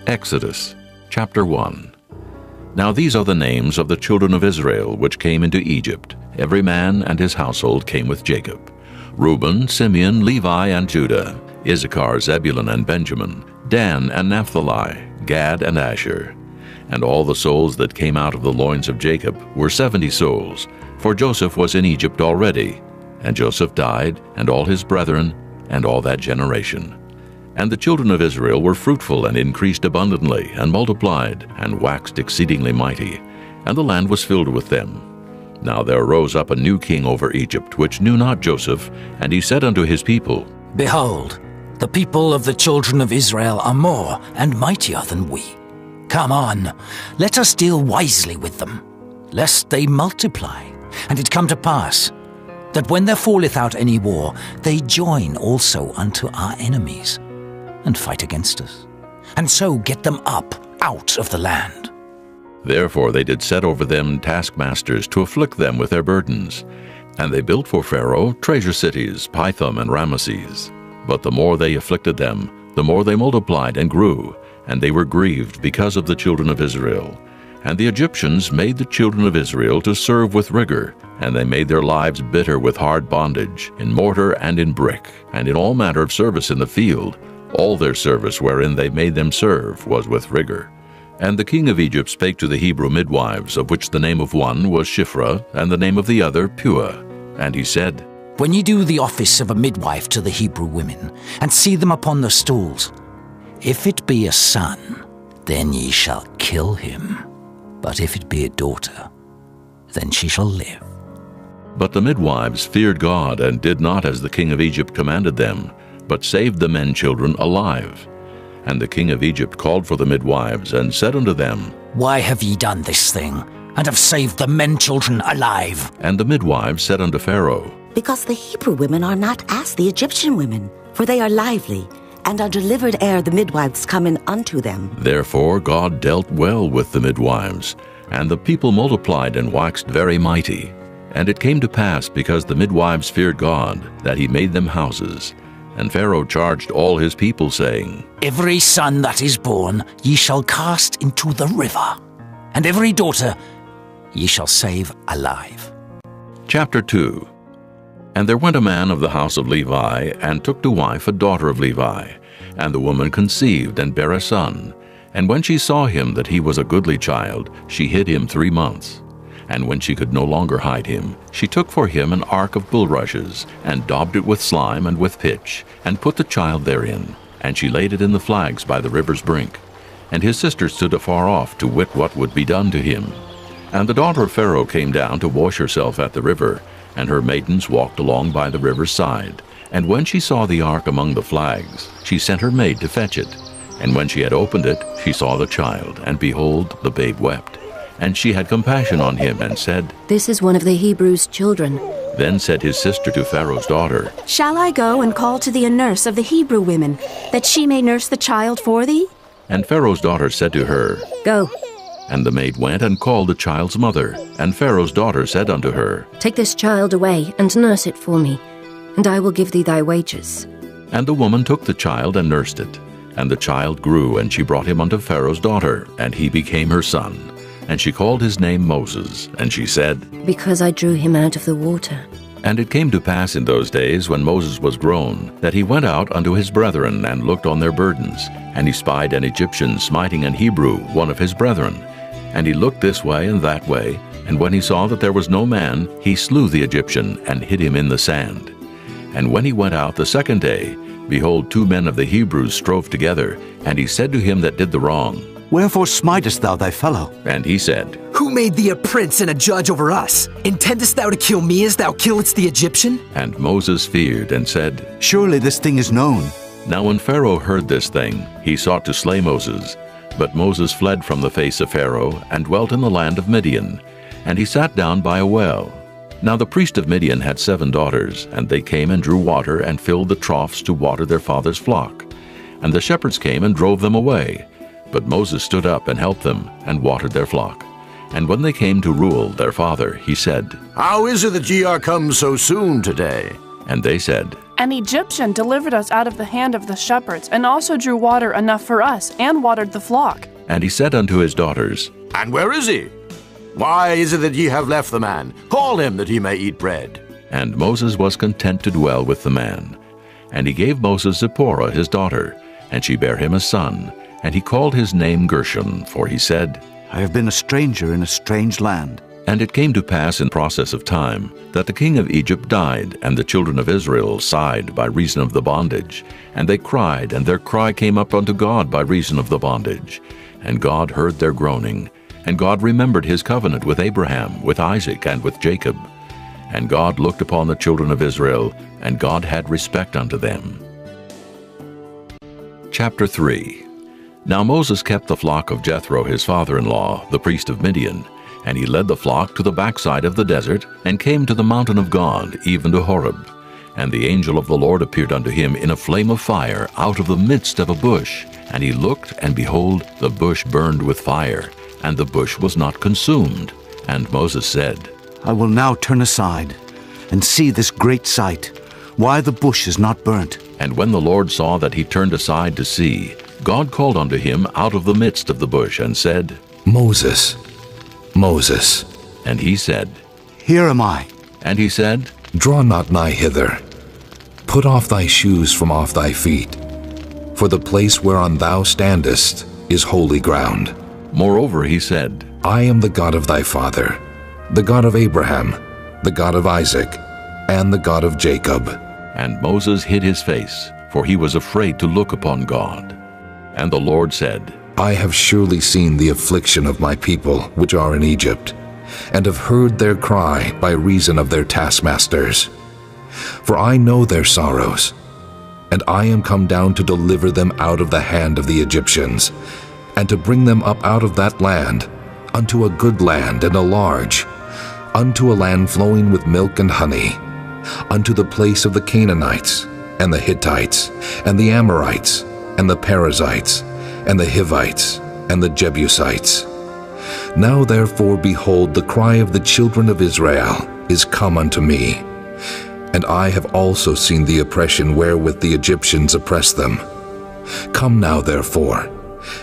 Exodus chapter 1. Now these are the names of the children of Israel which came into Egypt. Every man and his household came with Jacob. Reuben, Simeon, Levi, and Judah, Issachar, Zebulun, and Benjamin, Dan and Naphtali, Gad and Asher. And all the souls that came out of the loins of Jacob were 70 souls, for Joseph was in Egypt already. And Joseph died, and all his brethren, and all that generation. And the children of Israel were fruitful and increased abundantly, and multiplied, and waxed exceedingly mighty, and the land was filled with them. Now there arose up a new king over Egypt, which knew not Joseph, and he said unto his people, Behold, the people of the children of Israel are more and mightier than we. Come on, let us deal wisely with them, lest they multiply. And it come to pass, that when there falleth out any war, they join also unto our enemies, and fight against us, and so get them up out of the land. Therefore they did set over them taskmasters to afflict them with their burdens. And they built for Pharaoh treasure cities, Pithom and Ramesses. But the more they afflicted them, the more they multiplied and grew, and they were grieved because of the children of Israel. And the Egyptians made the children of Israel to serve with rigor, and they made their lives bitter with hard bondage, in mortar and in brick, and in all manner of service in the field. All their service wherein they made them serve was with rigor. And the king of Egypt spake to the Hebrew midwives, of which the name of one was Shiphrah, and the name of the other Puah. And he said, When ye do the office of a midwife to the Hebrew women, and see them upon the stools, if it be a son, then ye shall kill him. But if it be a daughter, then she shall live. But the midwives feared God, and did not as the king of Egypt commanded them, but saved the men children alive. And the king of Egypt called for the midwives, and said unto them, Why have ye done this thing, and have saved the men children alive? And the midwives said unto Pharaoh, Because the Hebrew women are not as the Egyptian women, for they are lively, and are delivered ere the midwives come in unto them. Therefore God dealt well with the midwives, and the people multiplied and waxed very mighty. And it came to pass, because the midwives feared God, that he made them houses. And Pharaoh charged all his people, saying, Every son that is born ye shall cast into the river, and every daughter ye shall save alive. Chapter 2. And there went a man of the house of Levi, and took to wife a daughter of Levi. And the woman conceived, and bare a son. And when she saw him that he was a goodly child, she hid him 3 months. And when she could no longer hide him, she took for him an ark of bulrushes, and daubed it with slime and with pitch, and put the child therein. And she laid it in the flags by the river's brink. And his sister stood afar off to wit what would be done to him. And the daughter of Pharaoh came down to wash herself at the river, and her maidens walked along by the river's side. And when she saw the ark among the flags, she sent her maid to fetch it. And when she had opened it, she saw the child, and behold, the babe wept. And she had compassion on him, and said, This is one of the Hebrews' children. Then said his sister to Pharaoh's daughter, Shall I go and call to thee a nurse of the Hebrew women, that she may nurse the child for thee? And Pharaoh's daughter said to her, Go. And the maid went and called the child's mother. And Pharaoh's daughter said unto her, Take this child away, and nurse it for me, and I will give thee thy wages. And the woman took the child and nursed it. And the child grew, and she brought him unto Pharaoh's daughter, and he became her son. And she called his name Moses, and she said, Because I drew him out of the water. And it came to pass in those days, when Moses was grown, that he went out unto his brethren, and looked on their burdens. And he spied an Egyptian smiting an Hebrew, one of his brethren. And he looked this way and that way, and when he saw that there was no man, he slew the Egyptian, and hid him in the sand. And when he went out the second day, behold, 2 men of the Hebrews strove together. And he said to him that did the wrong, Wherefore smitest thou thy fellow? And he said, Who made thee a prince and a judge over us? Intendest thou to kill me as thou killedst the Egyptian? And Moses feared, and said, Surely this thing is known. Now when Pharaoh heard this thing, he sought to slay Moses. But Moses fled from the face of Pharaoh, and dwelt in the land of Midian. And he sat down by a well. Now the priest of Midian had 7 daughters, and they came and drew water, and filled the troughs to water their father's flock. And the shepherds came and drove them away. But Moses stood up and helped them, and watered their flock. And when they came to Reuel their father, he said, How is it that ye are come so soon today? And they said, An Egyptian delivered us out of the hand of the shepherds, and also drew water enough for us, and watered the flock. And he said unto his daughters, And where is he? Why is it that ye have left the man? Call him that he may eat bread. And Moses was content to dwell with the man. And he gave Moses Zipporah his daughter, and she bare him a son, and he called his name Gershom, for he said, I have been a stranger in a strange land. And it came to pass in process of time that the king of Egypt died, and the children of Israel sighed by reason of the bondage. And they cried, and their cry came up unto God by reason of the bondage. And God heard their groaning. And God remembered his covenant with Abraham, with Isaac, and with Jacob. And God looked upon the children of Israel, and God had respect unto them. Chapter 3. Now Moses kept the flock of Jethro his father-in-law, the priest of Midian. And he led the flock to the backside of the desert, and came to the mountain of God, even to Horeb. And the angel of the Lord appeared unto him in a flame of fire out of the midst of a bush. And he looked, and behold, the bush burned with fire, and the bush was not consumed. And Moses said, I will now turn aside and see this great sight, why the bush is not burnt. And when the Lord saw that he turned aside to see, God called unto him out of the midst of the bush, and said, Moses, Moses. And he said, Here am I. And he said, Draw not nigh hither. Put off thy shoes from off thy feet, for the place whereon thou standest is holy ground. Moreover he said, I am the God of thy father, the God of Abraham, the God of Isaac, and the God of Jacob. And Moses hid his face, for he was afraid to look upon God. And the Lord said, I have surely seen the affliction of my people which are in Egypt, and have heard their cry by reason of their taskmasters. For I know their sorrows, and I am come down to deliver them out of the hand of the Egyptians, and to bring them up out of that land, unto a good land and a large, unto a land flowing with milk and honey, unto the place of the Canaanites, and the Hittites, and the Amorites, and the Perizzites, and the Hivites, and the Jebusites. Now therefore, behold, the cry of the children of Israel is come unto me, and I have also seen the oppression wherewith the Egyptians oppress them. Come now therefore,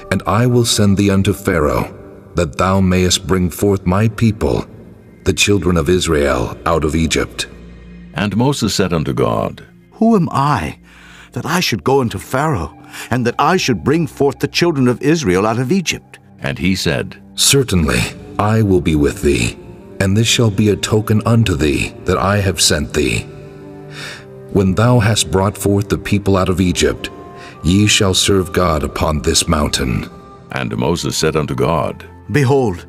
and I will send thee unto Pharaoh, that thou mayest bring forth my people, the children of Israel, out of Egypt. And Moses said unto God, Who am I, that I should go unto Pharaoh, and that I should bring forth the children of Israel out of Egypt? And he said, Certainly I will be with thee, and this shall be a token unto thee that I have sent thee. When thou hast brought forth the people out of Egypt, ye shall serve God upon this mountain. And Moses said unto God, Behold,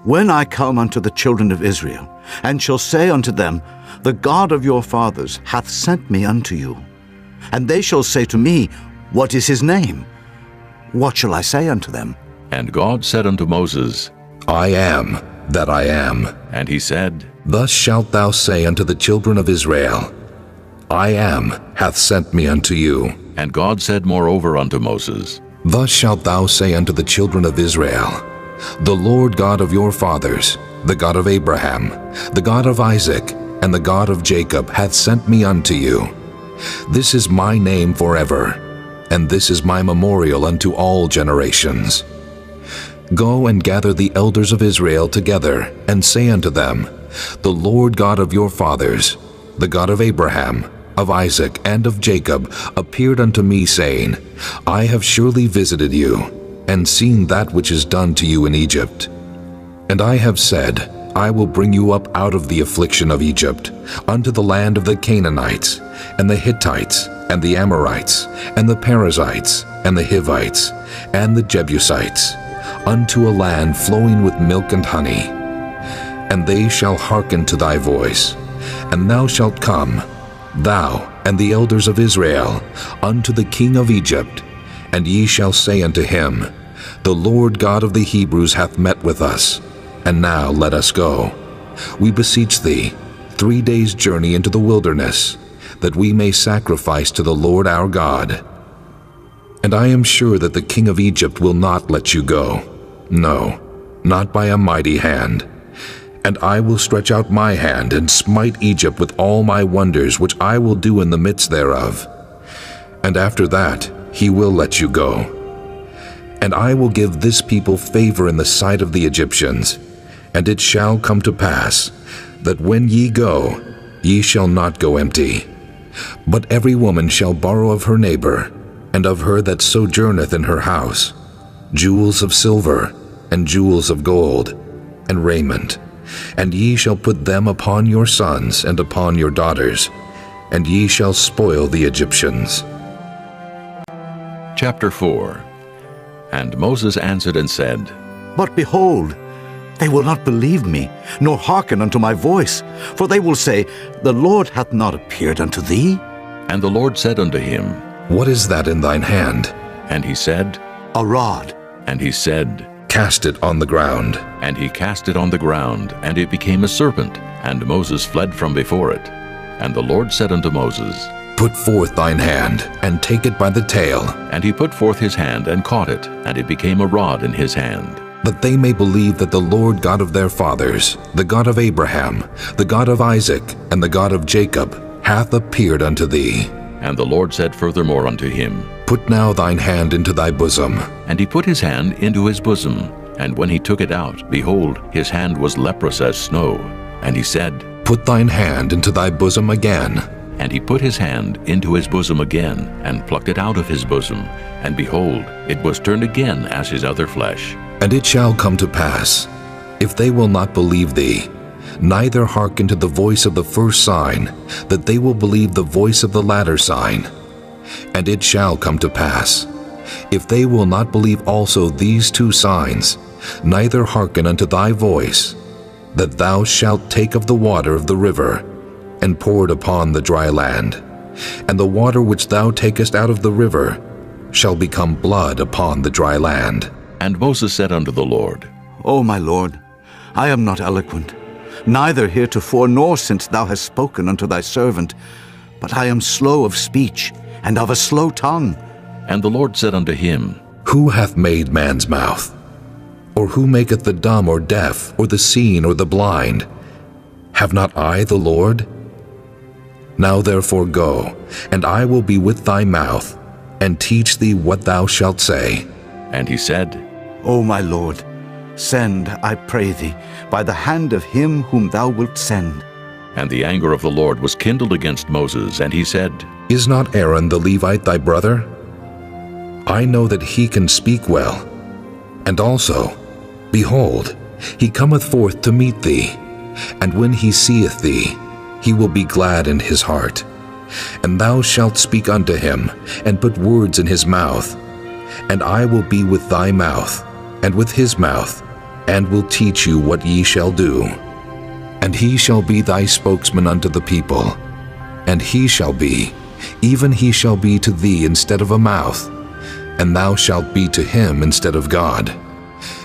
when I come unto the children of Israel, and shall say unto them, The God of your fathers hath sent me unto you, and they shall say to me, What is his name? What shall I say unto them? And God said unto Moses, I am that I am. And he said, Thus shalt thou say unto the children of Israel, I am hath sent me unto you. And God said moreover unto Moses, Thus shalt thou say unto the children of Israel, The Lord God of your fathers, the God of Abraham, the God of Isaac, and the God of Jacob hath sent me unto you. This is my name forever, and this is my memorial unto all generations. Go and gather the elders of Israel together, and say unto them, The Lord God of your fathers, the God of Abraham, of Isaac, and of Jacob, appeared unto me, saying, I have surely visited you, and seen that which is done to you in Egypt. And I have said, I will bring you up out of the affliction of Egypt, unto the land of the Canaanites, and the Hittites, and the Amorites, and the Perizzites, and the Hivites, and the Jebusites, unto a land flowing with milk and honey. And they shall hearken to thy voice, and thou shalt come, thou and the elders of Israel, unto the king of Egypt, and ye shall say unto him, The Lord God of the Hebrews hath met with us, and now let us go. We beseech thee, 3 days' journey into the wilderness, that we may sacrifice to the Lord our God. And I am sure that the king of Egypt will not let you go, no, not by a mighty hand. And I will stretch out my hand and smite Egypt with all my wonders which I will do in the midst thereof. And after that he will let you go. And I will give this people favor in the sight of the Egyptians. And it shall come to pass, that when ye go, ye shall not go empty. But every woman shall borrow of her neighbor, and of her that sojourneth in her house, jewels of silver, and jewels of gold, and raiment. And ye shall put them upon your sons and upon your daughters, and ye shall spoil the Egyptians. Chapter 4. And Moses answered and said, But behold, they will not believe me, nor hearken unto my voice. For they will say, The Lord hath not appeared unto thee. And the Lord said unto him, What is that in thine hand? And he said, A rod. And he said, Cast it on the ground. And he cast it on the ground, and it became a serpent, and Moses fled from before it. And the Lord said unto Moses, Put forth thine hand, and take it by the tail. And he put forth his hand, and caught it, and it became a rod in his hand. That they may believe that the Lord God of their fathers, the God of Abraham, the God of Isaac, and the God of Jacob, hath appeared unto thee. And the Lord said furthermore unto him, Put now thine hand into thy bosom. And he put his hand into his bosom, and when he took it out, behold, his hand was leprous as snow. And he said, Put thine hand into thy bosom again. And he put his hand into his bosom again, and plucked it out of his bosom, and behold, it was turned again as his other flesh. And it shall come to pass, if they will not believe thee, neither hearken to the voice of the first sign, that they will believe the voice of the latter sign. And it shall come to pass, if they will not believe also these two signs, neither hearken unto thy voice, that thou shalt take of the water of the river, and pour it upon the dry land. And the water which thou takest out of the river shall become blood upon the dry land. And Moses said unto the Lord, O my Lord, I am not eloquent, neither heretofore nor since thou hast spoken unto thy servant, but I am slow of speech, and of a slow tongue. And the Lord said unto him, Who hath made man's mouth? Or who maketh the dumb or deaf, or the seen or the blind? Have not I the Lord? Now therefore go, and I will be with thy mouth, and teach thee what thou shalt say. And he said, O my Lord, send, I pray thee, by the hand of him whom thou wilt send. And the anger of the Lord was kindled against Moses, and he said, Is not Aaron the Levite thy brother? I know that he can speak well. And also, behold, he cometh forth to meet thee, and when he seeth thee, he will be glad in his heart. And thou shalt speak unto him, and put words in his mouth. And I will be with thy mouth, and with his mouth, and will teach you what ye shall do. And he shall be thy spokesman unto the people. And he shall be, even he shall be to thee instead of a mouth, and thou shalt be to him instead of God.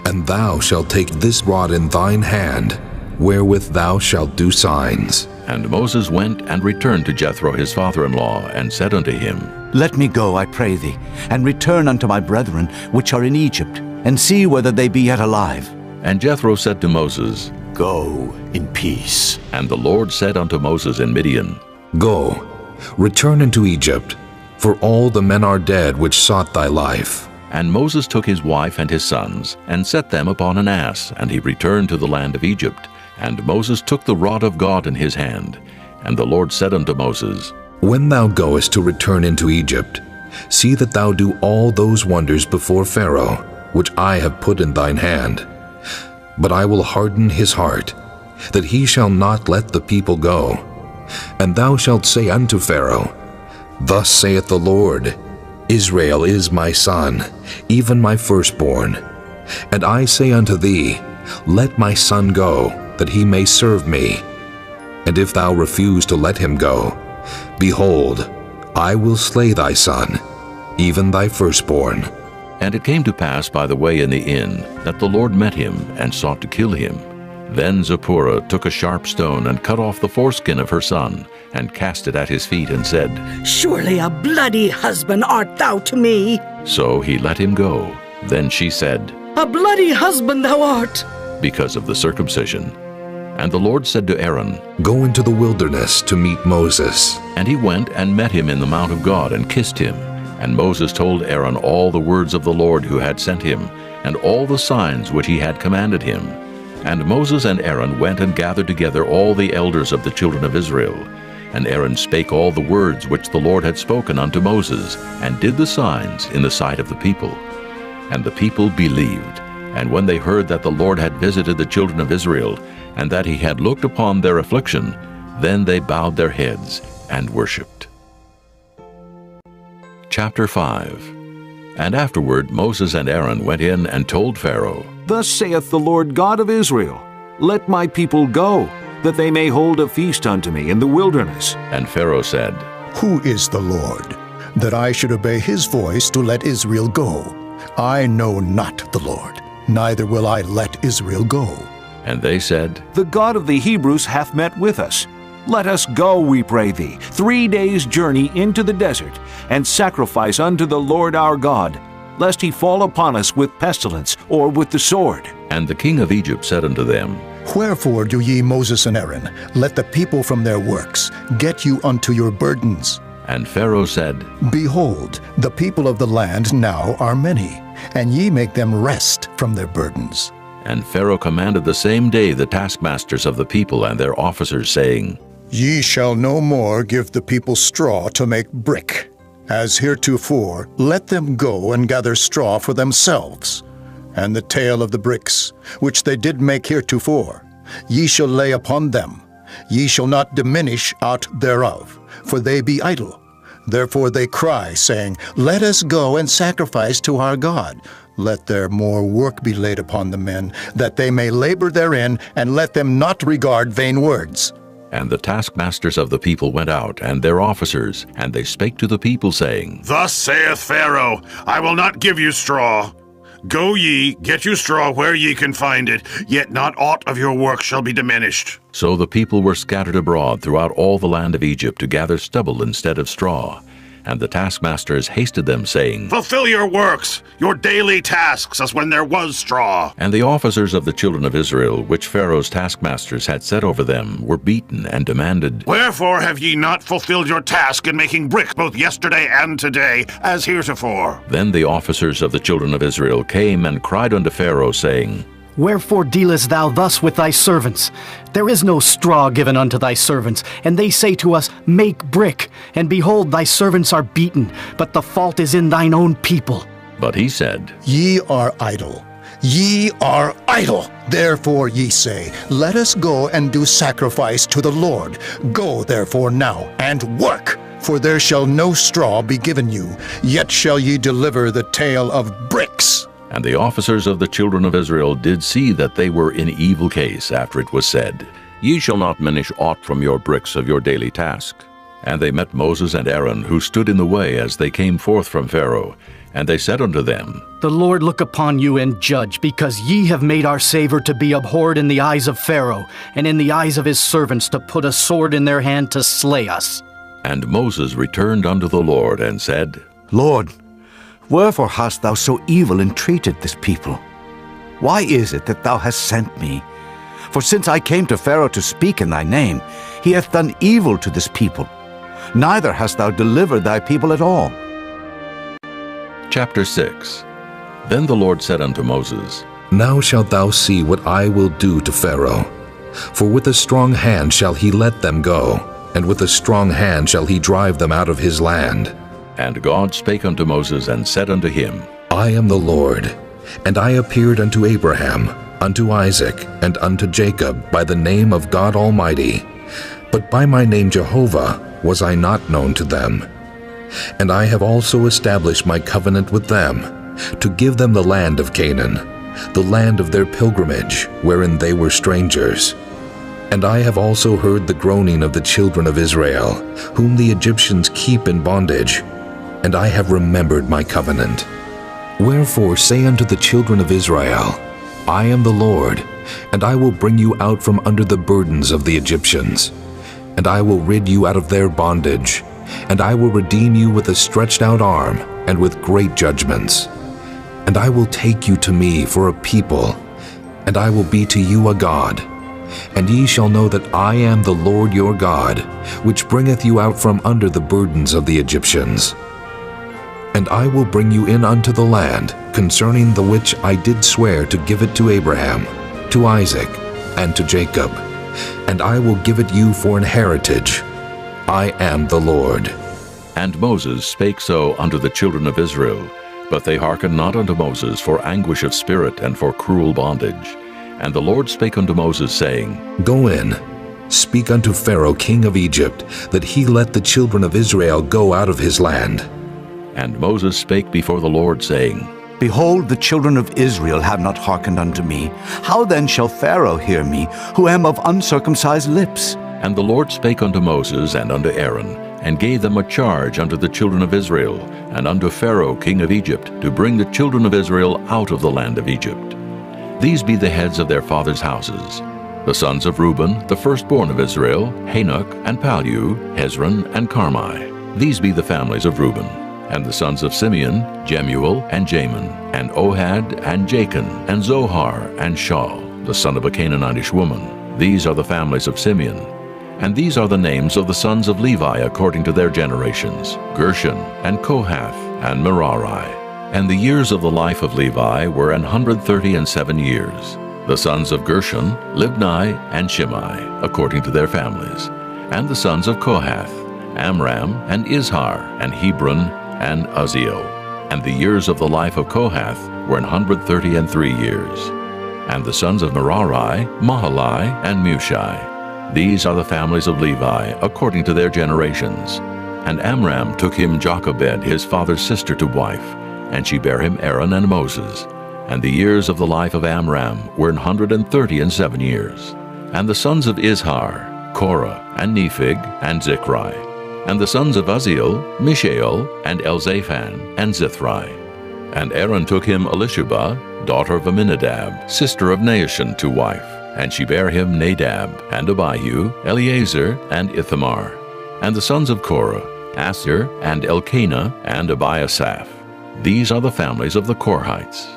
And thou shalt take this rod in thine hand, wherewith thou shalt do signs. And Moses went and returned to Jethro his father-in-law, and said unto him, Let me go, I pray thee, and return unto my brethren which are in Egypt, and see whether they be yet alive. And Jethro said to Moses, Go in peace. And the Lord said unto Moses in Midian, Go, return into Egypt, for all the men are dead which sought thy life. And Moses took his wife and his sons, and set them upon an ass, and he returned to the land of Egypt. And Moses took the rod of God in his hand. And the Lord said unto Moses, When thou goest to return into Egypt, see that thou do all those wonders before Pharaoh, which I have put in thine hand. But I will harden his heart, that he shall not let the people go. And thou shalt say unto Pharaoh, Thus saith the Lord, Israel is my son, even my firstborn. And I say unto thee, Let my son go, that he may serve me. And if thou refuse to let him go, behold, I will slay thy son, even thy firstborn. And it came to pass by the way in the inn, that the Lord met him, and sought to kill him. Then Zipporah took a sharp stone, and cut off the foreskin of her son, and cast it at his feet, and said, Surely a bloody husband art thou to me. So he let him go. Then she said, A bloody husband thou art. because of the circumcision. And the Lord said to Aaron, Go into the wilderness to meet Moses. And he went and met him in the mount of God and kissed him. And Moses told Aaron all the words of the Lord who had sent him, and all the signs which he had commanded him. And Moses and Aaron went and gathered together all the elders of the children of Israel. And Aaron spake all the words which the Lord had spoken unto Moses, and did the signs in the sight of the people. And the people believed. And when they heard that the Lord had visited the children of Israel, and that he had looked upon their affliction, then they bowed their heads and worshipped. Chapter 5. And afterward Moses and Aaron went in and told Pharaoh, Thus saith the Lord God of Israel, Let my people go, that they may hold a feast unto me in the wilderness. And Pharaoh said, Who is the Lord, that I should obey his voice to let Israel go? I know not the Lord, neither will I let Israel go. And they said, The God of the Hebrews hath met with us. Let us go, we pray thee, 3 days' journey into the desert, and sacrifice unto the Lord our God, lest he fall upon us with pestilence or with the sword. And the king of Egypt said unto them, Wherefore do ye, Moses and Aaron, let the people from their works get you unto your burdens? And Pharaoh said, Behold, the people of the land now are many, and ye make them rest from their burdens. And Pharaoh commanded the same day the taskmasters of the people and their officers, saying, Ye shall no more give the people straw to make brick. As heretofore, let them go and gather straw for themselves. And the tale of the bricks, which they did make heretofore, ye shall lay upon them. Ye shall not diminish aught thereof, for they be idle. Therefore they cry, saying, Let us go and sacrifice to our God. Let there more work be laid upon the men, that they may labor therein, and let them not regard vain words. And the taskmasters of the people went out, and their officers, and they spake to the people, saying, Thus saith Pharaoh, I will not give you straw. Go ye, get you straw where ye can find it, yet not aught of your work shall be diminished. So the people were scattered abroad throughout all the land of Egypt to gather stubble instead of straw. And the taskmasters hasted them, saying, Fulfill your works, your daily tasks, as when there was straw. And the officers of the children of Israel, which Pharaoh's taskmasters had set over them, were beaten and demanded, Wherefore have ye not fulfilled your task in making brick both yesterday and today, as heretofore? Then the officers of the children of Israel came and cried unto Pharaoh, saying, Wherefore dealest thou thus with thy servants? There is no straw given unto thy servants, and they say to us, Make brick. And behold, thy servants are beaten, but the fault is in thine own people. But he said, Ye are idle. Ye are idle. Therefore ye say, Let us go and do sacrifice to the Lord. Go therefore now, and work. For there shall no straw be given you, yet shall ye deliver the tale of bricks. And the officers of the children of Israel did see that they were in evil case after it was said, Ye shall not diminish aught from your bricks of your daily task. And they met Moses and Aaron, who stood in the way as they came forth from Pharaoh. And they said unto them, The Lord look upon you and judge, because ye have made our savor to be abhorred in the eyes of Pharaoh, and in the eyes of his servants to put a sword in their hand to slay us. And Moses returned unto the Lord and said, Lord, wherefore hast thou so evil entreated this people? Why is it that thou hast sent me? For since I came to Pharaoh to speak in thy name, he hath done evil to this people. Neither hast thou delivered thy people at all. Chapter 6. Then the Lord said unto Moses, Now shalt thou see what I will do to Pharaoh. For with a strong hand shall he let them go, and with a strong hand shall he drive them out of his land. And God spake unto Moses and said unto him, I am the Lord, and I appeared unto Abraham, unto Isaac, and unto Jacob by the name of God Almighty. But by my name Jehovah was I not known to them. And I have also established my covenant with them, to give them the land of Canaan, the land of their pilgrimage, wherein they were strangers. And I have also heard the groaning of the children of Israel, whom the Egyptians keep in bondage, and I have remembered my covenant. Wherefore say unto the children of Israel, I am the Lord, and I will bring you out from under the burdens of the Egyptians, and I will rid you out of their bondage, and I will redeem you with a stretched out arm, and with great judgments. And I will take you to me for a people, and I will be to you a God. And ye shall know that I am the Lord your God, which bringeth you out from under the burdens of the Egyptians. And I will bring you in unto the land, concerning the which I did swear to give it to Abraham, to Isaac, and to Jacob. And I will give it you for an heritage. I am the Lord. And Moses spake so unto the children of Israel, but they hearkened not unto Moses for anguish of spirit and for cruel bondage. And the Lord spake unto Moses, saying, Go in, speak unto Pharaoh king of Egypt, that he let the children of Israel go out of his land. And Moses spake before the Lord, saying, Behold, the children of Israel have not hearkened unto me. How then shall Pharaoh hear me, who am of uncircumcised lips? And the Lord spake unto Moses and unto Aaron, and gave them a charge unto the children of Israel, and unto Pharaoh king of Egypt, to bring the children of Israel out of the land of Egypt. These be the heads of their fathers' houses. The sons of Reuben, the firstborn of Israel, Hanok, and Palu, Hezron, and Carmi. These be the families of Reuben. And the sons of Simeon, Jemuel, and Jamin, and Ohad, and Jachin, and Zohar, and Shaul, the son of a Canaanitish woman. These are the families of Simeon. And these are the names of the sons of Levi according to their generations, Gershon, and Kohath, and Merari. And the years of the life of Levi were 137 years. The sons of Gershon, Libni, and Shimei, according to their families. And the sons of Kohath, Amram, and Izhar, and Hebron, and Uzziel. And the years of the life of Kohath were 133 years. And the sons of Merari, Mahali, and Mushi. These are the families of Levi, according to their generations. And Amram took him Jochebed, his father's sister, to wife, and she bare him Aaron and Moses. And the years of the life of Amram were 137 years. And the sons of Izhar, Korah, and Nephig, and Zichri. And the sons of Uzziel, Mishael, and Elzaphan, and Zithri. And Aaron took him Elishubah, daughter of Aminadab, sister of Naashon, to wife. And she bare him Nadab, and Abihu, Eleazar, and Ithamar. And the sons of Korah, Asher, and Elkanah, and Abiasaph. These are the families of the Korhites.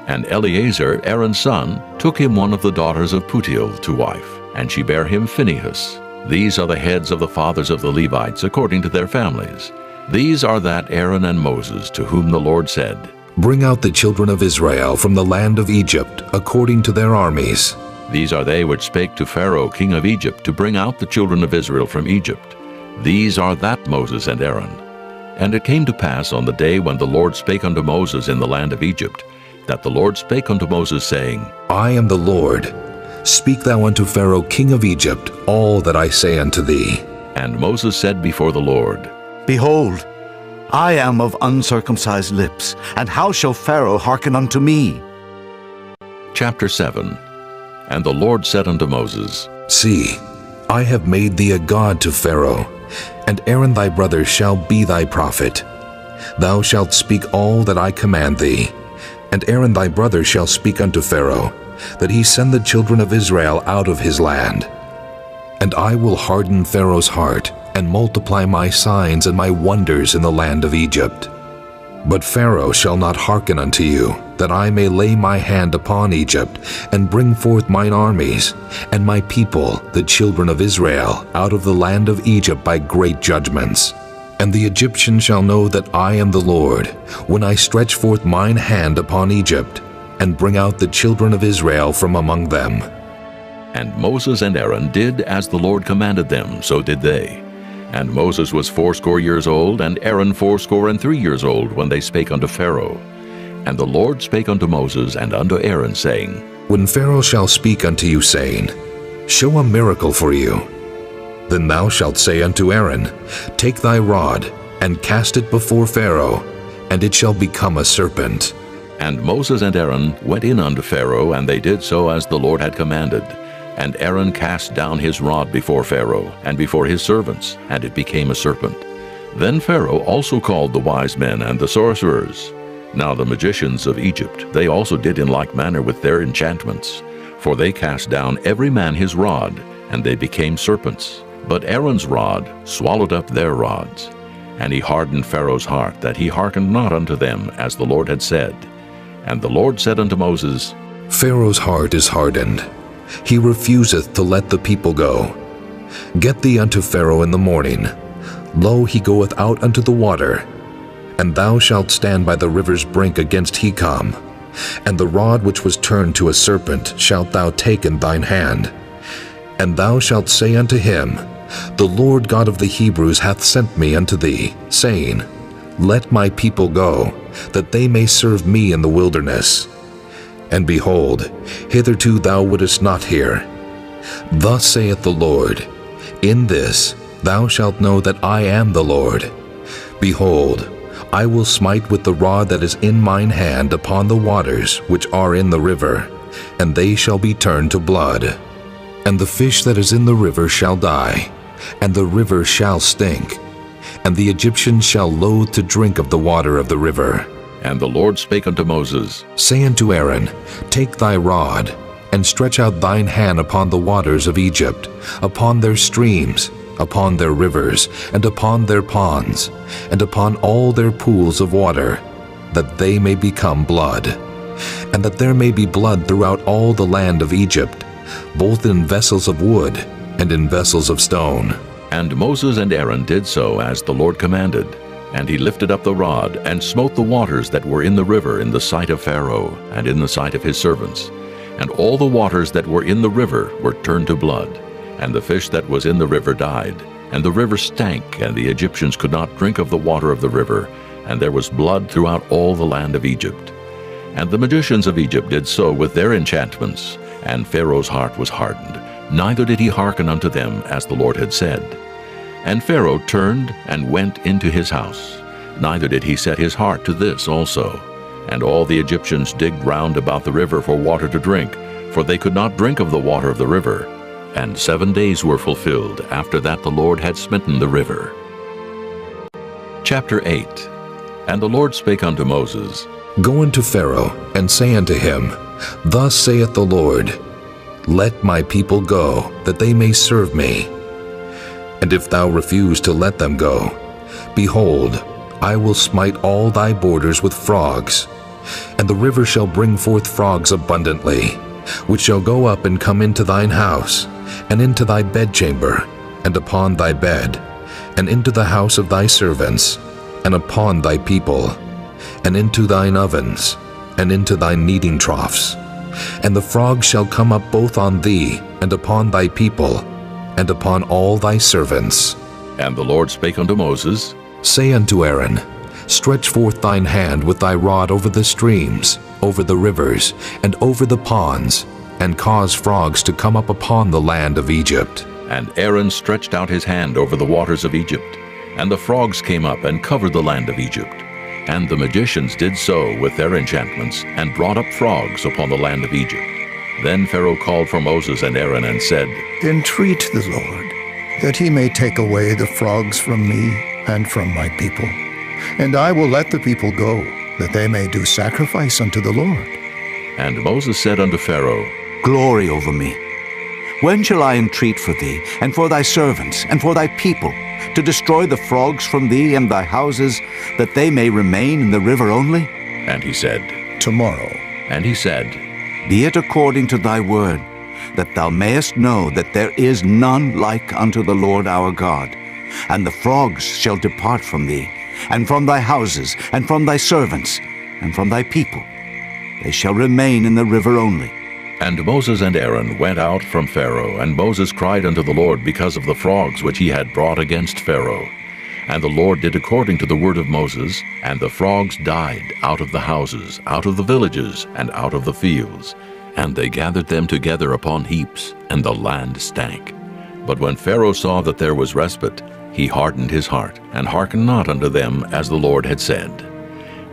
And Eleazar, Aaron's son, took him one of the daughters of Putiel to wife, and she bare him Phinehas. These are the heads of the fathers of the Levites according to their families. These are that Aaron and Moses, to whom the Lord said, Bring out the children of Israel from the land of Egypt according to their armies. These are they which spake to Pharaoh king of Egypt to bring out the children of Israel from Egypt. These are that Moses and Aaron. And it came to pass on the day when the Lord spake unto Moses in the land of Egypt, that the Lord spake unto Moses, saying, I am the Lord. Speak thou unto Pharaoh king of Egypt all that I say unto thee. And Moses said before the Lord, Behold, I am of uncircumcised lips, and how shall Pharaoh hearken unto me? Chapter 7. And the Lord said unto Moses, See, I have made thee a god to Pharaoh, and Aaron thy brother shall be thy prophet. Thou shalt speak all that I command thee, and Aaron thy brother shall speak unto Pharaoh, that he send the children of Israel out of his land. And I will harden Pharaoh's heart, and multiply my signs and my wonders in the land of Egypt. But Pharaoh shall not hearken unto you, that I may lay my hand upon Egypt, and bring forth mine armies, and my people, the children of Israel, out of the land of Egypt by great judgments. And the Egyptians shall know that I am the Lord, when I stretch forth mine hand upon Egypt, and bring out the children of Israel from among them. And Moses and Aaron did as the Lord commanded them, so did they. And Moses was 80 years old, and Aaron 83 years old, when they spake unto Pharaoh. And the Lord spake unto Moses and unto Aaron, saying, When Pharaoh shall speak unto you, saying, Show a miracle for you, then thou shalt say unto Aaron, Take thy rod, and cast it before Pharaoh, and it shall become a serpent. And Moses and Aaron went in unto Pharaoh, and they did so as the Lord had commanded. And Aaron cast down his rod before Pharaoh, and before his servants, and it became a serpent. Then Pharaoh also called the wise men and the sorcerers. Now the magicians of Egypt, they also did in like manner with their enchantments. For they cast down every man his rod, and they became serpents. But Aaron's rod swallowed up their rods. And he hardened Pharaoh's heart, that he hearkened not unto them, as the Lord had said. And the Lord said unto Moses, Pharaoh's heart is hardened. He refuseth to let the people go. Get thee unto Pharaoh in the morning. Lo, he goeth out unto the water. And thou shalt stand by the river's brink against Hekam. And the rod which was turned to a serpent shalt thou take in thine hand. And thou shalt say unto him, The Lord God of the Hebrews hath sent me unto thee, saying, Let my people go, that they may serve me in the wilderness. And behold, hitherto thou wouldest not hear. Thus saith the Lord, In this thou shalt know that I am the Lord. Behold, I will smite with the rod that is in mine hand upon the waters which are in the river, and they shall be turned to blood. And the fish that is in the river shall die, and the river shall stink, and the Egyptians shall loathe to drink of the water of the river. And the Lord spake unto Moses, Say unto Aaron, Take thy rod, and stretch out thine hand upon the waters of Egypt, upon their streams, upon their rivers, and upon their ponds, and upon all their pools of water, that they may become blood, and that there may be blood throughout all the land of Egypt, both in vessels of wood and in vessels of stone. And Moses and Aaron did so as the Lord commanded. And he lifted up the rod, and smote the waters that were in the river in the sight of Pharaoh, and in the sight of his servants. And all the waters that were in the river were turned to blood, and the fish that was in the river died. And the river stank, and the Egyptians could not drink of the water of the river, and there was blood throughout all the land of Egypt. And the magicians of Egypt did so with their enchantments, and Pharaoh's heart was hardened, neither did he hearken unto them as the Lord had said. And Pharaoh turned and went into his house, neither did he set his heart to this also. And all the Egyptians digged round about the river for water to drink, for they could not drink of the water of the river. And 7 days were fulfilled after that the Lord had smitten the river. Chapter 8. And the Lord spake unto Moses, Go unto Pharaoh, and say unto him, Thus saith the Lord, Let my people go, that they may serve me. And if thou refuse to let them go, behold, I will smite all thy borders with frogs, and the river shall bring forth frogs abundantly, which shall go up and come into thine house, and into thy bedchamber, and upon thy bed, and into the house of thy servants, and upon thy people, and into thine ovens, and into thy kneading troughs. And the frogs shall come up both on thee, and upon thy people, and upon all thy servants. And the Lord spake unto Moses, Say unto Aaron, Stretch forth thine hand with thy rod over the streams, over the rivers, and over the ponds, and cause frogs to come up upon the land of Egypt. And Aaron stretched out his hand over the waters of Egypt, and the frogs came up and covered the land of Egypt. And the magicians did so with their enchantments, and brought up frogs upon the land of Egypt. Then Pharaoh called for Moses and Aaron, and said, Entreat the Lord, that he may take away the frogs from me and from my people, and I will let the people go, that they may do sacrifice unto the Lord. And Moses said unto Pharaoh, Glory over me. When shall I entreat for thee, and for thy servants, and for thy people, to destroy the frogs from thee and thy houses, that they may remain in the river only? And he said, Tomorrow. And he said, Be it according to thy word, that thou mayest know that there is none like unto the Lord our God. And the frogs shall depart from thee, and from thy houses, and from thy servants, and from thy people. They shall remain in the river only. And Moses and Aaron went out from Pharaoh, and Moses cried unto the Lord because of the frogs which he had brought against Pharaoh. And the Lord did according to the word of Moses, and the frogs died out of the houses, out of the villages, and out of the fields. And they gathered them together upon heaps, and the land stank. But when Pharaoh saw that there was respite, he hardened his heart, and hearkened not unto them as the Lord had said.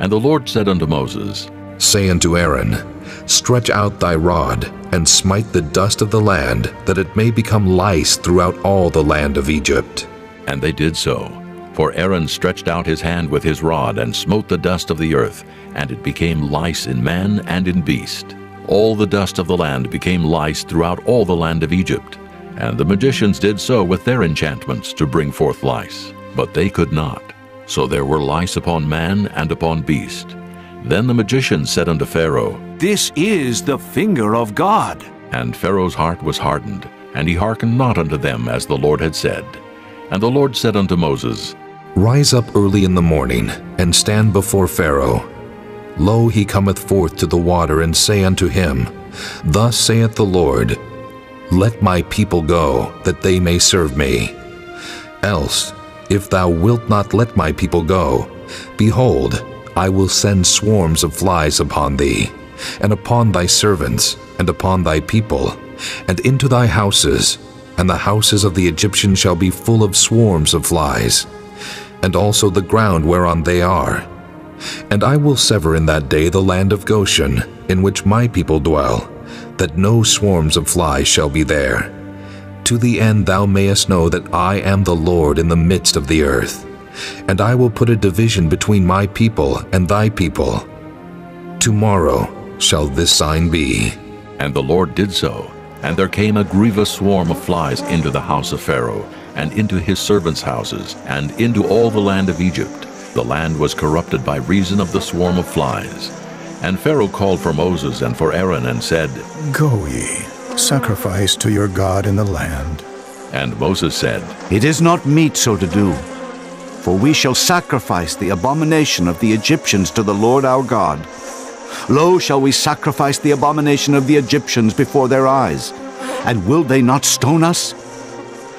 And the Lord said unto Moses, Say unto Aaron, Stretch out thy rod, and smite the dust of the land, that it may become lice throughout all the land of Egypt. And they did so. For Aaron stretched out his hand with his rod, and smote the dust of the earth, and it became lice in man and in beast. All the dust of the land became lice throughout all the land of Egypt. And the magicians did so with their enchantments to bring forth lice, but they could not. So there were lice upon man and upon beast. Then the magicians said unto Pharaoh, This is the finger of God. And Pharaoh's heart was hardened, and he hearkened not unto them as the Lord had said. And the Lord said unto Moses, Rise up early in the morning, and stand before Pharaoh. Lo, he cometh forth to the water, and say unto him, Thus saith the Lord, Let my people go, that they may serve me. Else, if thou wilt not let my people go, behold, I will send swarms of flies upon thee, and upon thy servants, and upon thy people, and into thy houses, and the houses of the Egyptians shall be full of swarms of flies, and also the ground whereon they are. And I will sever in that day the land of Goshen, in which my people dwell, that no swarms of flies shall be there, to the end thou mayest know that I am the Lord in the midst of the earth. And I will put a division between my people and thy people. Tomorrow shall this sign be. And the Lord did so. And there came a grievous swarm of flies into the house of Pharaoh, and into his servants' houses, and into all the land of Egypt. The land was corrupted by reason of the swarm of flies. And Pharaoh called for Moses and for Aaron, and said, Go ye, sacrifice to your God in the land. And Moses said, It is not meet so to do. For we shall sacrifice the abomination of the Egyptians to the Lord our God. Lo, shall we sacrifice the abomination of the Egyptians before their eyes? And will they not stone us?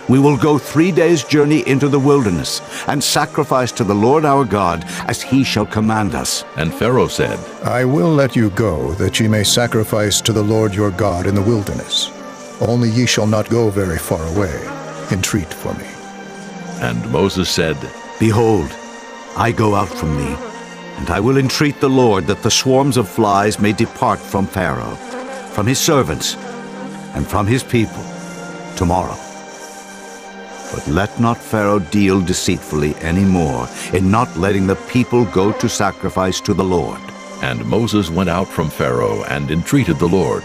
We will go 3 days' journey into the wilderness, and sacrifice to the Lord our God, as he shall command us. And Pharaoh said, I will let you go, that ye may sacrifice to the Lord your God in the wilderness. Only ye shall not go very far away. Entreat for me. And Moses said, Behold, I go out from thee, and I will entreat the Lord that the swarms of flies may depart from Pharaoh, from his servants, and from his people, tomorrow. But let not Pharaoh deal deceitfully any more in not letting the people go to sacrifice to the Lord. And Moses went out from Pharaoh and entreated the Lord.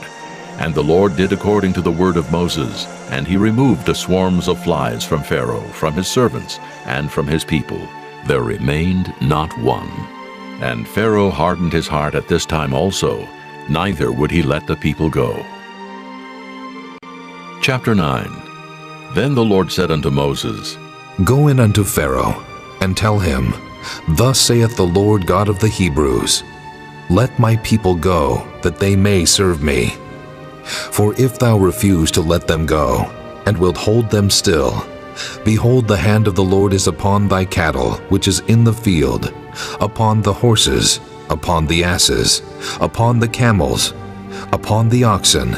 And the Lord did according to the word of Moses, and he removed the swarms of flies from Pharaoh, from his servants, and from his people. There remained not one. And Pharaoh hardened his heart at this time also, neither would he let the people go. Chapter 9. Then the Lord said unto Moses, Go in unto Pharaoh, and tell him, Thus saith the Lord God of the Hebrews, Let my people go, that they may serve me. For if thou refuse to let them go, and wilt hold them still, behold, the hand of the Lord is upon thy cattle, which is in the field, upon the horses, upon the asses, upon the camels, upon the oxen,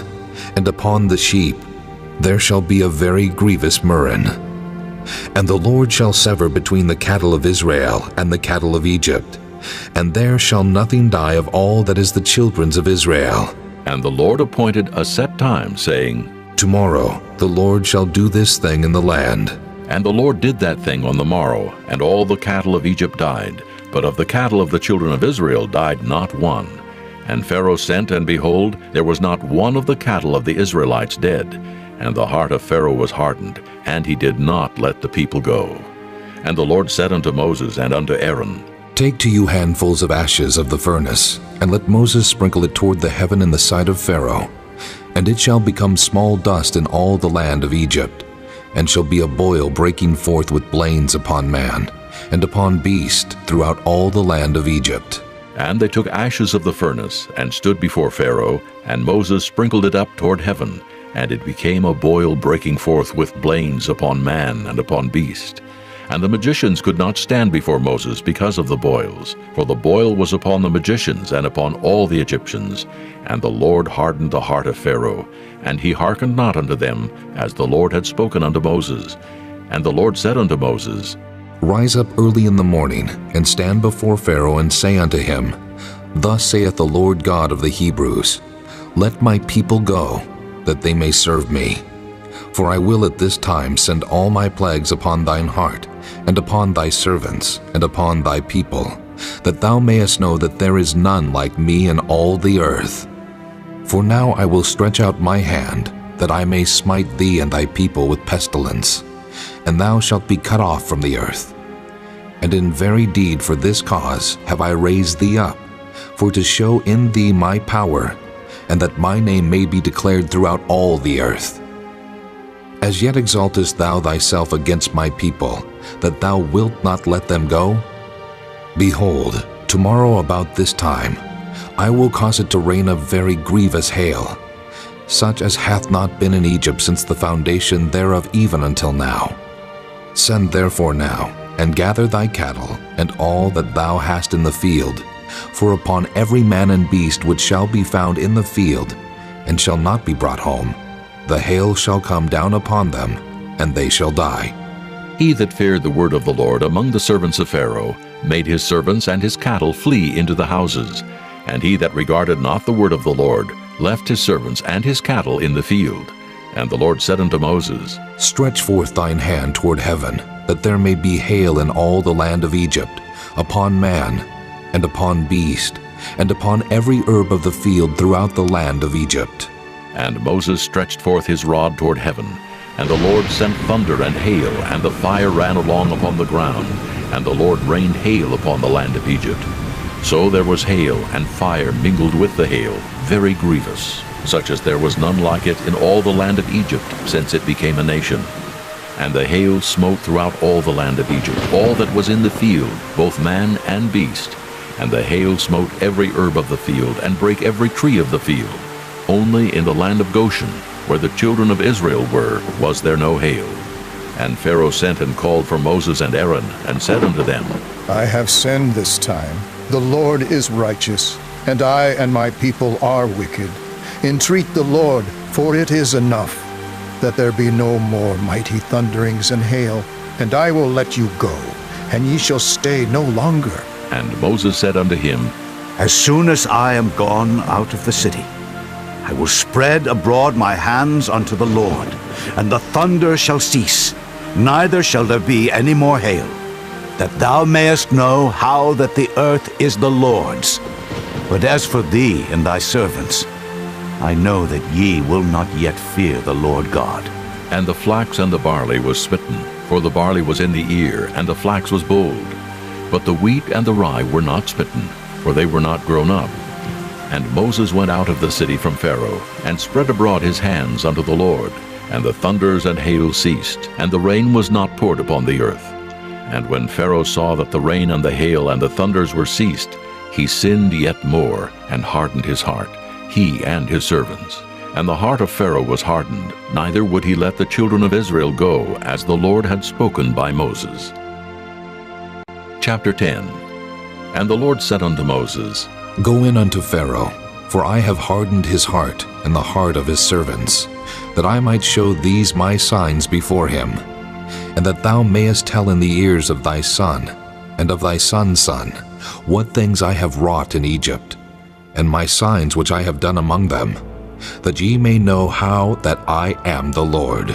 and upon the sheep. There shall be a very grievous murrain. And the Lord shall sever between the cattle of Israel and the cattle of Egypt, and there shall nothing die of all that is the children's of Israel. And the Lord appointed a set time, saying, Tomorrow the Lord shall do this thing in the land. And the Lord did that thing on the morrow, and all the cattle of Egypt died, but of the cattle of the children of Israel died not one. And Pharaoh sent, and behold, there was not one of the cattle of the Israelites dead. And the heart of Pharaoh was hardened, and he did not let the people go. And the Lord said unto Moses and unto Aaron, Take to you handfuls of ashes of the furnace, and let Moses sprinkle it toward the heaven in the sight of Pharaoh. And it shall become small dust in all the land of Egypt, and shall be a boil breaking forth with blains upon man, and upon beast throughout all the land of Egypt. And they took ashes of the furnace, and stood before Pharaoh, and Moses sprinkled it up toward heaven, and it became a boil breaking forth with blains upon man and upon beast. And the magicians could not stand before Moses because of the boils, for the boil was upon the magicians and upon all the Egyptians. And the Lord hardened the heart of Pharaoh, and he hearkened not unto them, as the Lord had spoken unto Moses. And the Lord said unto Moses, Rise up early in the morning, and stand before Pharaoh, and say unto him, Thus saith the Lord God of the Hebrews, Let my people go, that they may serve me. For I will at this time send all my plagues upon thine heart, and upon thy servants, and upon thy people, that thou mayest know that there is none like me in all the earth. For now I will stretch out my hand, that I may smite thee and thy people with pestilence, and thou shalt be cut off from the earth. And in very deed for this cause have I raised thee up, for to show in thee my power, and that my name may be declared throughout all the earth. As yet exaltest thou thyself against my people, that thou wilt not let them go? Behold, tomorrow about this time, I will cause it to rain a very grievous hail, such as hath not been in Egypt since the foundation thereof even until now. Send therefore now, and gather thy cattle, and all that thou hast in the field, for upon every man and beast which shall be found in the field, and shall not be brought home, the hail shall come down upon them, and they shall die. He that feared the word of the Lord among the servants of Pharaoh made his servants and his cattle flee into the houses, and he that regarded not the word of the Lord left his servants and his cattle in the field. And the Lord said unto Moses, Stretch forth thine hand toward heaven, that there may be hail in all the land of Egypt, upon man, and upon beast, and upon every herb of the field throughout the land of Egypt. And Moses stretched forth his rod toward heaven, and the Lord sent thunder and hail, and the fire ran along upon the ground, and the Lord rained hail upon the land of Egypt. So there was hail and fire mingled with the hail, very grievous, such as there was none like it in all the land of Egypt since it became a nation. And the hail smote throughout all the land of Egypt, all that was in the field, both man and beast. And the hail smote every herb of the field, and brake every tree of the field. Only in the land of Goshen, where the children of Israel were, was there no hail. And Pharaoh sent and called for Moses and Aaron, and said unto them, I have sinned this time. The Lord is righteous, and I and my people are wicked. Entreat the Lord, for it is enough, that there be no more mighty thunderings and hail, and I will let you go, and ye shall stay no longer. And Moses said unto him, As soon as I am gone out of the city, I will spread abroad my hands unto the Lord, and the thunder shall cease, neither shall there be any more hail, that thou mayest know how that the earth is the Lord's. But as for thee and thy servants, I know that ye will not yet fear the Lord God. And the flax and the barley was smitten, for the barley was in the ear, and the flax was bold. But the wheat and the rye were not smitten, for they were not grown up. And Moses went out of the city from Pharaoh, and spread abroad his hands unto the Lord. And the thunders and hail ceased, and the rain was not poured upon the earth. And when Pharaoh saw that the rain and the hail and the thunders were ceased, he sinned yet more, and hardened his heart, he and his servants. And the heart of Pharaoh was hardened, neither would he let the children of Israel go, as the Lord had spoken by Moses. Chapter 10. And the Lord said unto Moses, Go in unto Pharaoh, for I have hardened his heart and the heart of his servants, that I might show these my signs before him, and that thou mayest tell in the ears of thy son, and of thy son's son, what things I have wrought in Egypt, and my signs which I have done among them, that ye may know how that I am the Lord.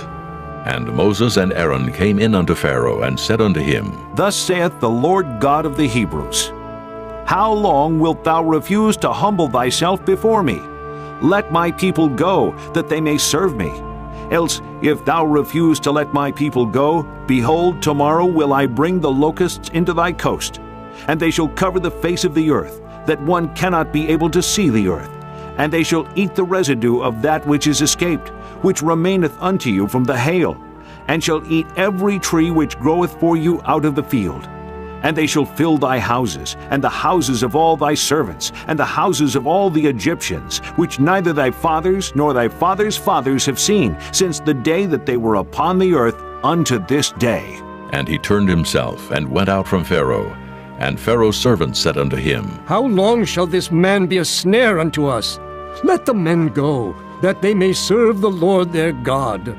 And Moses and Aaron came in unto Pharaoh, and said unto him, Thus saith the Lord God of the Hebrews, How long wilt thou refuse to humble thyself before me? Let my people go, that they may serve me. Else, if thou refuse to let my people go, behold, tomorrow will I bring the locusts into thy coast, and they shall cover the face of the earth, that one cannot be able to see the earth. And they shall eat the residue of that which is escaped, which remaineth unto you from the hail, and shall eat every tree which groweth for you out of the field. And they shall fill thy houses, and the houses of all thy servants, and the houses of all the Egyptians, which neither thy fathers nor thy fathers' fathers have seen, since the day that they were upon the earth unto this day. And he turned himself, and went out from Pharaoh. And Pharaoh's servants said unto him, How long shall this man be a snare unto us? Let the men go, that they may serve the Lord their God.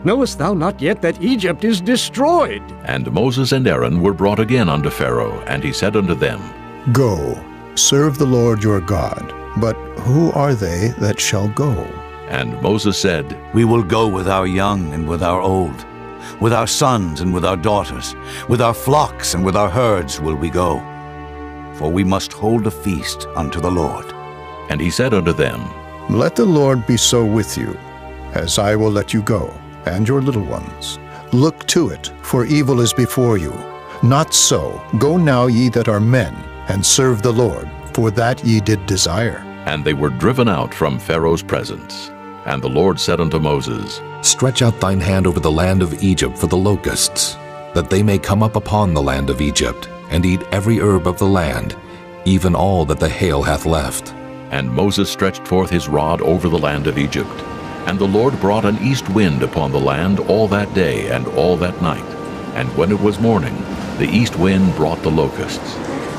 Knowest thou not yet that Egypt is destroyed? And Moses and Aaron were brought again unto Pharaoh, and he said unto them, Go, serve the Lord your God. But who are they that shall go? And Moses said, We will go with our young and with our old, with our sons and with our daughters, with our flocks and with our herds will we go. For we must hold a feast unto the Lord. And he said unto them, Let the Lord be so with you, as I will let you go, and your little ones. Look to it, for evil is before you. Not so. Go now, ye that are men, and serve the Lord, for that ye did desire. And they were driven out from Pharaoh's presence. And the Lord said unto Moses, Stretch out thine hand over the land of Egypt for the locusts, that they may come up upon the land of Egypt, and eat every herb of the land, even all that the hail hath left. And Moses stretched forth his rod over the land of Egypt. And the Lord brought an east wind upon the land all that day and all that night. And when it was morning, the east wind brought the locusts.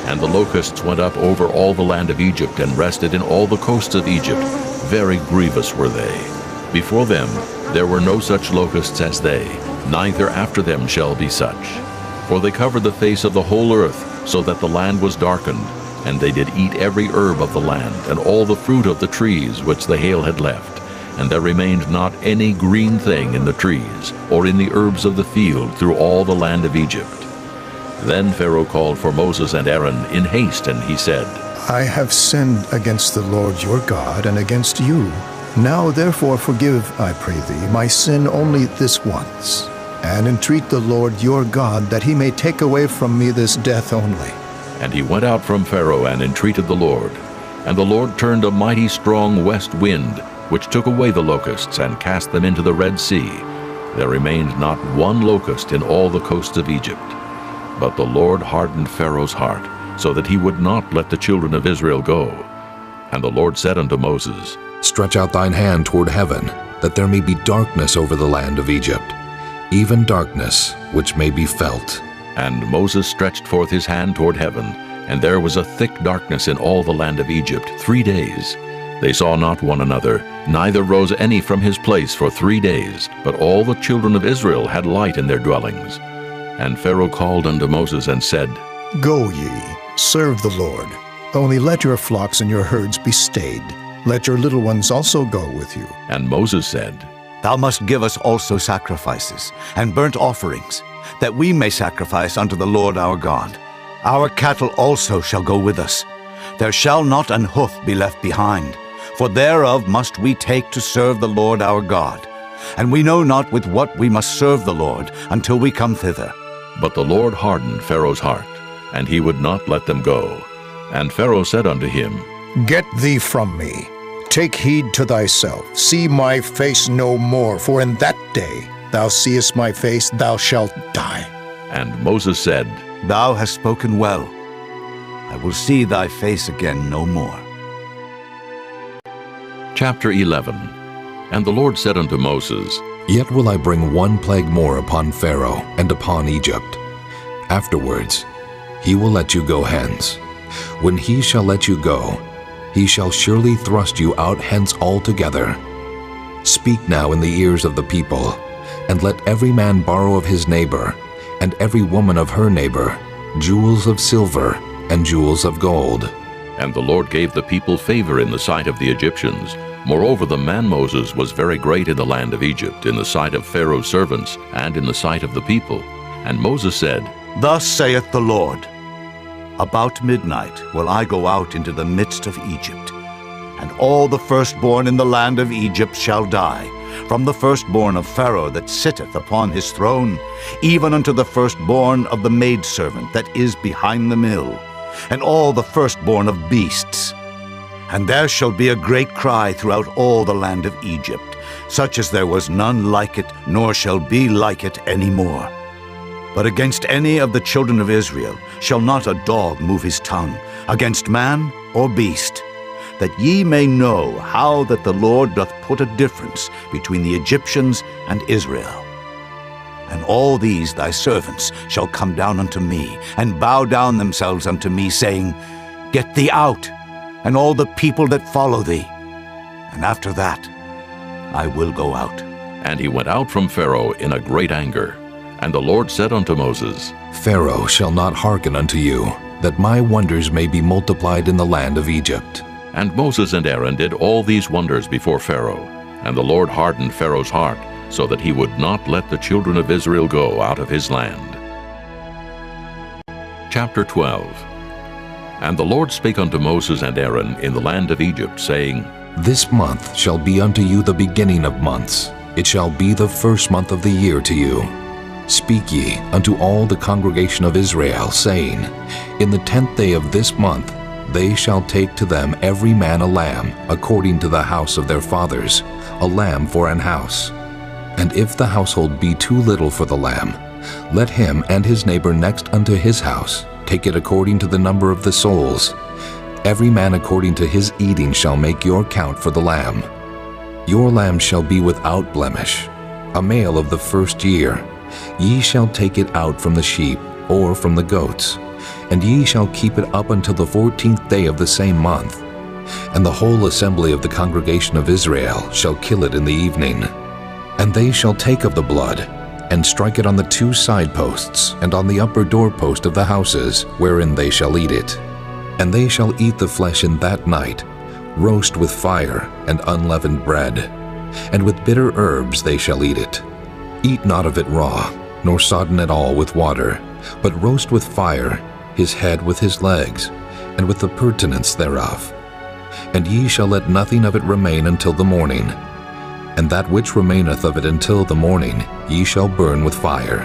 And the locusts went up over all the land of Egypt, and rested in all the coasts of Egypt. Very grievous were they. Before them there were no such locusts as they, neither after them shall be such. For they covered the face of the whole earth, so that the land was darkened. And they did eat every herb of the land, and all the fruit of the trees which the hail had left. And there remained not any green thing in the trees, or in the herbs of the field through all the land of Egypt. Then Pharaoh called for Moses and Aaron in haste, and he said, I have sinned against the Lord your God and against you. Now therefore forgive, I pray thee, my sin only this once, and entreat the Lord your God that he may take away from me this death only. And he went out from Pharaoh and entreated the Lord. And the Lord turned a mighty strong west wind, which took away the locusts and cast them into the Red Sea. There remained not one locust in all the coasts of Egypt. But the Lord hardened Pharaoh's heart, so that he would not let the children of Israel go. And the Lord said unto Moses, Stretch out thine hand toward heaven, that there may be darkness over the land of Egypt, even darkness which may be felt. And Moses stretched forth his hand toward heaven, and there was a thick darkness in all the land of Egypt 3 days. They saw not one another, neither rose any from his place for 3 days, but all the children of Israel had light in their dwellings. And Pharaoh called unto Moses and said, Go ye, serve the Lord. Only let your flocks and your herds be stayed. Let your little ones also go with you. And Moses said, Thou must give us also sacrifices and burnt offerings, that we may sacrifice unto the Lord our God. Our cattle also shall go with us. There shall not an hoof be left behind, for thereof must we take to serve the Lord our God. And we know not with what we must serve the Lord until we come thither. But the Lord hardened Pharaoh's heart, and he would not let them go. And Pharaoh said unto him, Get thee from me. Take heed to thyself. See my face no more, for in that day thou seest my face, thou shalt die. And Moses said, Thou hast spoken well. I will see thy face again no more. Chapter 11. And the Lord said unto Moses, Yet will I bring one plague more upon Pharaoh and upon Egypt. Afterwards he will let you go hence. When he shall let you go, he shall surely thrust you out hence altogether. Speak now in the ears of the people, and let every man borrow of his neighbor, and every woman of her neighbor, jewels of silver and jewels of gold. And the Lord gave the people favor in the sight of the Egyptians. Moreover, the man Moses was very great in the land of Egypt, in the sight of Pharaoh's servants, and in the sight of the people. And Moses said, Thus saith the Lord, About midnight will I go out into the midst of Egypt, and all the firstborn in the land of Egypt shall die, from the firstborn of Pharaoh that sitteth upon his throne, even unto the firstborn of the maidservant that is behind the mill, and all the firstborn of beasts. And there shall be a great cry throughout all the land of Egypt, such as there was none like it, nor shall be like it any more. But against any of the children of Israel shall not a dog move his tongue, against man or beast, that ye may know how that the Lord doth put a difference between the Egyptians and Israel. And all these thy servants shall come down unto me, and bow down themselves unto me, saying, Get thee out, and all the people that follow thee. And after that I will go out. And he went out from Pharaoh in a great anger. And the Lord said unto Moses, Pharaoh shall not hearken unto you, that my wonders may be multiplied in the land of Egypt. And Moses and Aaron did all these wonders before Pharaoh. And the Lord hardened Pharaoh's heart, so that he would not let the children of Israel go out of his land. Chapter 12. And the Lord spake unto Moses and Aaron in the land of Egypt, saying, This month shall be unto you the beginning of months. It shall be the first month of the year to you. Speak ye unto all the congregation of Israel, saying, In the 10th day of this month they shall take to them every man a lamb, according to the house of their fathers, a lamb for an house. And if the household be too little for the lamb, let him and his neighbor next unto his house take it according to the number of the souls. Every man according to his eating shall make your count for the lamb. Your lamb shall be without blemish, a male of the first year. Ye shall take it out from the sheep or from the goats, and ye shall keep it up until the 14th day of the same month. And the whole assembly of the congregation of Israel shall kill it in the evening. And they shall take of the blood, and strike it on the 2 side posts, and on the upper doorpost of the houses, wherein they shall eat it. And they shall eat the flesh in that night, roast with fire and unleavened bread, and with bitter herbs they shall eat it. Eat not of it raw, nor sodden at all with water, but roast with fire his head with his legs, and with the purtenance thereof. And ye shall let nothing of it remain until the morning. And that which remaineth of it until the morning ye shall burn with fire.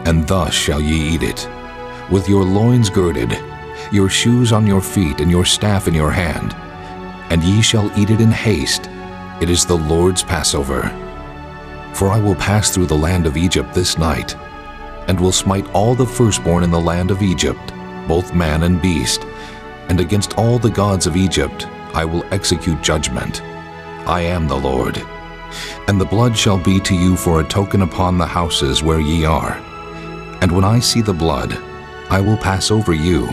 And thus shall ye eat it, with your loins girded, your shoes on your feet, and your staff in your hand. And ye shall eat it in haste. It is the Lord's Passover. For I will pass through the land of Egypt this night, and will smite all the firstborn in the land of Egypt, both man and beast, and against all the gods of Egypt I will execute judgment. I am the Lord. And the blood shall be to you for a token upon the houses where ye are. And when I see the blood, I will pass over you,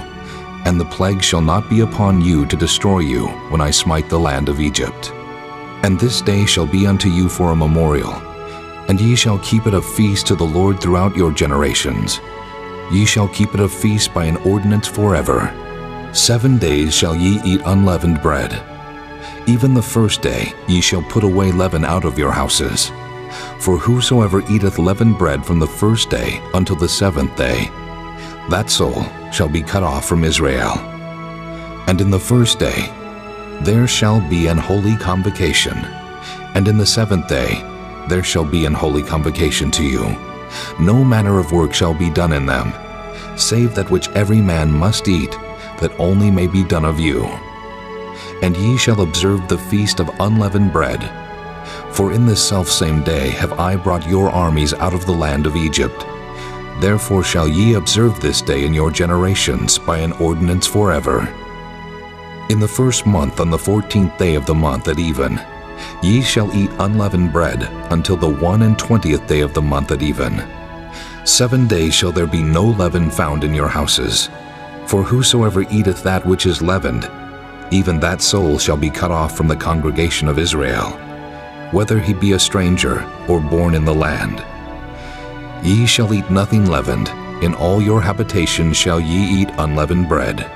and the plague shall not be upon you to destroy you when I smite the land of Egypt. And this day shall be unto you for a memorial, and ye shall keep it a feast to the Lord throughout your generations. Ye shall keep it a feast by an ordinance forever. 7 days shall ye eat unleavened bread. Even the first day ye shall put away leaven out of your houses. For whosoever eateth leavened bread from the first day until the 7th day, that soul shall be cut off from Israel. And in the first day there shall be an holy convocation, and in the 7th day there shall be an holy convocation to you. No manner of work shall be done in them, save that which every man must eat, that only may be done of you. And ye shall observe the feast of unleavened bread. For in this selfsame day have I brought your armies out of the land of Egypt. Therefore shall ye observe this day in your generations by an ordinance forever. In the first month, on the 14th day of the month at even, ye shall eat unleavened bread until the 21st day of the month at even. 7 days shall there be no leaven found in your houses. For whosoever eateth that which is leavened, even that soul shall be cut off from the congregation of Israel, whether he be a stranger or born in the land. Ye shall eat nothing leavened. In all your habitations shall ye eat unleavened bread.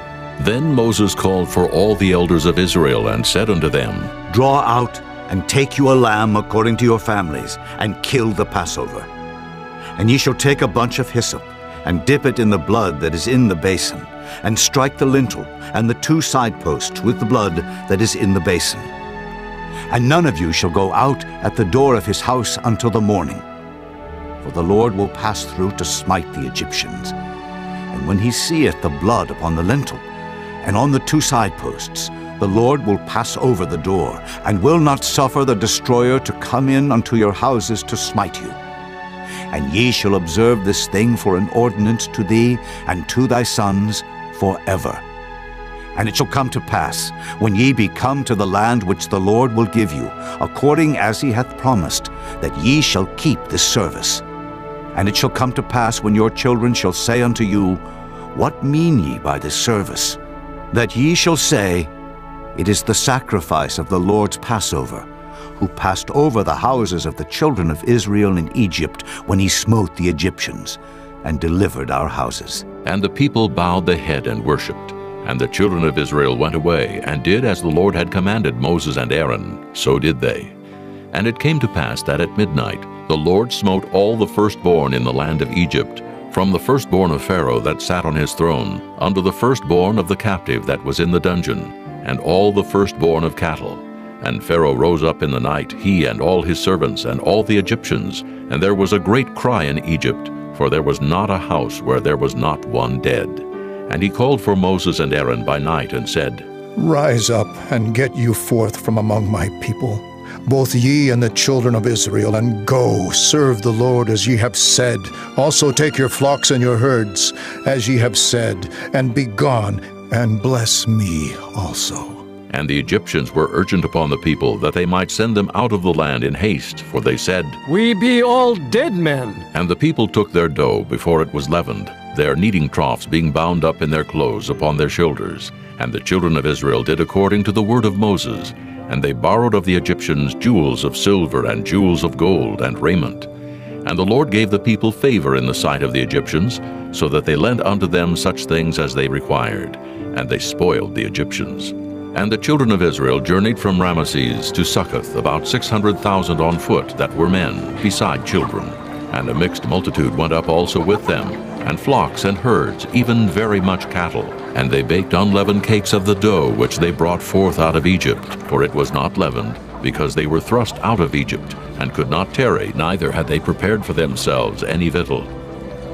Then Moses called for all the elders of Israel and said unto them, Draw out and take you a lamb according to your families, and kill the Passover. And ye shall take a bunch of hyssop, and dip it in the blood that is in the basin, and strike the lintel and the 2 side posts with the blood that is in the basin. And none of you shall go out at the door of his house until the morning. For the Lord will pass through to smite the Egyptians. And when he seeth the blood upon the lintel and on the 2 side posts, the Lord will pass over the door, and will not suffer the destroyer to come in unto your houses to smite you. And ye shall observe this thing for an ordinance to thee and to thy sons forever. And it shall come to pass, when ye be come to the land which the Lord will give you, according as he hath promised, that ye shall keep this service. And it shall come to pass, when your children shall say unto you, What mean ye by this service? That ye shall say, It is the sacrifice of the Lord's Passover, who passed over the houses of the children of Israel in Egypt when he smote the Egyptians, and delivered our houses. And the people bowed the head and worshipped. And the children of Israel went away, and did as the Lord had commanded Moses and Aaron, so did they. And it came to pass that at midnight the Lord smote all the firstborn in the land of Egypt, from the firstborn of Pharaoh that sat on his throne, unto the firstborn of the captive that was in the dungeon, and all the firstborn of cattle. And Pharaoh rose up in the night, he and all his servants, and all the Egyptians, and there was a great cry in Egypt, for there was not a house where there was not one dead. And he called for Moses and Aaron by night and said, Rise up and get you forth from among my people, both ye and the children of Israel, and go, serve the Lord as ye have said. Also take your flocks and your herds, as ye have said, and be gone, and bless me also. And the Egyptians were urgent upon the people that they might send them out of the land in haste, for they said, We be all dead men. And the people took their dough before it was leavened, their kneading troughs being bound up in their clothes upon their shoulders. And the children of Israel did according to the word of Moses, and they borrowed of the Egyptians jewels of silver and jewels of gold and raiment. And the Lord gave the people favor in the sight of the Egyptians, so that they lent unto them such things as they required, and they spoiled the Egyptians. And the children of Israel journeyed from Ramesses to Succoth, about 600,000 on foot that were men, beside children. And a mixed multitude went up also with them, and flocks and herds, even very much cattle. And they baked unleavened cakes of the dough which they brought forth out of Egypt, for it was not leavened, because they were thrust out of Egypt, and could not tarry, neither had they prepared for themselves any victual.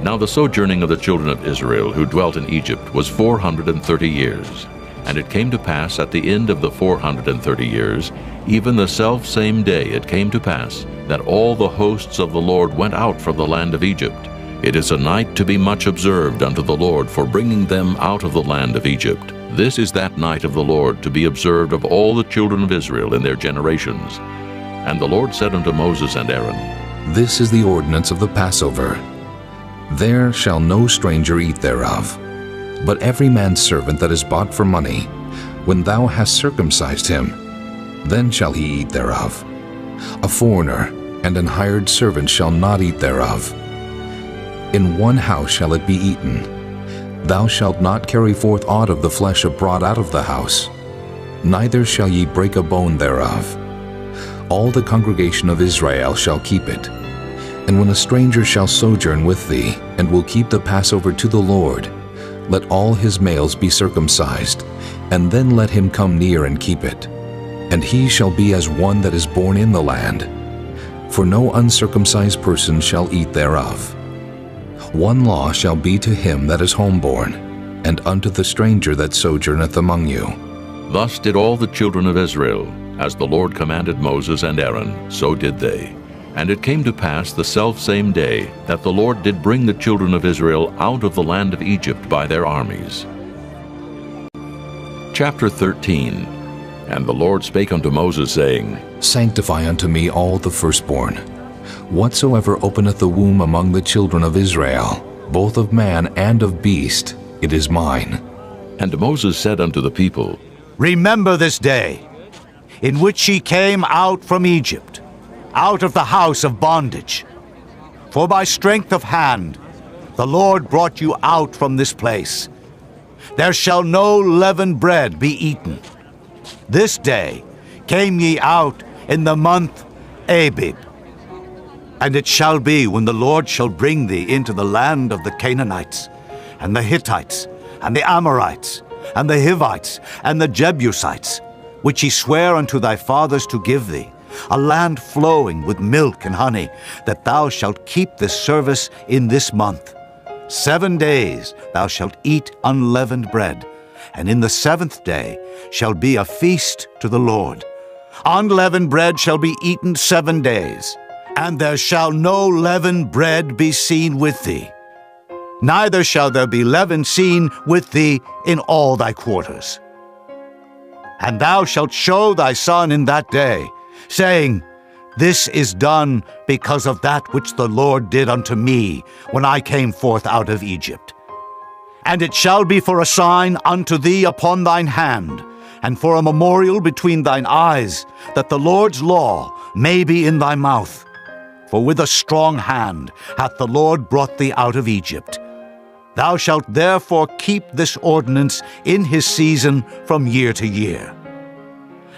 Now the sojourning of the children of Israel who dwelt in Egypt was 430 years. And it came to pass at the end of the 430 years, even the selfsame day it came to pass, that all the hosts of the Lord went out from the land of Egypt. It is a night to be much observed unto the Lord for bringing them out of the land of Egypt. This is that night of the Lord to be observed of all the children of Israel in their generations. And the Lord said unto Moses and Aaron, This is the ordinance of the Passover. There shall no stranger eat thereof. But every man's servant that is bought for money, when thou hast circumcised him, then shall he eat thereof. A foreigner and an hired servant shall not eat thereof. In one house shall it be eaten. Thou shalt not carry forth aught of the flesh abroad out of the house, neither shall ye break a bone thereof. All the congregation of Israel shall keep it. And when a stranger shall sojourn with thee, and will keep the Passover to the Lord, let all his males be circumcised, and then let him come near and keep it. And he shall be as one that is born in the land. For no uncircumcised person shall eat thereof. One law shall be to him that is homeborn, and unto the stranger that sojourneth among you. Thus did all the children of Israel, as the Lord commanded Moses and Aaron, so did they. And it came to pass the selfsame day that the Lord did bring the children of Israel out of the land of Egypt by their armies. Chapter 13. And the Lord spake unto Moses, saying, Sanctify unto me all the firstborn. Whatsoever openeth the womb among the children of Israel, both of man and of beast, it is mine. And Moses said unto the people, Remember this day, in which ye came out from Egypt, out of the house of bondage. For by strength of hand the Lord brought you out from this place. There shall no leavened bread be eaten. This day came ye out in the month Abib. And it shall be, when the Lord shall bring thee into the land of the Canaanites, and the Hittites, and the Amorites, and the Hivites, and the Jebusites, which he sware unto thy fathers to give thee, a land flowing with milk and honey, that thou shalt keep this service in this month. 7 days thou shalt eat unleavened bread, and in the 7th day shall be a feast to the Lord. Unleavened bread shall be eaten 7 days, and there shall no leavened bread be seen with thee. Neither shall there be leaven seen with thee in all thy quarters. And thou shalt show thy son in that day, saying, This is done because of that which the Lord did unto me when I came forth out of Egypt. And it shall be for a sign unto thee upon thine hand, and for a memorial between thine eyes, that the Lord's law may be in thy mouth. For with a strong hand hath the Lord brought thee out of Egypt. Thou shalt therefore keep this ordinance in his season from year to year.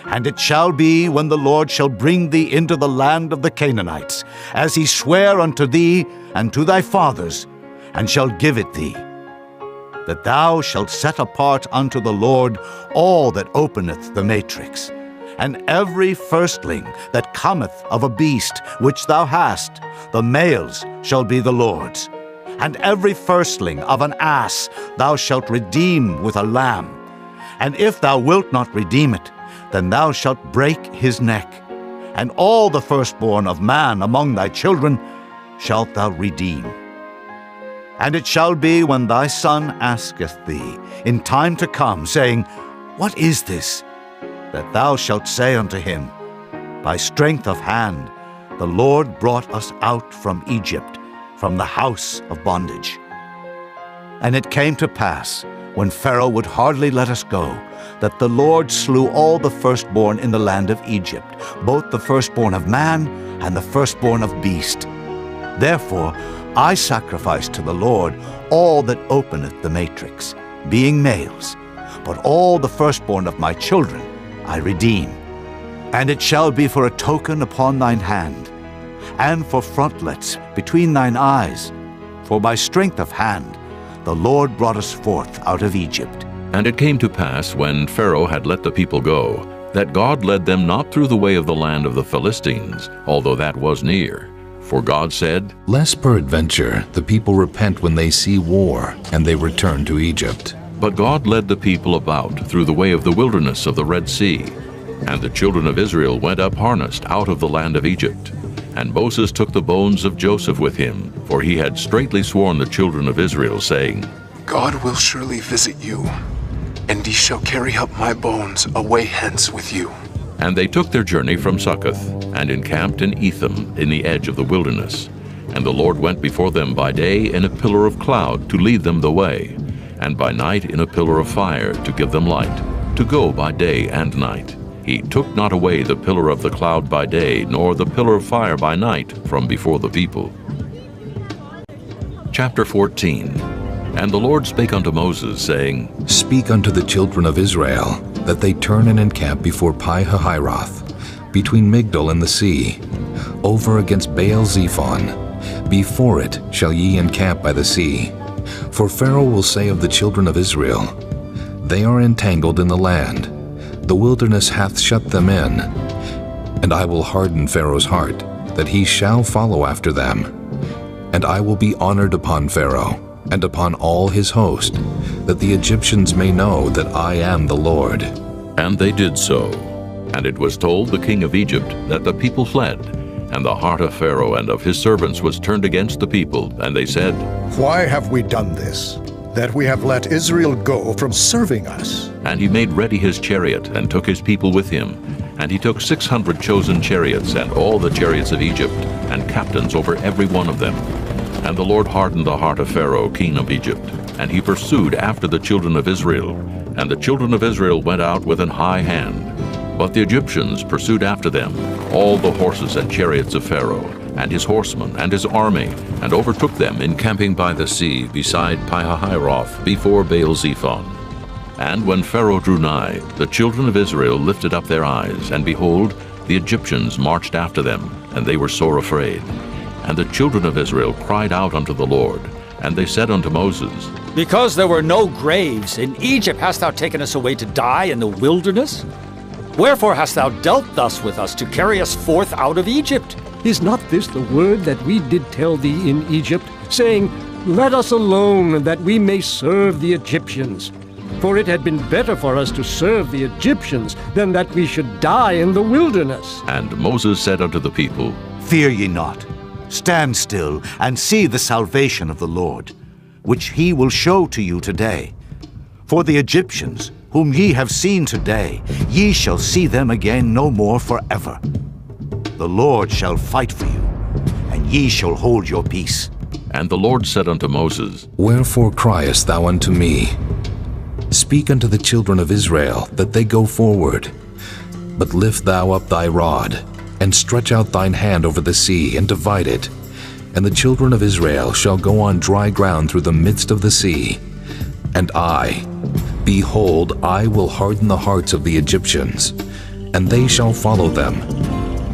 And it shall be, when the Lord shall bring thee into the land of the Canaanites, as he sware unto thee and to thy fathers, and shall give it thee, that thou shalt set apart unto the Lord all that openeth the matrix, and every firstling that cometh of a beast which thou hast, the males shall be the Lord's. And every firstling of an ass thou shalt redeem with a lamb. And if thou wilt not redeem it, then thou shalt break his neck. And all the firstborn of man among thy children shalt thou redeem. And it shall be when thy son asketh thee in time to come, saying, What is this? That thou shalt say unto him, By strength of hand the Lord brought us out from Egypt, from the house of bondage. And it came to pass, when Pharaoh would hardly let us go, that the Lord slew all the firstborn in the land of Egypt, both the firstborn of man and the firstborn of beast. Therefore I sacrifice to the Lord all that openeth the matrix, being males, but all the firstborn of my children I redeem. And it shall be for a token upon thine hand, and for frontlets between thine eyes, for by strength of hand the Lord brought us forth out of Egypt. And it came to pass, when Pharaoh had let the people go, that God led them not through the way of the land of the Philistines, although that was near. For God said, Lest peradventure the people repent when they see war, and they return to Egypt. But God led the people about through the way of the wilderness of the Red Sea. And the children of Israel went up harnessed out of the land of Egypt. And Moses took the bones of Joseph with him, for he had straitly sworn the children of Israel, saying, God will surely visit you, and ye shall carry up my bones away hence with you. And they took their journey from Succoth, and encamped in Etham in the edge of the wilderness. And the Lord went before them by day in a pillar of cloud to lead them the way, and by night in a pillar of fire to give them light, to go by day and night. He took not away the pillar of the cloud by day, nor the pillar of fire by night from before the people. Chapter 14. And the Lord spake unto Moses, saying, Speak unto the children of Israel, that they turn and encamp before Pi-hahiroth, between Migdol and the sea, over against Baal-zephon. Before it shall ye encamp by the sea. For Pharaoh will say of the children of Israel, They are entangled in the land, the wilderness hath shut them in. And I will harden Pharaoh's heart, that he shall follow after them. And I will be honored upon Pharaoh, and upon all his host, that the Egyptians may know that I am the Lord. And they did so. And it was told the king of Egypt that the people fled, and the heart of Pharaoh and of his servants was turned against the people, and they said, Why have we done this, that we have let Israel go from serving us? And he made ready his chariot, and took his people with him. And he took 600 chosen chariots, and all the chariots of Egypt, and captains over every one of them. And the Lord hardened the heart of Pharaoh, king of Egypt, and he pursued after the children of Israel. And the children of Israel went out with an high hand. But the Egyptians pursued after them, all the horses and chariots of Pharaoh, and his horsemen, and his army, and overtook them encamping by the sea beside Pi-hahiroth, before Baal-zephon. And when Pharaoh drew nigh, the children of Israel lifted up their eyes, and behold, the Egyptians marched after them, and they were sore afraid. And the children of Israel cried out unto the Lord, and they said unto Moses, Because there were no graves, in Egypt hast thou taken us away to die in the wilderness? Wherefore hast thou dealt thus with us, to carry us forth out of Egypt? Is not this the word that we did tell thee in Egypt, saying, Let us alone, that we may serve the Egyptians? For it had been better for us to serve the Egyptians than that we should die in the wilderness. And Moses said unto the people, Fear ye not. Stand still, and see the salvation of the Lord, which he will show to you today. For the Egyptians, whom ye have seen today, ye shall see them again no more forever. The Lord shall fight for you, and ye shall hold your peace. And the Lord said unto Moses, Wherefore criest thou unto me? Speak unto the children of Israel, that they go forward. But lift thou up thy rod, and stretch out thine hand over the sea, and divide it. And the children of Israel shall go on dry ground through the midst of the sea. And I, behold, I will harden the hearts of the Egyptians, and they shall follow them.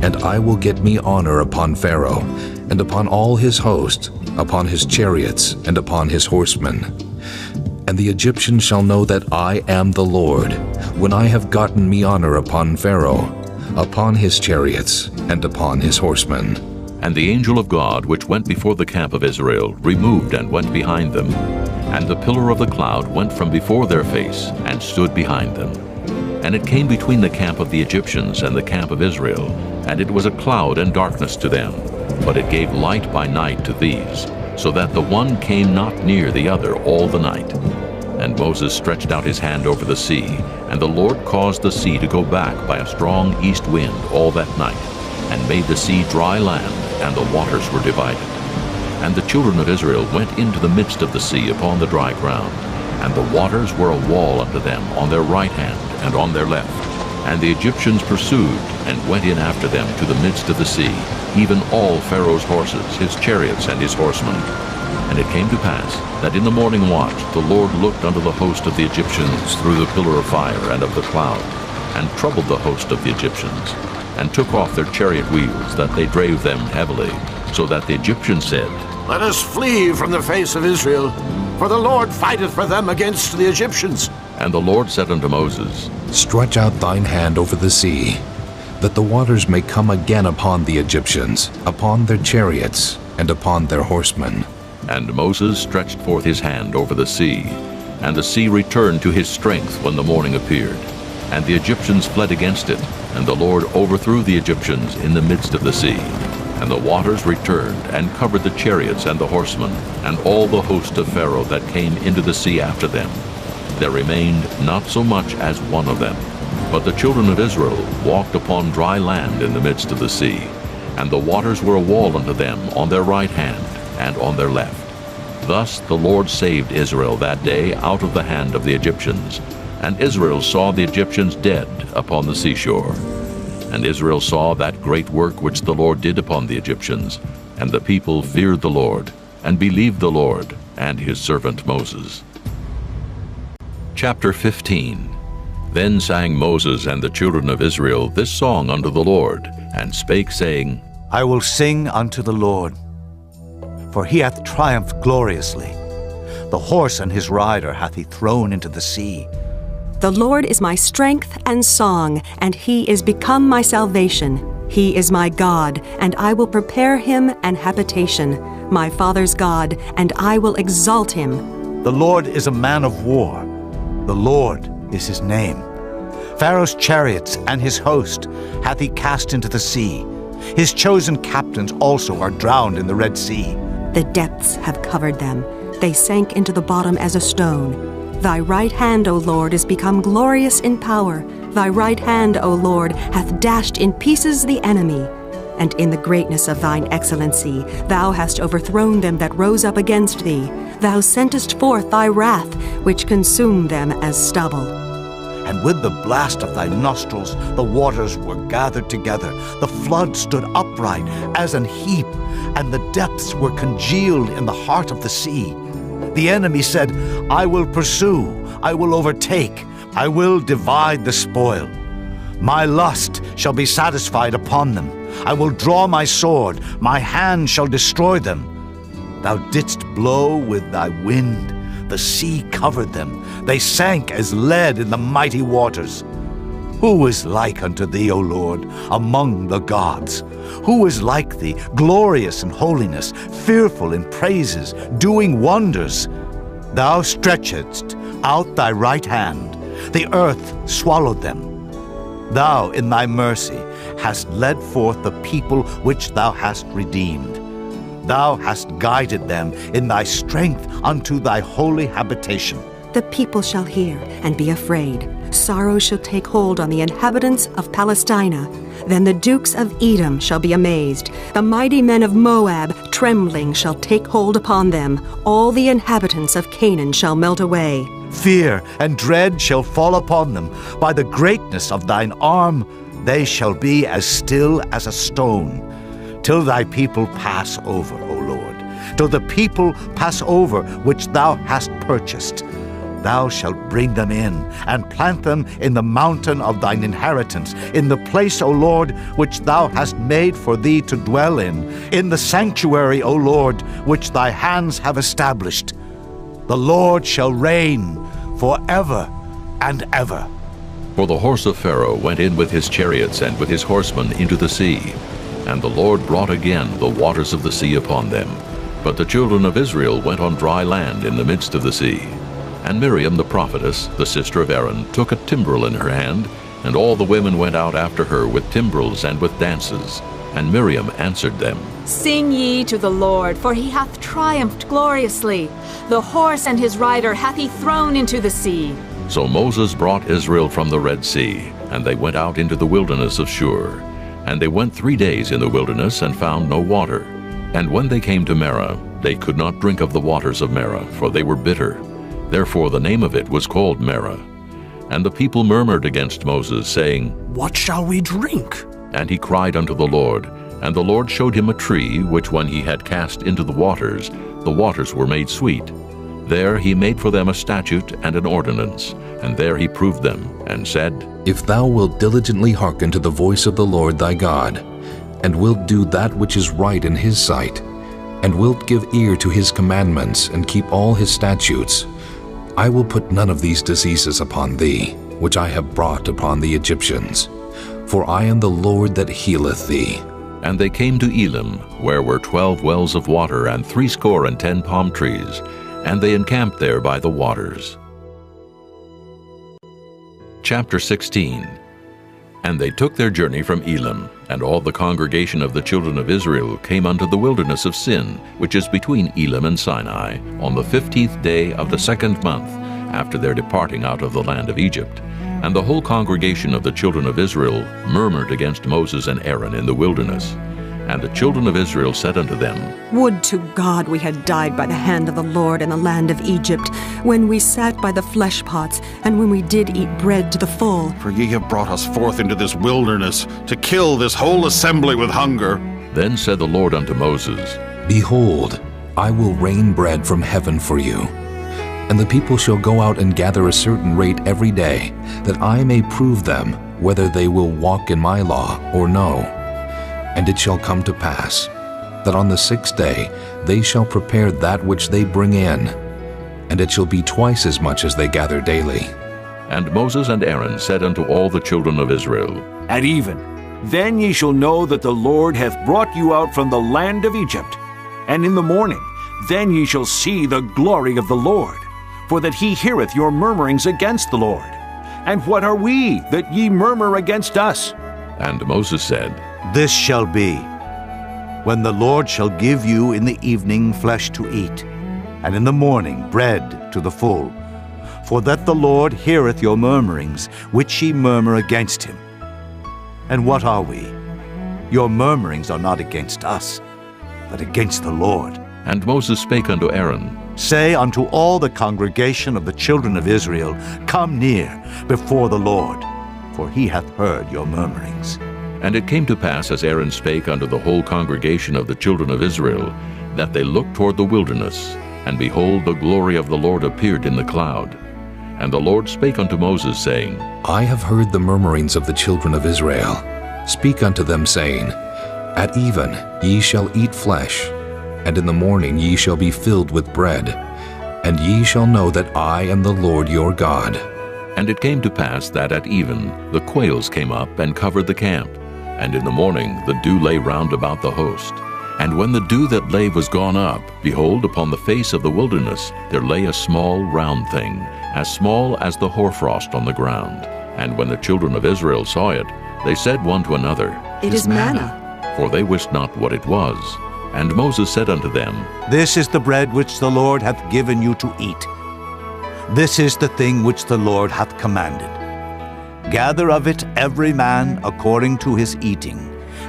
And I will get me honor upon Pharaoh, and upon all his host, upon his chariots, and upon his horsemen. And the Egyptians shall know that I am the Lord, when I have gotten me honor upon Pharaoh, upon his chariots, and upon his horsemen. And the angel of God, which went before the camp of Israel, removed and went behind them. And the pillar of the cloud went from before their face, and stood behind them. And it came between the camp of the Egyptians and the camp of Israel, and it was a cloud and darkness to them, but it gave light by night to these, so that the one came not near the other all the night. And Moses stretched out his hand over the sea, and the Lord caused the sea to go back by a strong east wind all that night, and made the sea dry land, and the waters were divided. And the children of Israel went into the midst of the sea upon the dry ground, and the waters were a wall unto them on their right hand and on their left. And the Egyptians pursued, and went in after them to the midst of the sea, even all Pharaoh's horses, his chariots, and his horsemen. And it came to pass that in the morning watch the Lord looked unto the host of the Egyptians through the pillar of fire and of the cloud, and troubled the host of the Egyptians, and took off their chariot wheels, that they drave them heavily, so that the Egyptians said, Let us flee from the face of Israel, for the Lord fighteth for them against the Egyptians. And the Lord said unto Moses, Stretch out thine hand over the sea, that the waters may come again upon the Egyptians, upon their chariots, and upon their horsemen. And Moses stretched forth his hand over the sea, and the sea returned to his strength when the morning appeared. And the Egyptians fled against it, and the Lord overthrew the Egyptians in the midst of the sea. And the waters returned, and covered the chariots and the horsemen, and all the host of Pharaoh that came into the sea after them. There remained not so much as one of them. But the children of Israel walked upon dry land in the midst of the sea, and the waters were a wall unto them on their right hand and on their left. Thus the Lord saved Israel that day out of the hand of the Egyptians. And Israel saw the Egyptians dead upon the seashore. And Israel saw that great work which the Lord did upon the Egyptians. And the people feared the Lord, and believed the Lord and his servant Moses. Chapter 15. Then sang Moses and the children of Israel this song unto the Lord, and spake, saying, I will sing unto the Lord, for he hath triumphed gloriously. The horse and his rider hath he thrown into the sea. The Lord is my strength and song, and he is become my salvation. He is my God, and I will prepare him an habitation, my father's God, and I will exalt him. The Lord is a man of war. The Lord is his name. Pharaoh's chariots and his host hath he cast into the sea. His chosen captains also are drowned in the Red Sea. The depths have covered them. They sank into the bottom as a stone. Thy right hand, O Lord, is become glorious in power. Thy right hand, O Lord, hath dashed in pieces the enemy. And in the greatness of thine excellency, thou hast overthrown them that rose up against thee. Thou sentest forth thy wrath, which consumed them as stubble. And with the blast of thy nostrils the waters were gathered together. The flood stood upright as an heap, and the depths were congealed in the heart of the sea. The enemy said, I will pursue, I will overtake, I will divide the spoil. My lust shall be satisfied upon them. I will draw my sword, my hand shall destroy them. Thou didst blow with thy wind, the sea covered them. They sank as lead in the mighty waters. Who is like unto thee, O Lord, among the gods? Who is like thee, glorious in holiness, fearful in praises, doing wonders? Thou stretchedst out thy right hand, the earth swallowed them. Thou in thy mercy hast led forth the people which thou hast redeemed. Thou hast guided them in thy strength unto thy holy habitation. The people shall hear and be afraid. Sorrow shall take hold on the inhabitants of Palestina. Then the dukes of Edom shall be amazed. The mighty men of Moab, trembling, shall take hold upon them. All the inhabitants of Canaan shall melt away. Fear and dread shall fall upon them. By the greatness of thine arm they shall be as still as a stone, till thy people pass over, O Lord, till the people pass over which thou hast purchased. Thou shalt bring them in, and plant them in the mountain of thine inheritance, in the place, O Lord, which thou hast made for thee to dwell in the sanctuary, O Lord, which thy hands have established. The Lord shall reign forever and ever. For the horse of Pharaoh went in with his chariots and with his horsemen into the sea, And the Lord brought again the waters of the sea upon them. But the children of Israel went on dry land in the midst of the sea. And Miriam the prophetess, the sister of Aaron, took a timbrel in her hand, and all the women went out after her with timbrels and with dances. And Miriam answered them, Sing ye to the Lord, for he hath triumphed gloriously. The horse and his rider hath he thrown into the sea. So Moses brought Israel from the Red Sea, and they went out into the wilderness of Shur. And they went 3 days in the wilderness and found no water. And when they came to Marah, they could not drink of the waters of Marah, for they were bitter. Therefore the name of it was called Marah. And the people murmured against Moses, saying, What shall we drink? And he cried unto the Lord. And the Lord showed him a tree, which when he had cast into the waters were made sweet. There he made for them a statute and an ordinance, and there he proved them, and said, If thou wilt diligently hearken to the voice of the Lord thy God, and wilt do that which is right in his sight, and wilt give ear to his commandments, and keep all his statutes, I will put none of these diseases upon thee, which I have brought upon the Egyptians. For I am the Lord that healeth thee. And they came to Elim, where were 12 wells of water, and 70 palm trees, and they encamped there by the waters. Chapter 16. And they took their journey from Elim, and all the congregation of the children of Israel came unto the wilderness of Sin, which is between Elim and Sinai, on the 15th day of the 2nd month, after their departing out of the land of Egypt. And the whole congregation of the children of Israel murmured against Moses and Aaron in the wilderness. And the children of Israel said unto them, Would to God we had died by the hand of the Lord in the land of Egypt, when we sat by the flesh pots, and when we did eat bread to the full. For ye have brought us forth into this wilderness, to kill this whole assembly with hunger. Then said the Lord unto Moses, Behold, I will rain bread from heaven for you. And the people shall go out and gather a certain rate every day, that I may prove them whether they will walk in my law or no. And it shall come to pass, that on the 6th day they shall prepare that which they bring in, and it shall be twice as much as they gather daily. And Moses and Aaron said unto all the children of Israel, At even, then ye shall know that the Lord hath brought you out from the land of Egypt. And in the morning, then ye shall see the glory of the Lord, for that he heareth your murmurings against the Lord. And what are we, that ye murmur against us? And Moses said, This shall be, when the Lord shall give you in the evening flesh to eat, and in the morning bread to the full. For that the Lord heareth your murmurings, which ye murmur against him. And what are we? Your murmurings are not against us, but against the Lord. And Moses spake unto Aaron, Say unto all the congregation of the children of Israel, Come near before the Lord, for he hath heard your murmurings. And it came to pass, as Aaron spake unto the whole congregation of the children of Israel, that they looked toward the wilderness, and behold, the glory of the Lord appeared in the cloud. And the Lord spake unto Moses, saying, I have heard the murmurings of the children of Israel. Speak unto them, saying, At even ye shall eat flesh, and in the morning ye shall be filled with bread, and ye shall know that I am the Lord your God. And it came to pass that at even the quails came up and covered the camp, and in the morning the dew lay round about the host. And when the dew that lay was gone up, behold, upon the face of the wilderness there lay a small round thing, as small as the hoarfrost on the ground. And when the children of Israel saw it, they said one to another, It is manna. For they wist not what it was. And Moses said unto them, This is the bread which the Lord hath given you to eat. This is the thing which the Lord hath commanded. Gather of it every man according to his eating,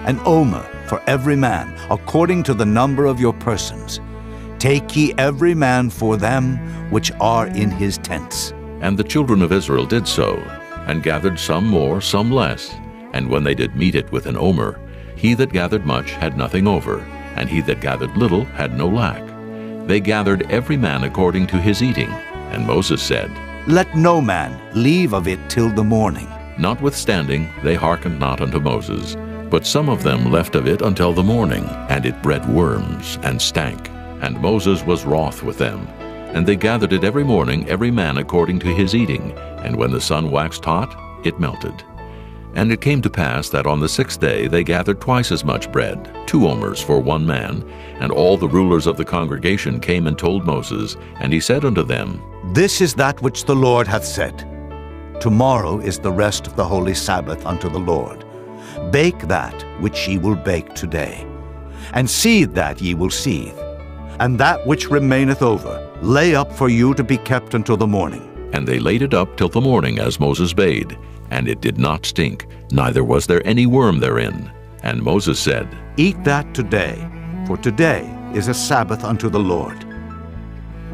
an omer for every man according to the number of your persons. Take ye every man for them which are in his tents. And the children of Israel did so, and gathered some more, some less. And when they did meet it with an omer, he that gathered much had nothing over, and he that gathered little had no lack. They gathered every man according to his eating. And Moses said, Let no man leave of it till the morning. Notwithstanding, they hearkened not unto Moses. But some of them left of it until the morning, and it bred worms, and stank. And Moses was wroth with them. And they gathered it every morning, every man according to his eating. And when the sun waxed hot, it melted. And it came to pass that on the 6th day they gathered twice as much bread, 2 omers for 1 man. And all the rulers of the congregation came and told Moses, and he said unto them, This is that which the Lord hath said. Tomorrow is the rest of the holy Sabbath unto the Lord. Bake that which ye will bake today, and seethe that ye will seethe. And that which remaineth over, lay up for you to be kept until the morning. And they laid it up till the morning, as Moses bade. And it did not stink, neither was there any worm therein. And Moses said, Eat that today, for today is a Sabbath unto the Lord.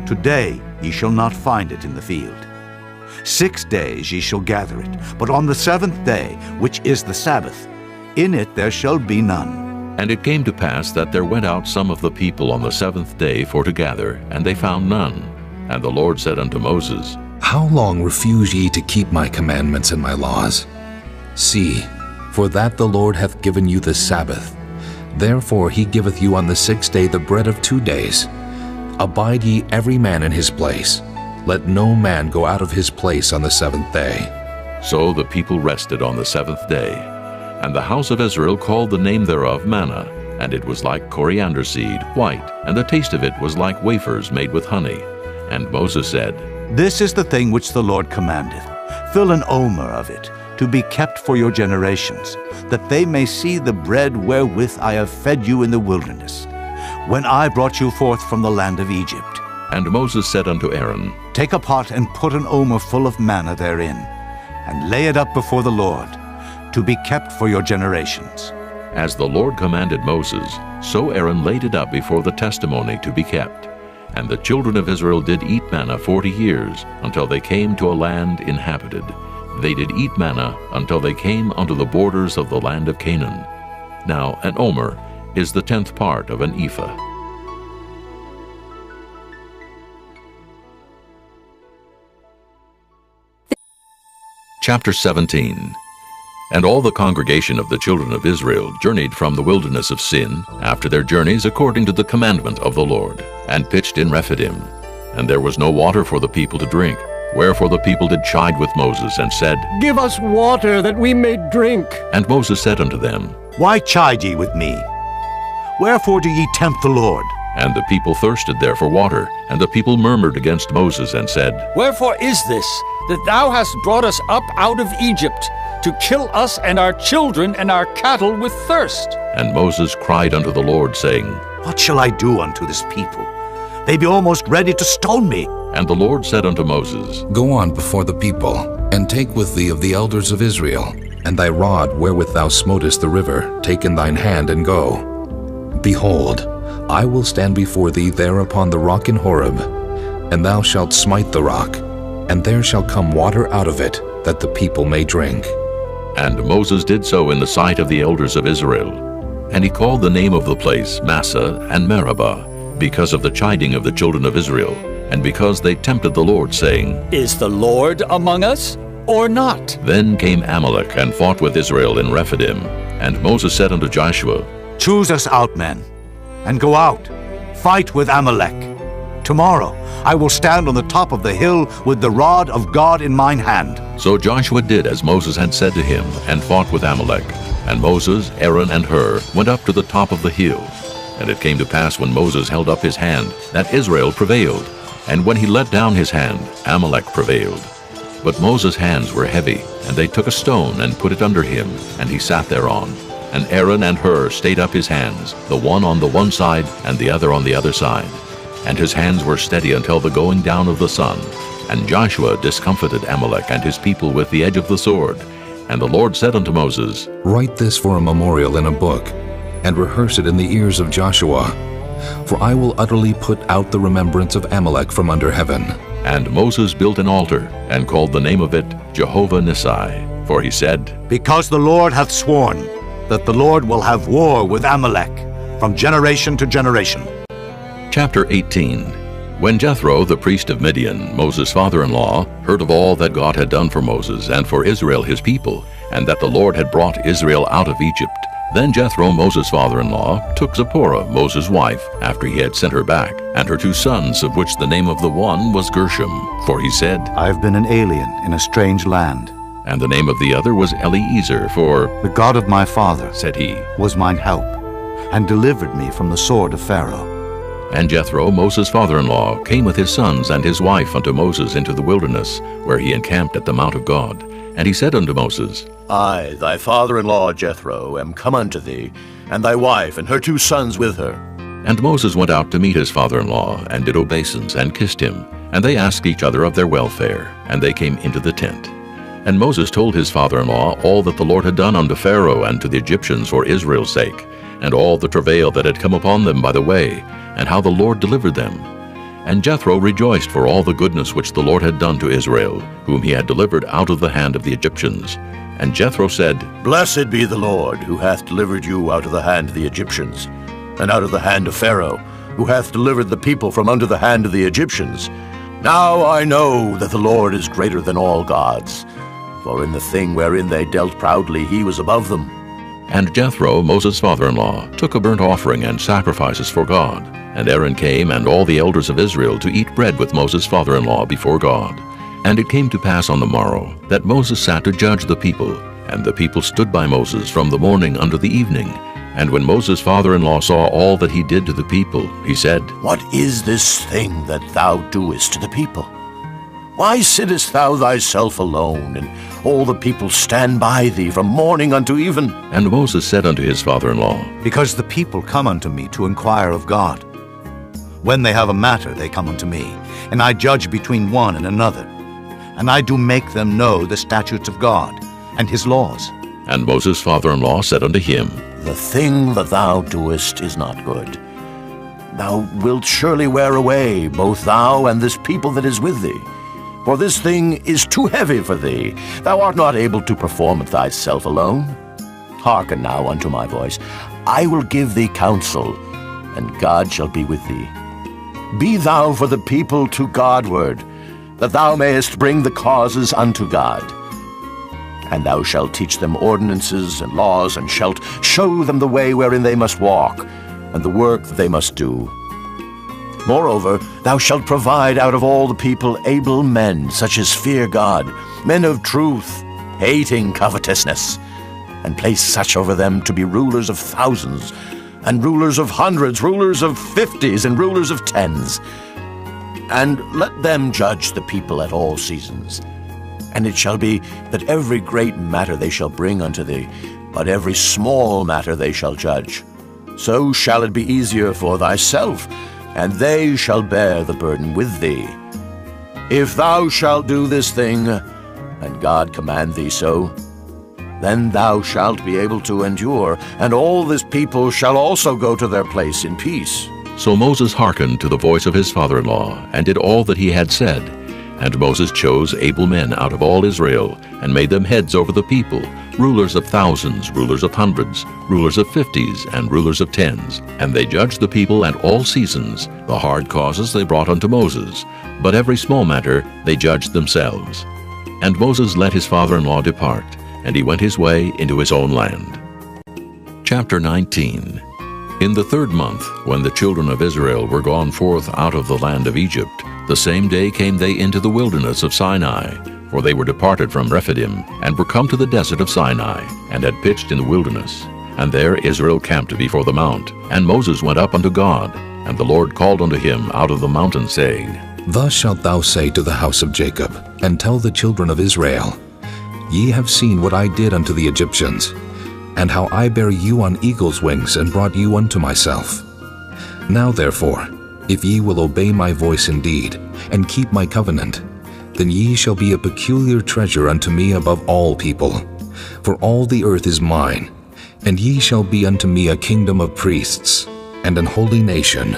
Today ye shall not find it in the field. 6 days ye shall gather it, but on the 7th day, which is the Sabbath, in it there shall be none. And it came to pass that there went out some of the people on the 7th day for to gather, and they found none. And the Lord said unto Moses, How long refuse ye to keep my commandments and my laws? See, for that the Lord hath given you the Sabbath. Therefore he giveth you on the 6th day the bread of 2 days. Abide ye every man in his place. Let no man go out of his place on the 7th day. So the people rested on the 7th day. And the house of Israel called the name thereof manna, and it was like coriander seed, white, and the taste of it was like wafers made with honey. And Moses said, This is the thing which the Lord commandeth. Fill an omer of it, to be kept for your generations, that they may see the bread wherewith I have fed you in the wilderness, when I brought you forth from the land of Egypt. And Moses said unto Aaron, Take a pot and put an omer full of manna therein, and lay it up before the Lord, to be kept for your generations. As the Lord commanded Moses, so Aaron laid it up before the testimony to be kept. And the children of Israel did eat manna 40 years, until they came to a land inhabited. They did eat manna until they came unto the borders of the land of Canaan. Now an omer is the 10th part of an ephah. Chapter 17. And all the congregation of the children of Israel journeyed from the wilderness of Sin, after their journeys according to the commandment of the Lord, and pitched in Rephidim. And there was no water for the people to drink. Wherefore the people did chide with Moses, and said, Give us water, that we may drink. And Moses said unto them, Why chide ye with me? Wherefore do ye tempt the Lord? And the people thirsted there for water, and the people murmured against Moses, and said, Wherefore is this, that thou hast brought us up out of Egypt, to kill us and our children and our cattle with thirst? And Moses cried unto the Lord, saying, What shall I do unto this people? They be almost ready to stone me. And the Lord said unto Moses, Go on before the people, and take with thee of the elders of Israel, and thy rod wherewith thou smotest the river, take in thine hand, and go. Behold, I will stand before thee there upon the rock in Horeb, and thou shalt smite the rock, and there shall come water out of it, that the people may drink. And Moses did so in the sight of the elders of Israel. And he called the name of the place Massah and Meribah, because of the chiding of the children of Israel, and because they tempted the Lord, saying, Is the Lord among us, or not? Then came Amalek and fought with Israel in Rephidim. And Moses said unto Joshua, Choose us out men, and go out, fight with Amalek. Tomorrow I will stand on the top of the hill with the rod of God in mine hand. So Joshua did as Moses had said to him, and fought with Amalek. And Moses, Aaron, and Hur went up to the top of the hill. And it came to pass when Moses held up his hand, that Israel prevailed. And when he let down his hand, Amalek prevailed. But Moses' hands were heavy, and they took a stone and put it under him, and he sat thereon. And Aaron and Hur stayed up his hands, the one on the one side, and the other on the other side. And his hands were steady until the going down of the sun. And Joshua discomfited Amalek and his people with the edge of the sword. And the Lord said unto Moses, Write this for a memorial in a book, and rehearse it in the ears of Joshua. For I will utterly put out the remembrance of Amalek from under heaven. And Moses built an altar, and called the name of it Jehovah Nissi. For he said, Because the Lord hath sworn that the Lord will have war with Amalek from generation to generation. Chapter 18. When Jethro, the priest of Midian, Moses' father-in-law, heard of all that God had done for Moses and for Israel his people, and that the Lord had brought Israel out of Egypt, then Jethro, Moses' father-in-law, took Zipporah, Moses' wife, after he had sent her back, and her 2 sons, of which the name of the one was Gershom. For he said, I have been an alien in a strange land, And the name of the other was Eliezer, for "The God of my father," said he, "was mine help, and delivered me from the sword of Pharaoh." And Jethro, Moses' father-in-law, came with his sons and his wife unto Moses into the wilderness, where he encamped at the mount of God. And he said unto Moses, I, thy father-in-law Jethro, am come unto thee, and thy wife and her 2 sons with her. And Moses went out to meet his father-in-law, and did obeisance, and kissed him. And they asked each other of their welfare, and they came into the tent. And Moses told his father-in-law all that the Lord had done unto Pharaoh and to the Egyptians for Israel's sake, and all the travail that had come upon them by the way, and how the Lord delivered them. And Jethro rejoiced for all the goodness which the Lord had done to Israel, whom he had delivered out of the hand of the Egyptians. And Jethro said, Blessed be the Lord, who hath delivered you out of the hand of the Egyptians, and out of the hand of Pharaoh, who hath delivered the people from under the hand of the Egyptians. Now I know that the Lord is greater than all gods, for in the thing wherein they dealt proudly he was above them. And Jethro, Moses' father-in-law, took a burnt offering and sacrifices for God. And Aaron came, and all the elders of Israel, to eat bread with Moses' father-in-law before God. And it came to pass on the morrow, that Moses sat to judge the people. And the people stood by Moses from the morning unto the evening. And when Moses' father-in-law saw all that he did to the people, he said, What is this thing that thou doest to the people? Why sittest thou thyself alone, and all the people stand by thee from morning unto even? And Moses said unto his father-in-law, Because the people come unto me to inquire of God. When they have a matter, they come unto me, and I judge between one and another. And I do make them know the statutes of God, and his laws. And Moses' father-in-law said unto him, The thing that thou doest is not good. Thou wilt surely wear away, both thou and this people that is with thee. For this thing is too heavy for thee. Thou art not able to perform it thyself alone. Hearken now unto my voice. I will give thee counsel, and God shall be with thee. Be thou for the people to Godward, that thou mayest bring the causes unto God. And thou shalt teach them ordinances and laws, and shalt show them the way wherein they must walk, and the work that they must do. Moreover, thou shalt provide out of all the people able men, such as fear God, men of truth, hating covetousness, and place such over them to be rulers of thousands, and rulers of hundreds, rulers of 50s, and rulers of 10s. And let them judge the people at all seasons. And it shall be that every great matter they shall bring unto thee, but every small matter they shall judge. So shall it be easier for thyself, and they shall bear the burden with thee. If thou shalt do this thing, and God command thee so, then thou shalt be able to endure, and all this people shall also go to their place in peace. So Moses hearkened to the voice of his father-in-law, and did all that he had said. And Moses chose able men out of all Israel, and made them heads over the people, rulers of thousands, rulers of hundreds, rulers of 50s, and rulers of 10s. And they judged the people at all seasons. The hard causes they brought unto Moses, but every small matter they judged themselves. And Moses let his father-in-law depart, and he went his way into his own land. Chapter 19. In the 3rd month, when the children of Israel were gone forth out of the land of Egypt, the same day came they into the wilderness of Sinai, for they were departed from Rephidim, and were come to the desert of Sinai, and had pitched in the wilderness. And there Israel camped before the mount. And Moses went up unto God, and the Lord called unto him out of the mountain, saying, Thus shalt thou say to the house of Jacob, and tell the children of Israel, Ye have seen what I did unto the Egyptians, and how I bare you on eagle's wings, and brought you unto myself. Now therefore, if ye will obey my voice indeed, and keep my covenant, then ye shall be a peculiar treasure unto me above all people. For all the earth is mine, and ye shall be unto me a kingdom of priests, and an holy nation.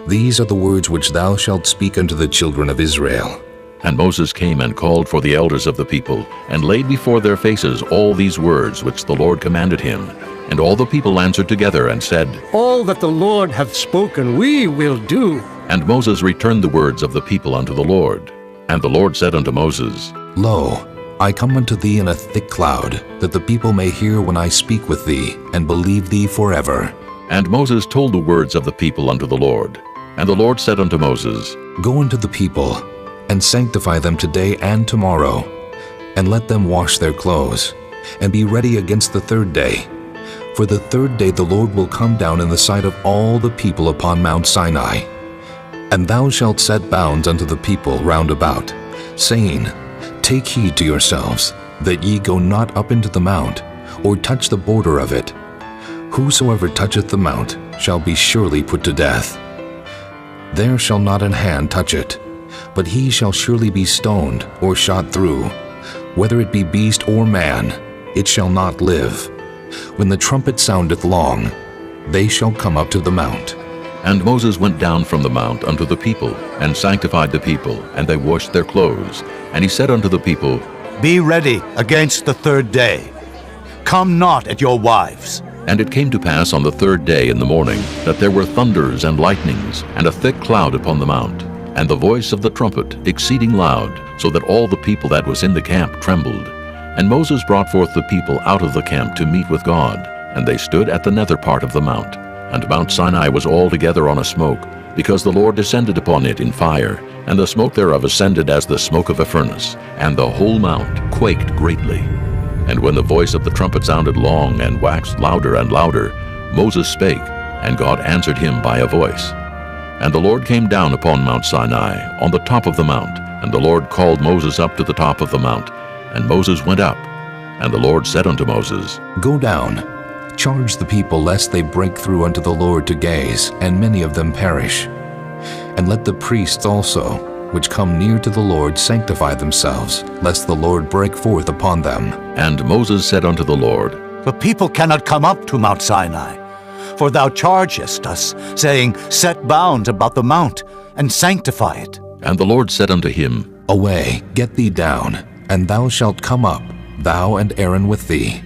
These are the words which thou shalt speak unto the children of Israel. And Moses came and called for the elders of the people, and laid before their faces all these words which the Lord commanded him. And all the people answered together and said, All that the Lord hath spoken we will do. And Moses returned the words of the people unto the Lord. And the Lord said unto Moses, Lo, I come unto thee in a thick cloud, that the people may hear when I speak with thee, and believe thee forever. And Moses told the words of the people unto the Lord. And the Lord said unto Moses, Go unto the people, and sanctify them today and tomorrow, and let them wash their clothes, and be ready against the third day. For the third day the Lord will come down in the sight of all the people upon Mount Sinai. And thou shalt set bounds unto the people round about, saying, Take heed to yourselves, that ye go not up into the mount, or touch the border of it. Whosoever toucheth the mount shall be surely put to death. There shall not an hand touch it, but he shall surely be stoned or shot through. Whether it be beast or man, it shall not live. When the trumpet soundeth long, they shall come up to the mount. And Moses went down from the mount unto the people, and sanctified the people, and they washed their clothes. And he said unto the people, Be ready against the third day. Come not at your wives. And it came to pass on the third day in the morning, that there were thunders and lightnings, and a thick cloud upon the mount, and the voice of the trumpet exceeding loud, so that all the people that was in the camp trembled. And Moses brought forth the people out of the camp to meet with God, and they stood at the nether part of the mount. And Mount Sinai was altogether on a smoke, because the Lord descended upon it in fire, and the smoke thereof ascended as the smoke of a furnace, and the whole mount quaked greatly. And when the voice of the trumpet sounded long and waxed louder and louder, Moses spake, and God answered him by a voice. And the Lord came down upon Mount Sinai, on the top of the mount, and the Lord called Moses up to the top of the mount. And Moses went up, and the Lord said unto Moses, Go down, charge the people lest they break through unto the Lord to gaze, and many of them perish. And let the priests also, which come near to the Lord, sanctify themselves, lest the Lord break forth upon them. And Moses said unto the Lord, The people cannot come up to Mount Sinai, for thou chargest us, saying, Set bounds about the mount, and sanctify it. And the Lord said unto him, Away, get thee down, and thou shalt come up, thou and Aaron with thee.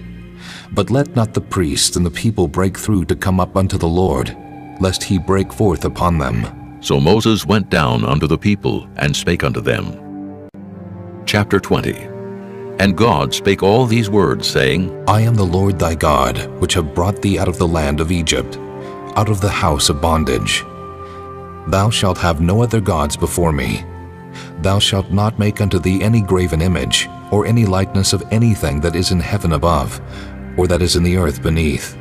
But let not the priests and the people break through to come up unto the Lord, lest he break forth upon them. So Moses went down unto the people, and spake unto them. Chapter 20. And God spake all these words, saying, I am the Lord thy God, which have brought thee out of the land of Egypt, out of the house of bondage. Thou shalt have no other gods before me. Thou shalt not make unto thee any graven image, or any likeness of anything that is in heaven above, or that is in the earth beneath,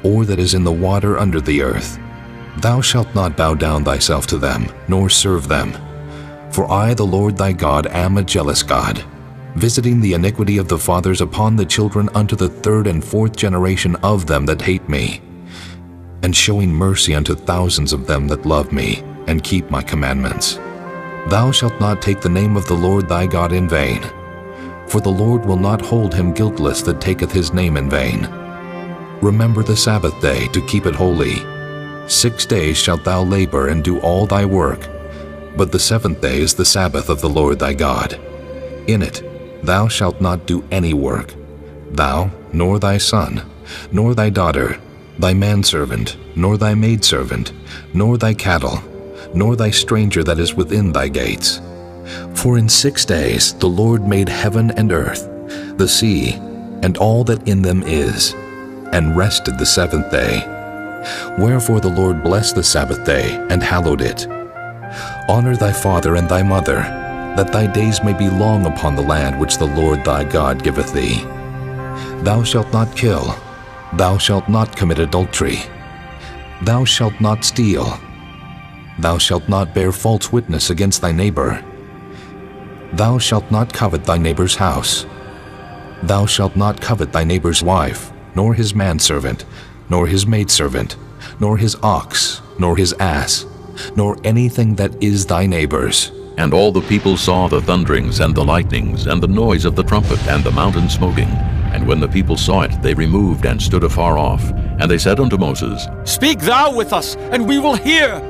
or that is in the water under the earth. Thou shalt not bow down thyself to them, nor serve them. For I, the Lord thy God, am a jealous God, visiting the iniquity of the fathers upon the children unto the third and fourth generation of them that hate me, and showing mercy unto thousands of them that love me, and keep my commandments. Thou shalt not take the name of the Lord thy God in vain, for the Lord will not hold him guiltless that taketh his name in vain. Remember the Sabbath day to keep it holy. 6 days shalt thou labor and do all thy work, but the seventh day is the Sabbath of the Lord thy God. In it thou shalt not do any work, thou, nor thy son, nor thy daughter, thy manservant, nor thy maidservant, nor thy cattle, nor thy stranger that is within thy gates. For in 6 days the Lord made heaven and earth, the sea, and all that in them is, and rested the seventh day. Wherefore the Lord blessed the Sabbath day, and hallowed it. Honor thy father and thy mother, that thy days may be long upon the land which the Lord thy God giveth thee. Thou shalt not kill. Thou shalt not commit adultery. Thou shalt not steal. Thou shalt not bear false witness against thy neighbor. Thou shalt not covet thy neighbor's house. Thou shalt not covet thy neighbor's wife, nor his manservant, nor his maidservant, nor his ox, nor his ass, nor anything that is thy neighbor's. And all the people saw the thunderings and the lightnings, and the noise of the trumpet, and the mountain smoking. And when the people saw it, they removed and stood afar off. And they said unto Moses, Speak thou with us, and we will hear.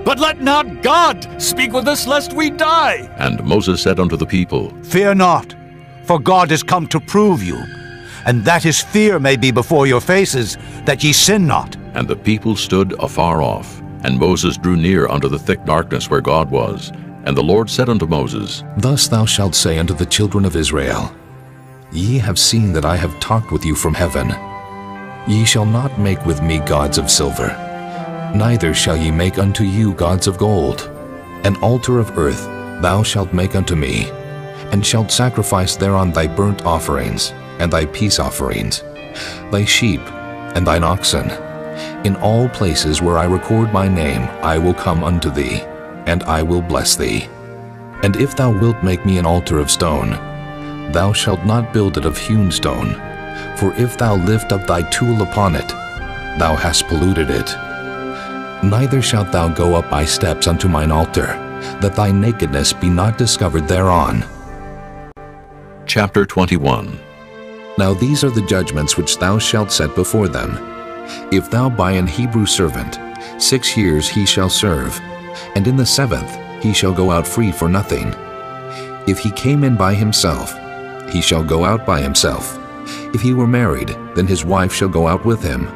But let not God speak with us, lest we die. And Moses said unto the people, Fear not, for God is come to prove you, and that his fear may be before your faces, that ye sin not. And the people stood afar off. And Moses drew near unto the thick darkness where God was. And the Lord said unto Moses, Thus thou shalt say unto the children of Israel, Ye have seen that I have talked with you from heaven. Ye shall not make with me gods of silver, neither shall ye make unto you gods of gold. An altar of earth thou shalt make unto me, and shalt sacrifice thereon thy burnt offerings, and thy peace offerings, thy sheep, and thine oxen. In all places where I record my name I will come unto thee, and I will bless thee. And if thou wilt make me an altar of stone, thou shalt not build it of hewn stone, for if thou lift up thy tool upon it, thou hast polluted it. Neither shalt thou go up by steps unto mine altar, that thy nakedness be not discovered thereon. Chapter 21. Now these are the judgments which thou shalt set before them. If thou buy an Hebrew servant, 6 years he shall serve, and in the 7th he shall go out free for nothing. If he came in by himself, he shall go out by himself. If he were married, then his wife shall go out with him.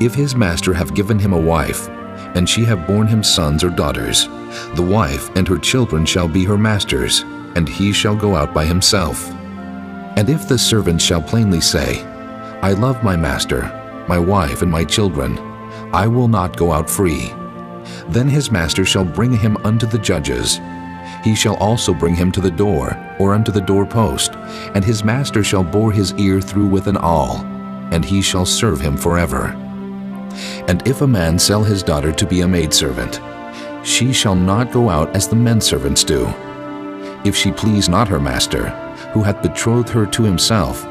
If his master have given him a wife, and she have borne him sons or daughters, the wife and her children shall be her master's, and he shall go out by himself. And if the servant shall plainly say, I love my master, my wife, and my children, I will not go out free, then his master shall bring him unto the judges. He shall also bring him to the door, or unto the doorpost, and his master shall bore his ear through with an awl, and he shall serve him forever. And if a man sell his daughter to be a maidservant, she shall not go out as the men servants do. If she please not her master, who hath betrothed her to himself,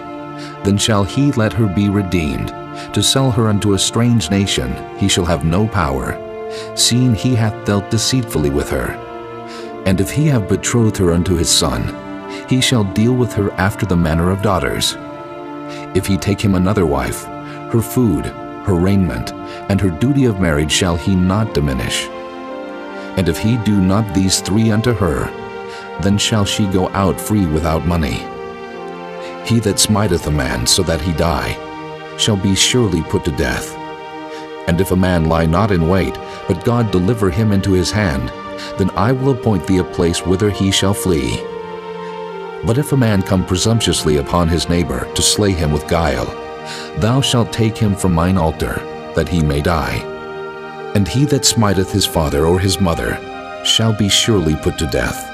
then shall he let her be redeemed. To sell her unto a strange nation he shall have no power, seeing he hath dealt deceitfully with her. And if he have betrothed her unto his son, he shall deal with her after the manner of daughters. If he take him another wife, her food, her raiment, and her duty of marriage shall he not diminish. And if he do not these 3 unto her, then shall she go out free without money. He that smiteth a man so that he die, shall be surely put to death. And if a man lie not in wait, but God deliver him into his hand, then I will appoint thee a place whither he shall flee. But if a man come presumptuously upon his neighbor to slay him with guile, thou shalt take him from mine altar, that he may die. And he that smiteth his father or his mother shall be surely put to death.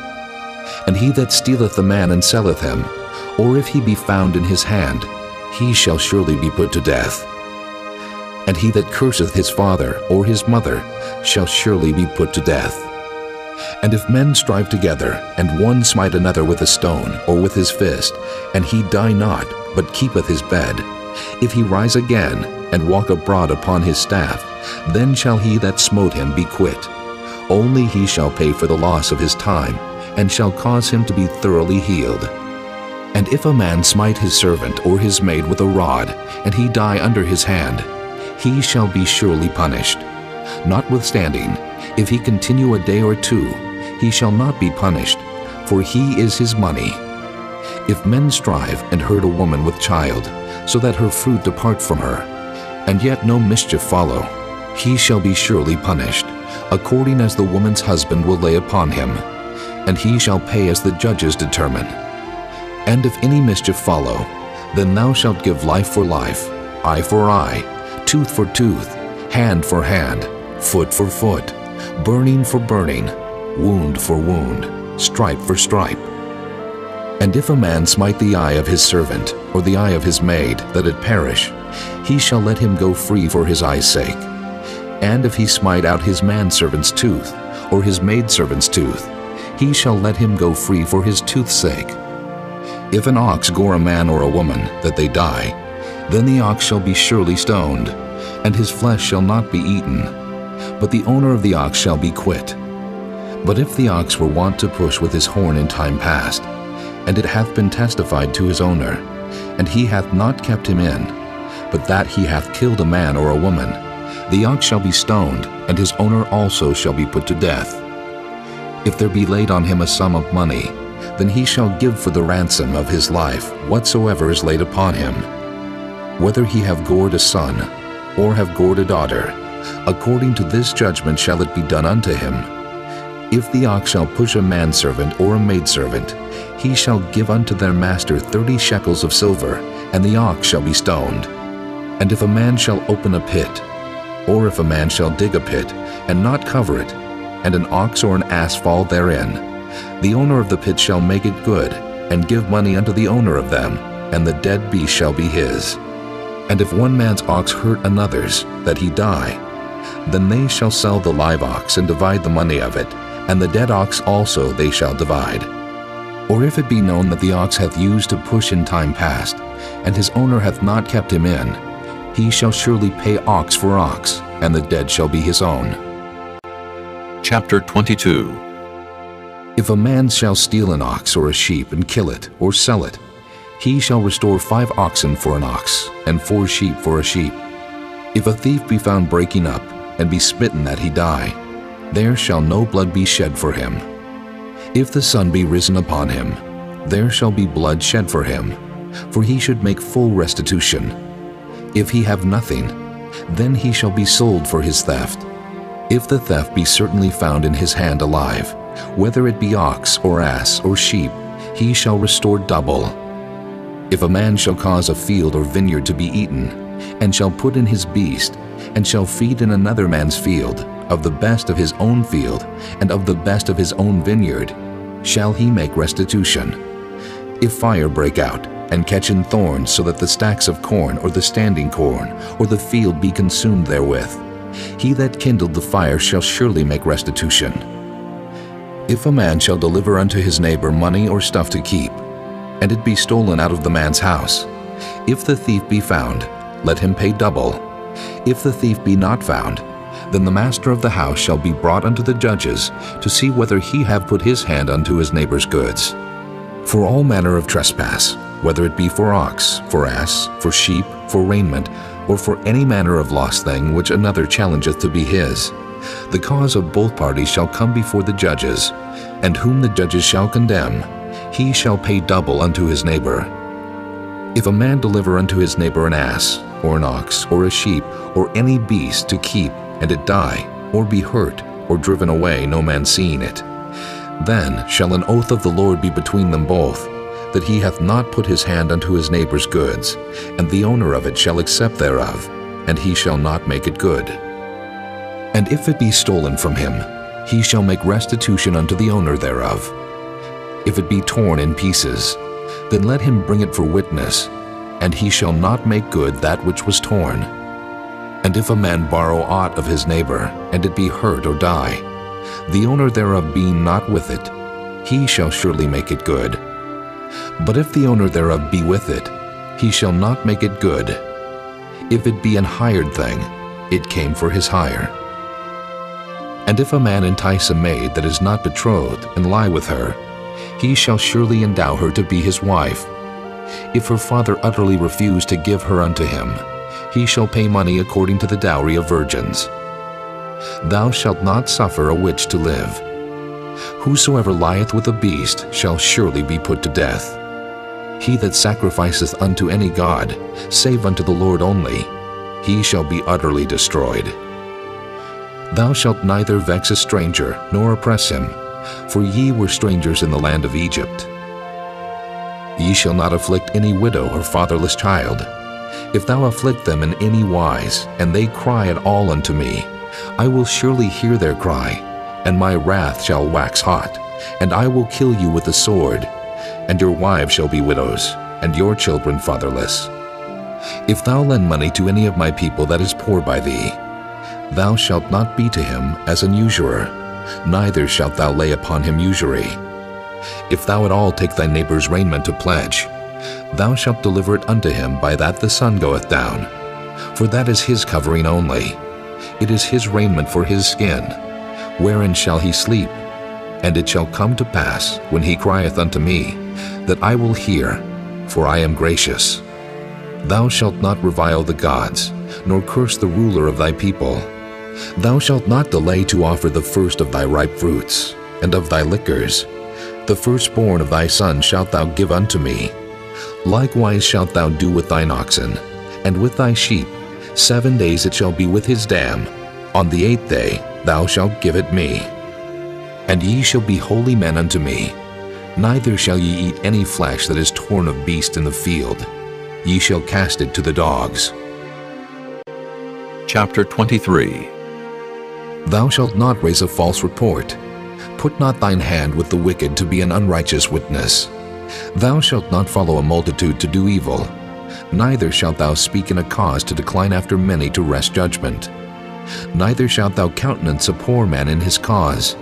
And he that stealeth a man and selleth him, or if he be found in his hand, he shall surely be put to death. And he that curseth his father or his mother shall surely be put to death. And if men strive together, and one smite another with a stone or with his fist, and he die not, but keepeth his bed, if he rise again, and walk abroad upon his staff, then shall he that smote him be quit. Only he shall pay for the loss of his time, and shall cause him to be thoroughly healed. And if a man smite his servant or his maid with a rod, and he die under his hand, he shall be surely punished. Notwithstanding, if he continue a day or 2, he shall not be punished, for he is his money. If men strive and hurt a woman with child, so that her fruit depart from her, and yet no mischief follow, he shall be surely punished, according as the woman's husband will lay upon him, and he shall pay as the judges determine. And if any mischief follow, then thou shalt give life for life, eye for eye, tooth for tooth, hand for hand, foot for foot, burning for burning, wound for wound, stripe for stripe. And if a man smite the eye of his servant, or the eye of his maid, that it perish, he shall let him go free for his eye's sake. And if he smite out his manservant's tooth, or his maidservant's tooth, he shall let him go free for his tooth's sake. If an ox gore a man or a woman, that they die, then the ox shall be surely stoned, and his flesh shall not be eaten, but the owner of the ox shall be quit. But if the ox were wont to push with his horn in time past, and it hath been testified to his owner, and he hath not kept him in, but that he hath killed a man or a woman, the ox shall be stoned, and his owner also shall be put to death. If there be laid on him a sum of money, then he shall give for the ransom of his life whatsoever is laid upon him. Whether he have gored a son, or have gored a daughter, according to this judgment shall it be done unto him. If the ox shall push a manservant or a maidservant, he shall give unto their master 30 shekels of silver, and the ox shall be stoned. And if a man shall open a pit, or if a man shall dig a pit, and not cover it, and an ox or an ass fall therein, the owner of the pit shall make it good, and give money unto the owner of them, and the dead beast shall be his. And if one man's ox hurt another's, that he die, then they shall sell the live ox and divide the money of it, and the dead ox also they shall divide. Or if it be known that the ox hath used to push in time past, and his owner hath not kept him in, he shall surely pay ox for ox, and the dead shall be his own. Chapter 22. If a man shall steal an ox or a sheep and kill it or sell it, he shall restore 5 oxen for an ox, and 4 sheep for a sheep. If a thief be found breaking up, and be smitten that he die, there shall no blood be shed for him. If the sun be risen upon him, there shall be blood shed for him, for he should make full restitution. If he have nothing, then he shall be sold for his theft. If the theft be certainly found in his hand alive, whether it be ox or ass or sheep, he shall restore double. If a man shall cause a field or vineyard to be eaten, and shall put in his beast, and shall feed in another man's field, of the best of his own field, and of the best of his own vineyard, shall he make restitution. If fire break out, and catch in thorns, so that the stacks of corn, or the standing corn, or the field be consumed therewith, he that kindled the fire shall surely make restitution. If a man shall deliver unto his neighbor money or stuff to keep, and it be stolen out of the man's house, if the thief be found, let him pay double. If the thief be not found, then the master of the house shall be brought unto the judges, to see whether he have put his hand unto his neighbor's goods. For all manner of trespass, whether it be for ox, for ass, for sheep, for raiment, or for any manner of lost thing which another challengeth to be his, the cause of both parties shall come before the judges, and whom the judges shall condemn, he shall pay double unto his neighbor. If a man deliver unto his neighbor an ass, or an ox, or a sheep, or any beast to keep, and it die, or be hurt, or driven away, no man seeing it, then shall an oath of the Lord be between them both, that he hath not put his hand unto his neighbor's goods, and the owner of it shall accept thereof, and he shall not make it good. And if it be stolen from him, he shall make restitution unto the owner thereof. If it be torn in pieces, then let him bring it for witness, and he shall not make good that which was torn. And if a man borrow aught of his neighbor, and it be hurt or die, the owner thereof being not with it, he shall surely make it good. But if the owner thereof be with it, he shall not make it good. If it be an hired thing, it came for his hire. And if a man entice a maid that is not betrothed, and lie with her, he shall surely endow her to be his wife. If her father utterly refuse to give her unto him, he shall pay money according to the dowry of virgins. Thou shalt not suffer a witch to live. Whosoever lieth with a beast shall surely be put to death. He that sacrificeth unto any god, save unto the Lord only, he shall be utterly destroyed. Thou shalt neither vex a stranger, nor oppress him, for ye were strangers in the land of Egypt. Ye shall not afflict any widow or fatherless child. If thou afflict them in any wise, and they cry at all unto me, I will surely hear their cry, and my wrath shall wax hot, and I will kill you with the sword, and your wives shall be widows, and your children fatherless. If thou lend money to any of my people that is poor by thee, thou shalt not be to him as an usurer, neither shalt thou lay upon him usury. If thou at all take thy neighbor's raiment to pledge, thou shalt deliver it unto him by that the sun goeth down, for that is his covering only. It is his raiment for his skin. Wherein shall he sleep? And it shall come to pass, when he crieth unto me, that I will hear, for I am gracious. Thou shalt not revile the gods, nor curse the ruler of thy people. Thou shalt not delay to offer the first of thy ripe fruits, and of thy liquors. The firstborn of thy son shalt thou give unto me. Likewise shalt thou do with thine oxen, and with thy sheep. 7 days it shall be with his dam. On the 8th day thou shalt give it me. And ye shall be holy men unto me. Neither shall ye eat any flesh that is torn of beast in the field. Ye shall cast it to the dogs. Chapter 23. Thou shalt not raise a false report. Put not thine hand with the wicked to be an unrighteous witness. Thou shalt not follow a multitude to do evil, neither shalt thou speak in a cause to decline after many to wrest judgment. Neither shalt thou countenance a poor man in his cause.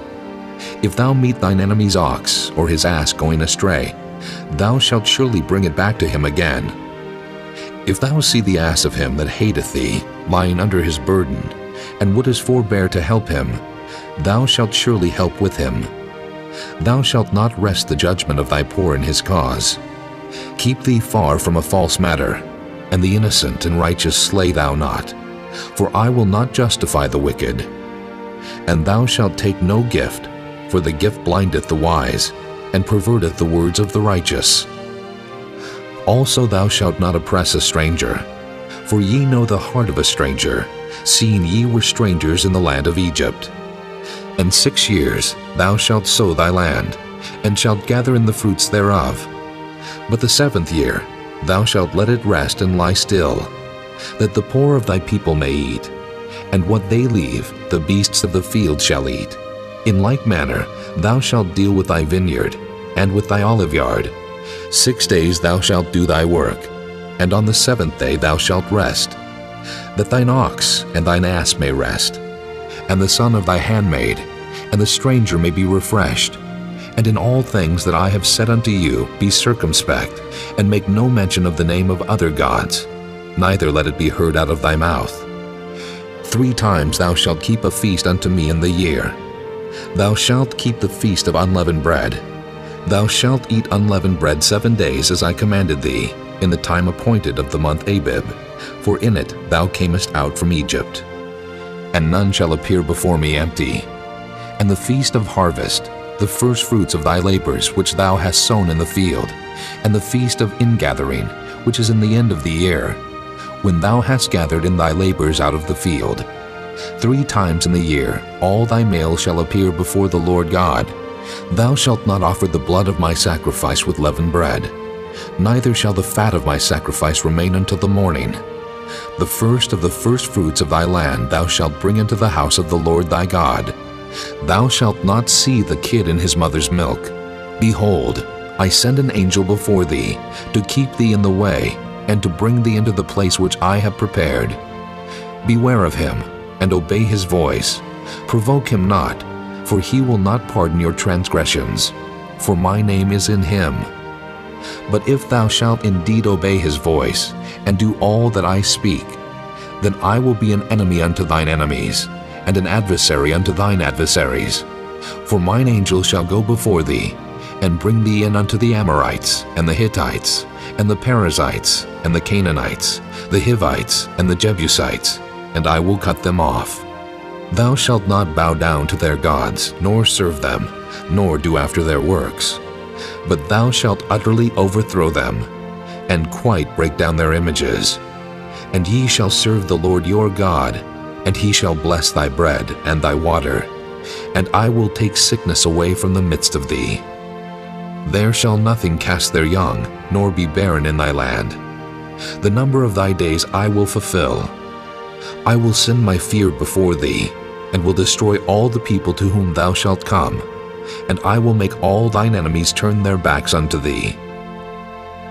If thou meet thine enemy's ox or his ass going astray, thou shalt surely bring it back to him again. If thou see the ass of him that hateth thee lying under his burden, and wouldest forbear to help him, thou shalt surely help with him. Thou shalt not wrest the judgment of thy poor in his cause. Keep thee far from a false matter, and the innocent and righteous slay thou not, for I will not justify the wicked. And thou shalt take no gift, for the gift blindeth the wise, and perverteth the words of the righteous. Also thou shalt not oppress a stranger, for ye know the heart of a stranger, seeing ye were strangers in the land of Egypt. And 6 years thou shalt sow thy land, and shalt gather in the fruits thereof. But the 7th year thou shalt let it rest and lie still, that the poor of thy people may eat, and what they leave the beasts of the field shall eat. In like manner thou shalt deal with thy vineyard, and with thy oliveyard. 6 days thou shalt do thy work, and on the 7th day thou shalt rest, that thine ox and thine ass may rest, and the son of thy handmaid, and the stranger may be refreshed. And in all things that I have said unto you be circumspect, and make no mention of the name of other gods, neither let it be heard out of thy mouth. 3 times thou shalt keep a feast unto me in the year. Thou shalt keep the feast of unleavened bread. Thou shalt eat unleavened bread 7 days, as I commanded thee, in the time appointed of the month Abib, for in it thou camest out from Egypt. And none shall appear before me empty. And the feast of harvest, the first fruits of thy labors which thou hast sown in the field, and the feast of ingathering, which is in the end of the year, when thou hast gathered in thy labors out of the field. 3 times in the year all thy males shall appear before the Lord God. Thou shalt not offer the blood of my sacrifice with leavened bread, neither shall the fat of my sacrifice remain until the morning. The first of the first fruits of thy land thou shalt bring into the house of the Lord thy God. Thou shalt not see the kid in his mother's milk. Behold, I send an angel before thee, to keep thee in the way, and to bring thee into the place which I have prepared. Beware of him, and obey his voice. Provoke him not, for he will not pardon your transgressions, for my name is in him. But if thou shalt indeed obey his voice, and do all that I speak, then I will be an enemy unto thine enemies, and an adversary unto thine adversaries. For mine angel shall go before thee, and bring thee in unto the Amorites, and the Hittites, and the Perizzites, and the Canaanites, the Hivites, and the Jebusites, and I will cut them off. Thou shalt not bow down to their gods, nor serve them, nor do after their works. But thou shalt utterly overthrow them, and quite break down their images. And ye shall serve the Lord your God, and he shall bless thy bread and thy water, and I will take sickness away from the midst of thee. There shall nothing cast their young, nor be barren in thy land. The number of thy days I will fulfill. I will send my fear before thee, and will destroy all the people to whom thou shalt come, and I will make all thine enemies turn their backs unto thee.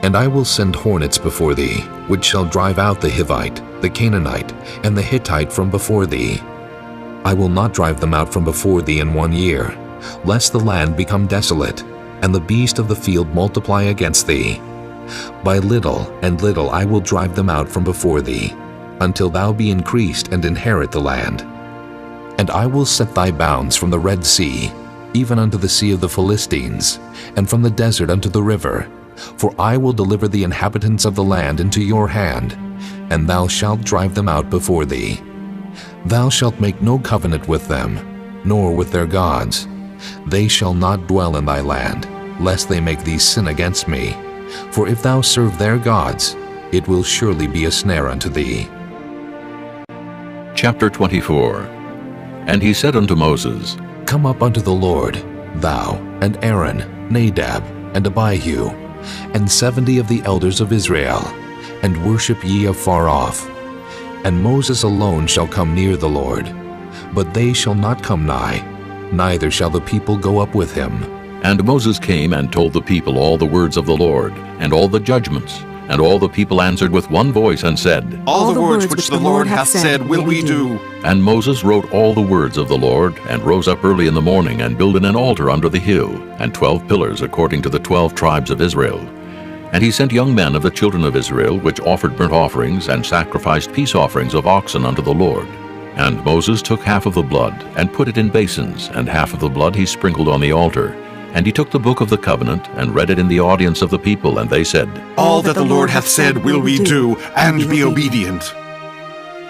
And I will send hornets before thee, which shall drive out the Hivite, the Canaanite, and the Hittite from before thee. I will not drive them out from before thee in 1 year, lest the land become desolate, and the beast of the field multiply against thee. By little and little I will drive them out from before thee, until thou be increased and inherit the land. And I will set thy bounds from the Red Sea, even unto the sea of the Philistines, and from the desert unto the river. For I will deliver the inhabitants of the land into your hand, and thou shalt drive them out before thee. Thou shalt make no covenant with them, nor with their gods. They shall not dwell in thy land, lest they make thee sin against me. For if thou serve their gods, it will surely be a snare unto thee. Chapter 24. And he said unto Moses, Come up unto the Lord, thou, and Aaron, Nadab, and Abihu, and 70 of the elders of Israel, and worship ye afar off. And Moses alone shall come near the Lord, but they shall not come nigh, neither shall the people go up with him. And Moses came and told the people all the words of the Lord, and all the judgments. And all the people answered with one voice and said, All the words which the Lord hath said will we do. And Moses wrote all the words of the Lord, and rose up early in the morning, and builded an altar under the hill, and 12 pillars according to the 12 tribes of Israel. And he sent young men of the children of Israel, which offered burnt offerings, and sacrificed peace offerings of oxen unto the Lord. And Moses took half of the blood, and put it in basins, and half of the blood he sprinkled on the altar. And he took the book of the covenant, and read it in the audience of the people, and they said, All that the Lord hath said will we do, and be obedient.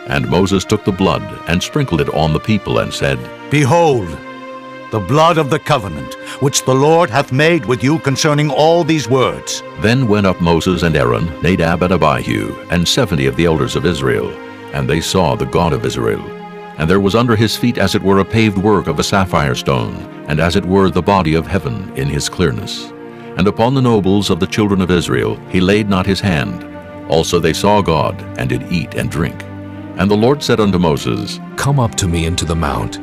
And Moses took the blood, and sprinkled it on the people, and said, Behold, the blood of the covenant, which the Lord hath made with you concerning all these words. Then went up Moses and Aaron, Nadab and Abihu, and 70 of the elders of Israel, and they saw the God of Israel. And there was under his feet as it were a paved work of a sapphire stone, and as it were the body of heaven in his clearness. And upon the nobles of the children of Israel he laid not his hand. Also they saw God, and did eat and drink. And the Lord said unto Moses, Come up to me into the mount,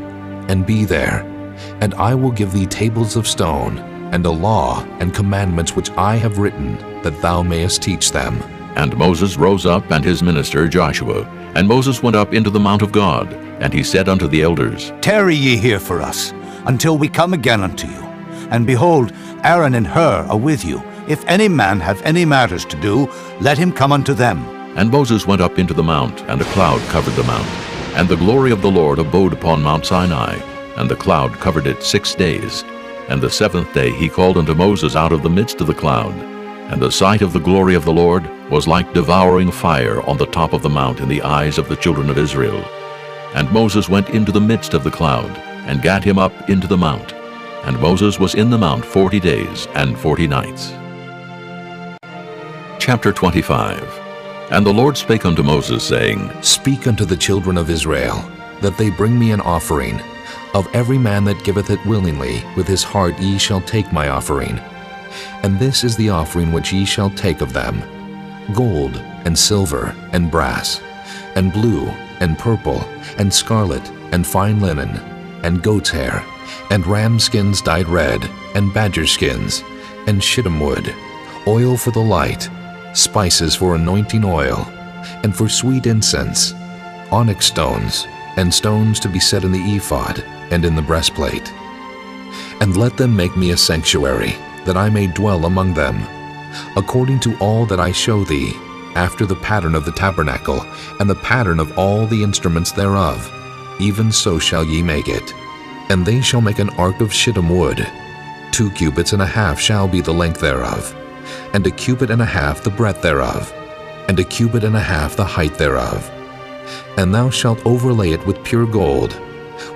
and be there, and I will give thee tables of stone, and a law and commandments which I have written, that thou mayest teach them. And Moses rose up, and his minister Joshua. And Moses went up into the mount of God, and he said unto the elders, Tarry ye here for us, until we come again unto you. And behold, Aaron and Hur are with you. If any man have any matters to do, let him come unto them. And Moses went up into the mount, and a cloud covered the mount. And the glory of the Lord abode upon Mount Sinai, and the cloud covered it 6 days. And the 7th day he called unto Moses out of the midst of the cloud. And the sight of the glory of the Lord was like devouring fire on the top of the mount in the eyes of the children of Israel. And Moses went into the midst of the cloud, and gat him up into the mount. And Moses was in the mount 40 days and 40 nights. Chapter 25. And the Lord spake unto Moses, saying, Speak unto the children of Israel, that they bring me an offering. Of every man that giveth it willingly, with his heart ye shall take my offering. And this is the offering which ye shall take of them: gold, and silver, and brass, and blue, and purple, and scarlet, and fine linen, and goat's hair, and ram skins dyed red, and badger skins, and shittim wood, oil for the light, spices for anointing oil, and for sweet incense, onyx stones, and stones to be set in the ephod, and in the breastplate. And let them make me a sanctuary, that I may dwell among them, according to all that I show thee, after the pattern of the tabernacle, and the pattern of all the instruments thereof, even so shall ye make it. And they shall make an ark of shittim wood. 2 cubits and a half shall be the length thereof, and 1 cubit and a half the breadth thereof, and 1 cubit and a half the height thereof. And thou shalt overlay it with pure gold.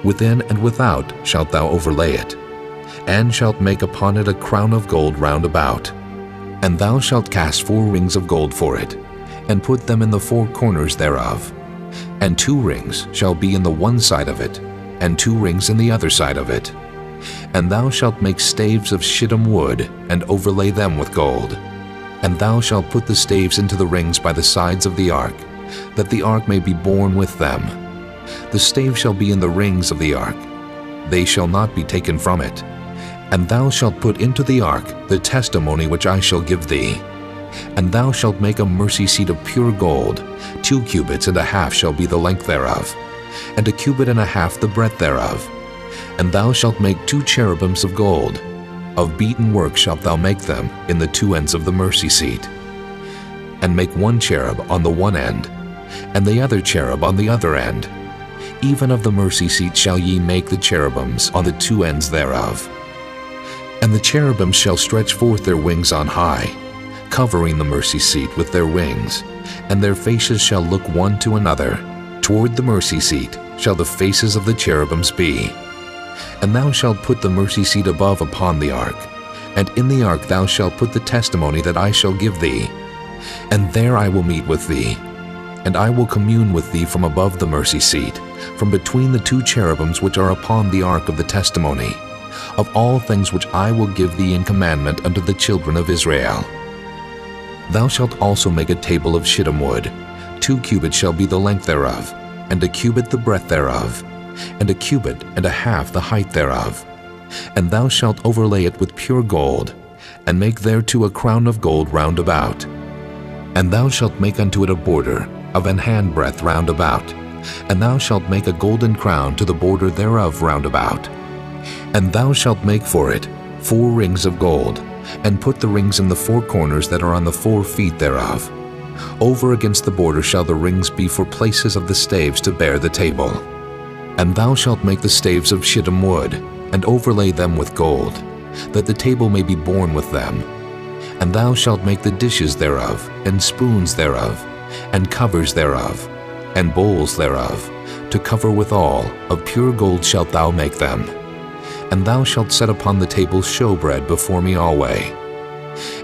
Within and without shalt thou overlay it, and shalt make upon it a crown of gold round about. And thou shalt cast 4 rings of gold for it, and put them in the 4 corners thereof. And 2 rings shall be in the one side of it, and 2 rings in the other side of it. And thou shalt make staves of shittim wood, and overlay them with gold. And thou shalt put the staves into the rings by the sides of the ark, that the ark may be borne with them. The stave shall be in the rings of the ark. They shall not be taken from it. And thou shalt put into the ark the testimony which I shall give thee. And thou shalt make a mercy seat of pure gold. 2 cubits and a half shall be the length thereof, and 1 cubit and a half the breadth thereof. And thou shalt make 2 cherubims of gold. Of beaten work shalt thou make them in the 2 ends of the mercy seat. And make 1 cherub on the one end, and the other cherub on the other end. Even of the mercy seat shall ye make the cherubims on the 2 ends thereof. And the cherubims shall stretch forth their wings on high, covering the mercy seat with their wings, and their faces shall look one to another. Toward the mercy seat shall the faces of the cherubims be. And thou shalt put the mercy seat above upon the ark, and in the ark thou shalt put the testimony that I shall give thee. And there I will meet with thee, and I will commune with thee from above the mercy seat, from between the 2 cherubims which are upon the ark of the testimony, of all things which I will give thee in commandment unto the children of Israel. Thou shalt also make a table of shittim wood. 2 cubits shall be the length thereof, and 1 cubit the breadth thereof, and 1 cubit and a half the height thereof. And thou shalt overlay it with pure gold, and make thereto a crown of gold round about. And thou shalt make unto it a border of an handbreadth round about, and thou shalt make a golden crown to the border thereof round about. And thou shalt make for it 4 rings of gold, and put the rings in the 4 corners that are on the 4 feet thereof. Over against the border shall the rings be for places of the staves to bear the table. And thou shalt make the staves of shittim wood, and overlay them with gold, that the table may be borne with them. And thou shalt make the dishes thereof, and spoons thereof, and covers thereof, and bowls thereof, to cover withal, of pure gold shalt thou make them. And thou shalt set upon the table showbread before me alway.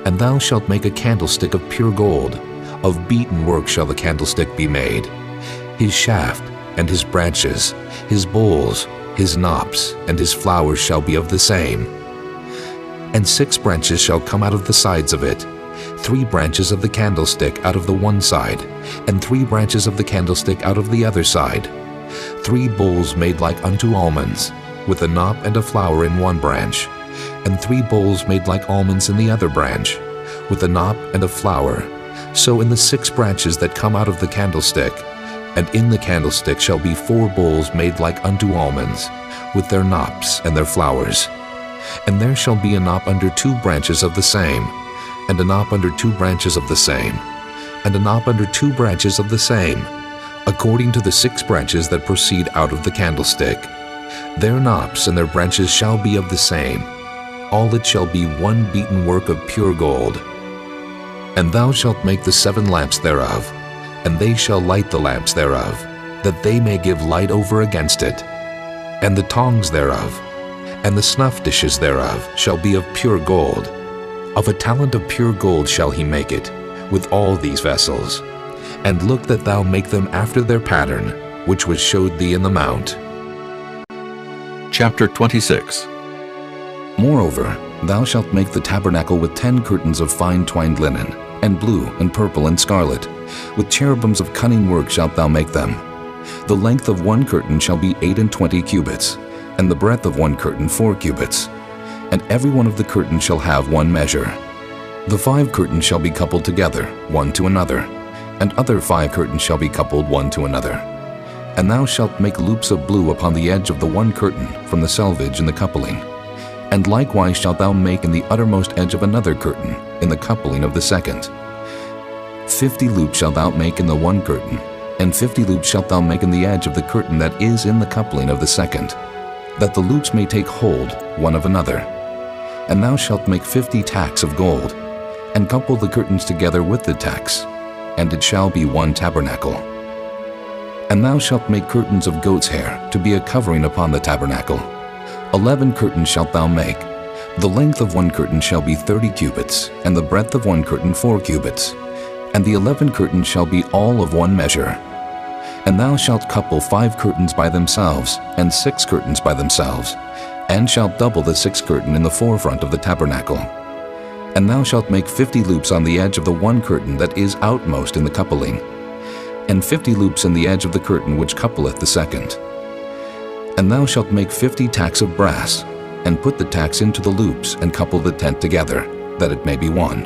And thou shalt make a candlestick of pure gold, of beaten work shall the candlestick be made. His shaft, and his branches, his bowls, his knops, and his flowers shall be of the same. And 6 branches shall come out of the sides of it, 3 branches of the candlestick out of the one side, and 3 branches of the candlestick out of the other side. 3 bowls made like unto almonds, with a knop and a flower in one branch, and 3 bowls made like almonds in the other branch, with a knop and a flower. So in the 6 branches that come out of the candlestick, and in the candlestick shall be 4 bowls made like unto almonds, with their knops and their flowers. And there shall be a knop under 2 branches of the same, and a knop under 2 branches of the same, and a knop under 2 branches of the same, according to the 6 branches that proceed out of the candlestick. Their knops and their branches shall be of the same. All it shall be one beaten work of pure gold. And thou shalt make the 7 lamps thereof, and they shall light the lamps thereof, that they may give light over against it. And the tongs thereof, and the snuff dishes thereof, shall be of pure gold. Of a talent of pure gold shall he make it, with all these vessels. And look that thou make them after their pattern, which was showed thee in the mount. Chapter 26. Moreover, thou shalt make the tabernacle with 10 curtains of fine twined linen, and blue, and purple, and scarlet. With cherubims of cunning work shalt thou make them. The length of one curtain shall be 28 cubits, and the breadth of one curtain 4 cubits. And every one of the curtains shall have one measure. The 5 curtains shall be coupled together, one to another, and other 5 curtains shall be coupled one to another. And thou shalt make loops of blue upon the edge of the one curtain from the selvage in the coupling. And likewise shalt thou make in the uttermost edge of another curtain, in the coupling of the second. 50 loops shalt thou make in the one curtain, and 50 loops shalt thou make in the edge of the curtain that is in the coupling of the second, that the loops may take hold one of another. And thou shalt make 50 tacks of gold, and couple the curtains together with the tacks, and it shall be one tabernacle. And thou shalt make curtains of goat's hair to be a covering upon the tabernacle. 11 curtains shalt thou make. The length of one curtain shall be 30 cubits, and the breadth of one curtain 4 cubits. And the 11 curtains shall be all of one measure. And thou shalt couple 5 curtains by themselves, and 6 curtains by themselves, and shalt double the 6th curtain in the forefront of the tabernacle. And thou shalt make 50 loops on the edge of the one curtain that is outmost in the coupling, and 50 loops in the edge of the curtain which coupleth the second. And thou shalt make 50 tacks of brass, and put the tacks into the loops, and couple the tent together, that it may be one.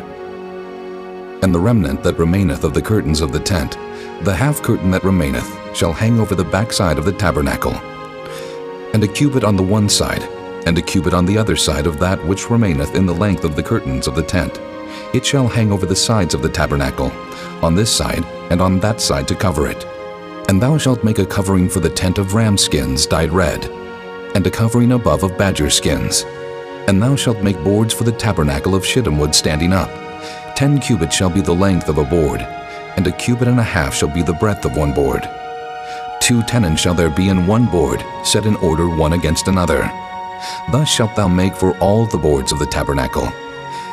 And the remnant that remaineth of the curtains of the tent, the half curtain that remaineth, shall hang over the backside of the tabernacle. And a cubit on the one side, and a cubit on the other side of that which remaineth in the length of the curtains of the tent. It shall hang over the sides of the tabernacle, on this side and on that side to cover it. And thou shalt make a covering for the tent of ram skins dyed red, and a covering above of badger skins. And thou shalt make boards for the tabernacle of shittim wood standing up. 10 cubits shall be the length of a board, and a cubit and a half shall be the breadth of one board. 2 tenons shall there be in one board, set in order one against another. Thus shalt thou make for all the boards of the tabernacle.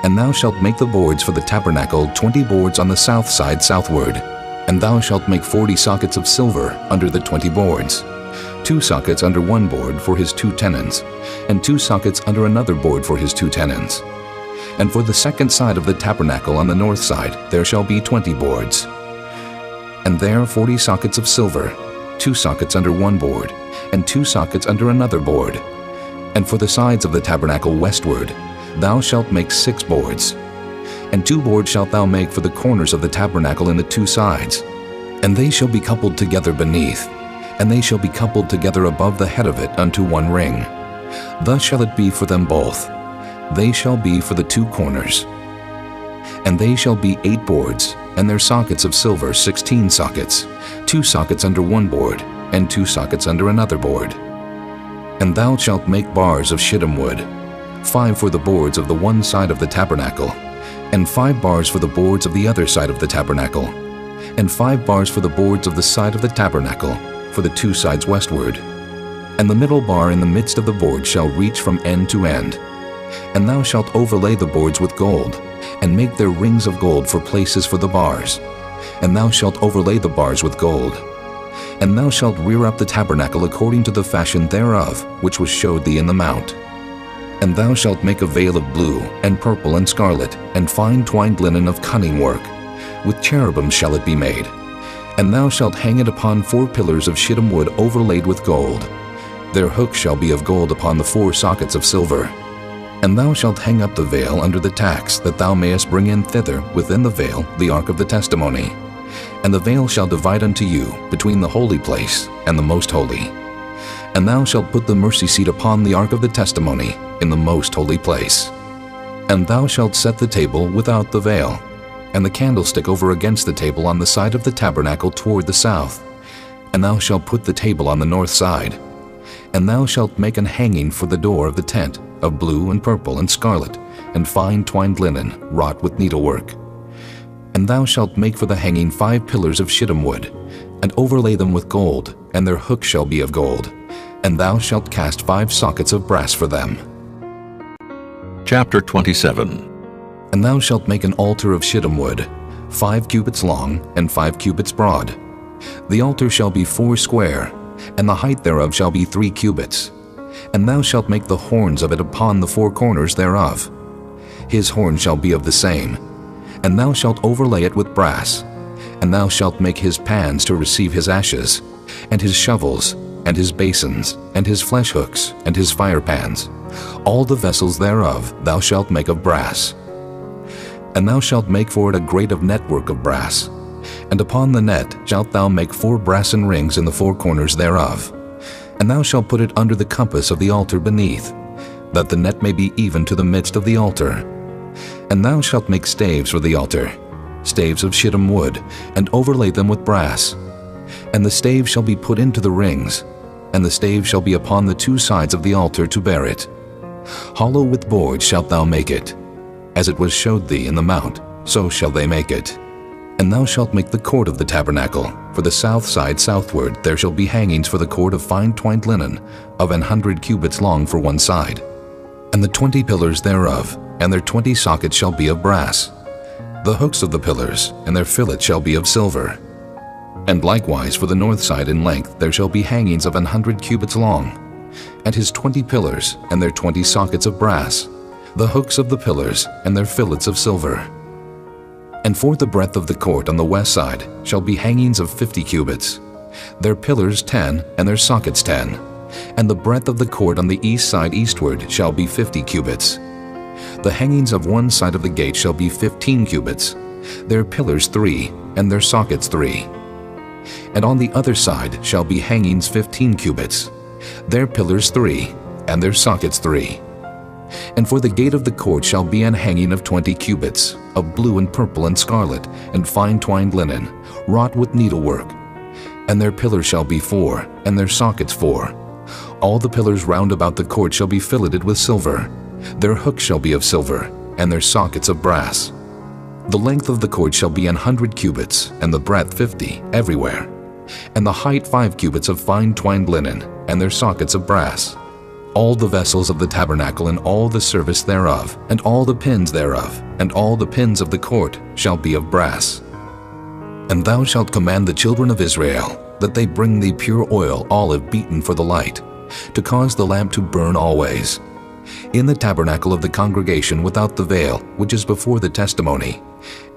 And thou shalt make the boards for the tabernacle 20 boards on the south side southward. And thou shalt make 40 sockets of silver under the 20 boards, 2 sockets under one board for his 2 tenons, and 2 sockets under another board for his 2 tenons. And for the second side of the tabernacle on the north side there shall be 20 boards. And there 40 sockets of silver, 2 sockets under one board, and 2 sockets under another board. And for the sides of the tabernacle westward, thou shalt make 6 boards. And 2 boards shalt thou make for the corners of the tabernacle in the 2 sides. And they shall be coupled together beneath, and they shall be coupled together above the head of it unto 1 ring. Thus shall it be for them both. They shall be for the 2 corners. And they shall be 8 boards, and their sockets of silver 16 sockets, 2 sockets under 1 board, and 2 sockets under another board. And thou shalt make bars of shittim wood, 5 for the boards of the one side of the tabernacle, and 5 bars for the boards of the other side of the tabernacle, and 5 bars for the boards of the side of the tabernacle, for the 2 sides westward. And the middle bar in the midst of the board shall reach from end to end. And thou shalt overlay the boards with gold, and make their rings of gold for places for the bars. And thou shalt overlay the bars with gold. And thou shalt rear up the tabernacle according to the fashion thereof, which was showed thee in the mount. And thou shalt make a veil of blue, and purple, and scarlet, and fine twined linen of cunning work. With cherubims shall it be made. And thou shalt hang it upon 4 pillars of shittim wood overlaid with gold. Their hooks shall be of gold upon the 4 sockets of silver. And thou shalt hang up the veil under the tacks, that thou mayest bring in thither within the veil the ark of the testimony. And the veil shall divide unto you between the holy place and the most holy. And thou shalt put the mercy seat upon the ark of the testimony in the most holy place. And thou shalt set the table without the veil, and the candlestick over against the table on the side of the tabernacle toward the south. And thou shalt put the table on the north side. And thou shalt make an hanging for the door of the tent of blue and purple and scarlet, and fine twined linen wrought with needlework. And thou shalt make for the hanging 5 pillars of shittim wood, and overlay them with gold, and their hooks shall be of gold. And thou shalt cast 5 sockets of brass for them. Chapter 27. And thou shalt make an altar of shittim wood, 5 cubits long, and 5 cubits broad. The altar shall be 4 square, and the height thereof shall be 3 cubits. And thou shalt make the horns of it upon the 4 corners thereof. His horn shall be of the same. And thou shalt overlay it with brass. And thou shalt make his pans to receive his ashes, and his shovels, and his basins, and his flesh hooks, and his fire pans. All the vessels thereof thou shalt make of brass. And thou shalt make for it a grate of network of brass. And upon the net shalt thou make 4 brassen rings in the 4 corners thereof. And thou shalt put it under the compass of the altar beneath, that the net may be even to the midst of the altar. And thou shalt make staves for the altar, staves of shittim wood, and overlay them with brass. And the staves shall be put into the rings, and the staves shall be upon the 2 sides of the altar to bear it. Hollow with boards shalt thou make it. As it was showed thee in the mount, so shall they make it. And thou shalt make the court of the tabernacle. For the south side southward there shall be hangings for the court of fine twined linen, of 100 cubits long for one side. And the 20 pillars thereof, and their 20 sockets shall be of brass. The hooks of the pillars, and their fillets shall be of silver. And likewise for the north side in length there shall be hangings of 100 cubits long, and his 20 pillars, and their 20 sockets of brass, the hooks of the pillars, and their fillets of silver. And for the breadth of the court on the west side shall be hangings of 50 cubits, their pillars 10, and their sockets 10. And the breadth of the court on the east side eastward shall be 50 cubits. The hangings of one side of the gate shall be 15 cubits, their pillars 3, and their sockets 3. And on the other side shall be hangings 15 cubits, their pillars 3, and their sockets 3. And for the gate of the court shall be an hanging of 20 cubits, of blue and purple and scarlet, and fine twined linen, wrought with needlework. And their pillars shall be 4, and their sockets 4. All the pillars round about the court shall be filleted with silver. Their hooks shall be of silver, and their sockets of brass. The length of the court shall be 100 cubits, and the breadth 50, everywhere. And the height 5 cubits of fine twined linen, and their sockets of brass. All the vessels of the tabernacle and all the service thereof, and all the pins thereof, and all the pins of the court shall be of brass. And thou shalt command the children of Israel that they bring thee pure oil olive beaten for the light, to cause the lamp to burn always. In the tabernacle of the congregation without the veil, which is before the testimony,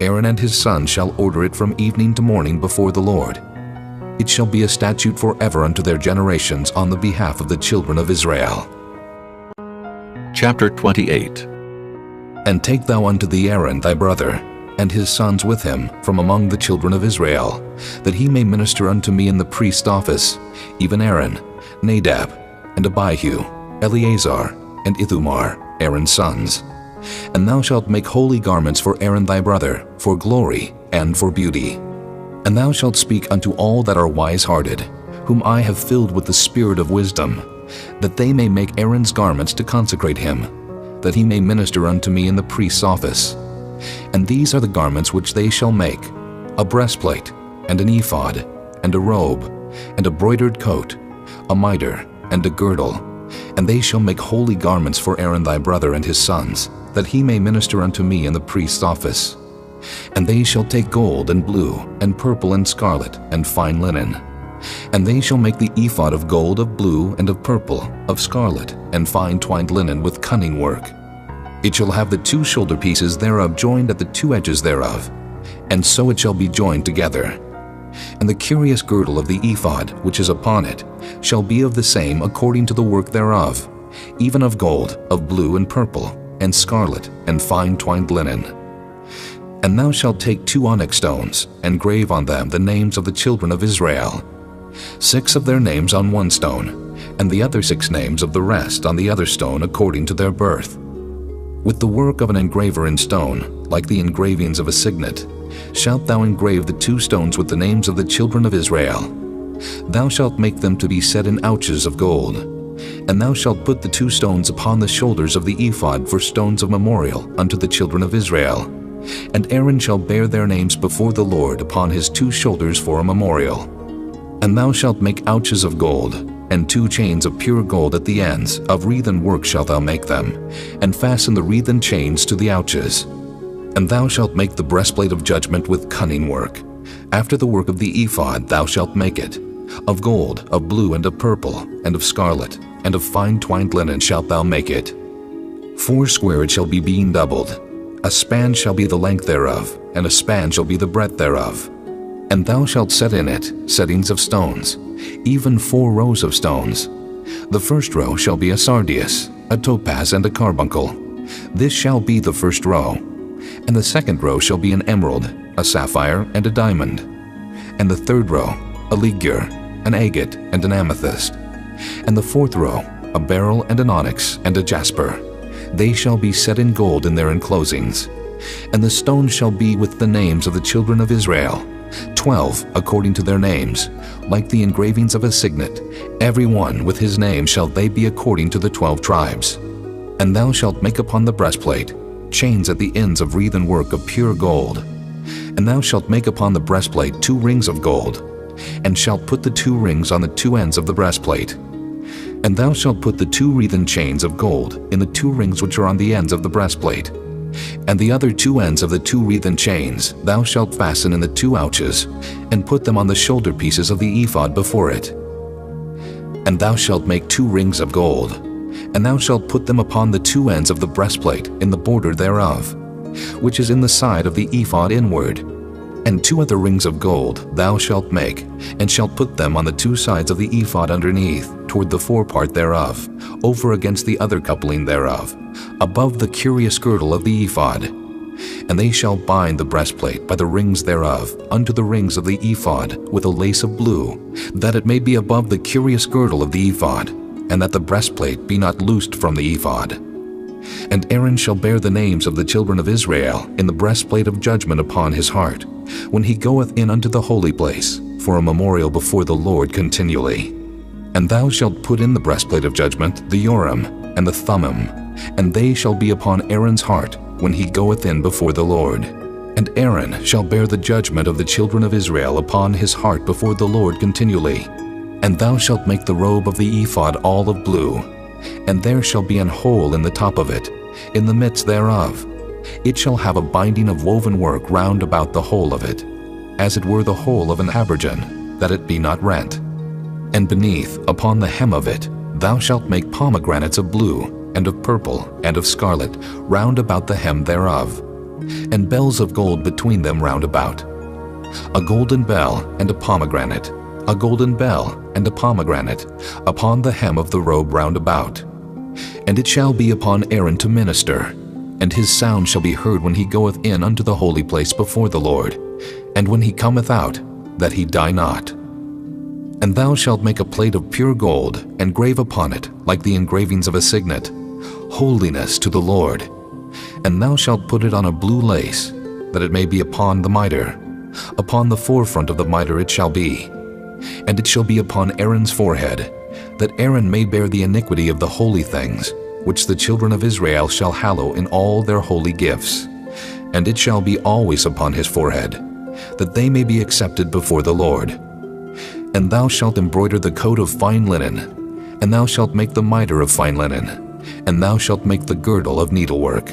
Aaron and his sons shall order it from evening to morning before the Lord. It shall be a statute forever unto their generations on the behalf of the children of Israel. Chapter 28. And take thou unto thee Aaron thy brother, and his sons with him from among the children of Israel, that he may minister unto me in the priest's office, even Aaron, Nadab, and Abihu, Eleazar, and Ithamar, Aaron's sons. And thou shalt make holy garments for Aaron thy brother, for glory and for beauty. And thou shalt speak unto all that are wise-hearted, whom I have filled with the spirit of wisdom, that they may make Aaron's garments to consecrate him, that he may minister unto me in the priest's office. And these are the garments which they shall make: a breastplate, and an ephod, and a robe, and a broidered coat, a mitre, and a girdle. And they shall make holy garments for Aaron thy brother and his sons, that he may minister unto me in the priest's office. And they shall take gold, and blue, and purple, and scarlet, and fine linen. And they shall make the ephod of gold, of blue, and of purple, of scarlet, and fine twined linen with cunning work. It shall have the 2 shoulder pieces thereof joined at the 2 edges thereof, and so it shall be joined together. And the curious girdle of the ephod which is upon it shall be of the same according to the work thereof, even of gold, of blue, and purple, and scarlet, and fine twined linen. And thou shalt take 2 onyx stones, and grave on them the names of the children of Israel, 6 of their names on one stone, and the other 6 names of the rest on the other stone according to their birth. With the work of an engraver in stone, like the engravings of a signet, shalt thou engrave the 2 stones with the names of the children of Israel. Thou shalt make them to be set in ouches of gold. And thou shalt put the 2 stones upon the shoulders of the ephod for stones of memorial unto the children of Israel. And Aaron shall bear their names before the Lord upon his 2 shoulders for a memorial. And thou shalt make ouches of gold, and 2 chains of pure gold at the ends, of wreathen work shalt thou make them, and fasten the wreathen chains to the ouches. And thou shalt make the breastplate of judgment with cunning work. After the work of the ephod thou shalt make it. Of gold, of blue, and of purple, and of scarlet, and of fine twined linen shalt thou make it. 4 square it shall be being doubled. A span shall be the length thereof, and a span shall be the breadth thereof. And thou shalt set in it settings of stones, even 4 rows of stones. The first row shall be a sardius, a topaz, and a carbuncle. This shall be the first row. And the second row shall be an emerald, a sapphire, and a diamond. And the third row, a ligure, an agate, and an amethyst. And the fourth row, a beryl, and an onyx, and a jasper. They shall be set in gold in their enclosings. And the stones shall be with the names of the children of Israel, 12 according to their names, like the engravings of a signet. Every one with his name shall they be according to the 12 tribes. And thou shalt make upon the breastplate chains at the ends of wreathen work of pure gold. And thou shalt make upon the breastplate 2 rings of gold, and shalt put the 2 rings on the 2 ends of the breastplate. And thou shalt put the 2 wreathen chains of gold in the 2 rings which are on the ends of the breastplate. And the other 2 ends of the 2 wreathen chains thou shalt fasten in the 2 ouches, and put them on the shoulder pieces of the ephod before it. And thou shalt make 2 rings of gold, and thou shalt put them upon the 2 ends of the breastplate in the border thereof, which is in the side of the ephod inward. And 2 other rings of gold thou shalt make, and shalt put them on the 2 sides of the ephod underneath, toward the forepart thereof, over against the other coupling thereof, above the curious girdle of the ephod. And they shall bind the breastplate by the rings thereof unto the rings of the ephod with a lace of blue, that it may be above the curious girdle of the ephod, and that the breastplate be not loosed from the ephod. And Aaron shall bear the names of the children of Israel in the breastplate of judgment upon his heart, when he goeth in unto the holy place, for a memorial before the Lord continually. And thou shalt put in the breastplate of judgment the Urim and the Thummim, and they shall be upon Aaron's heart when he goeth in before the Lord. And Aaron shall bear the judgment of the children of Israel upon his heart before the Lord continually. And thou shalt make the robe of the ephod all of blue, and there shall be an hole in the top of it, in the midst thereof. It shall have a binding of woven work round about the whole of it, as it were the hole of an habergeon, that it be not rent. And beneath, upon the hem of it, thou shalt make pomegranates of blue, and of purple, and of scarlet, round about the hem thereof, and bells of gold between them round about. A golden bell and a pomegranate, a golden bell and a pomegranate, upon the hem of the robe round about. And it shall be upon Aaron to minister, and his sound shall be heard when he goeth in unto the holy place before the Lord, and when he cometh out, that he die not. And thou shalt make a plate of pure gold, and grave upon it, like the engravings of a signet, Holiness to the Lord. And thou shalt put it on a blue lace, that it may be upon the mitre. Upon the forefront of the mitre it shall be. And it shall be upon Aaron's forehead, that Aaron may bear the iniquity of the holy things, which the children of Israel shall hallow in all their holy gifts. And it shall be always upon his forehead, that they may be accepted before the Lord. And thou shalt embroider the coat of fine linen, and thou shalt make the mitre of fine linen, and thou shalt make the girdle of needlework.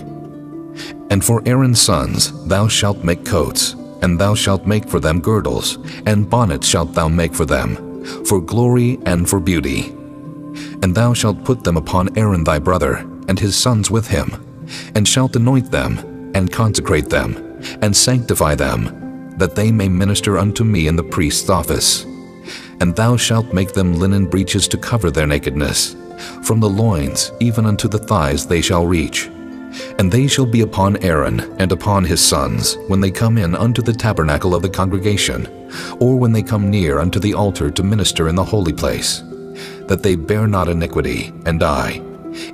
And for Aaron's sons thou shalt make coats, and thou shalt make for them girdles, and bonnets shalt thou make for them, for glory and for beauty. And thou shalt put them upon Aaron thy brother, and his sons with him, and shalt anoint them, and consecrate them, and sanctify them, that they may minister unto me in the priest's office. And thou shalt make them linen breeches to cover their nakedness. From the loins even unto the thighs they shall reach. And they shall be upon Aaron and upon his sons when they come in unto the tabernacle of the congregation, or when they come near unto the altar to minister in the holy place, that they bear not iniquity and die.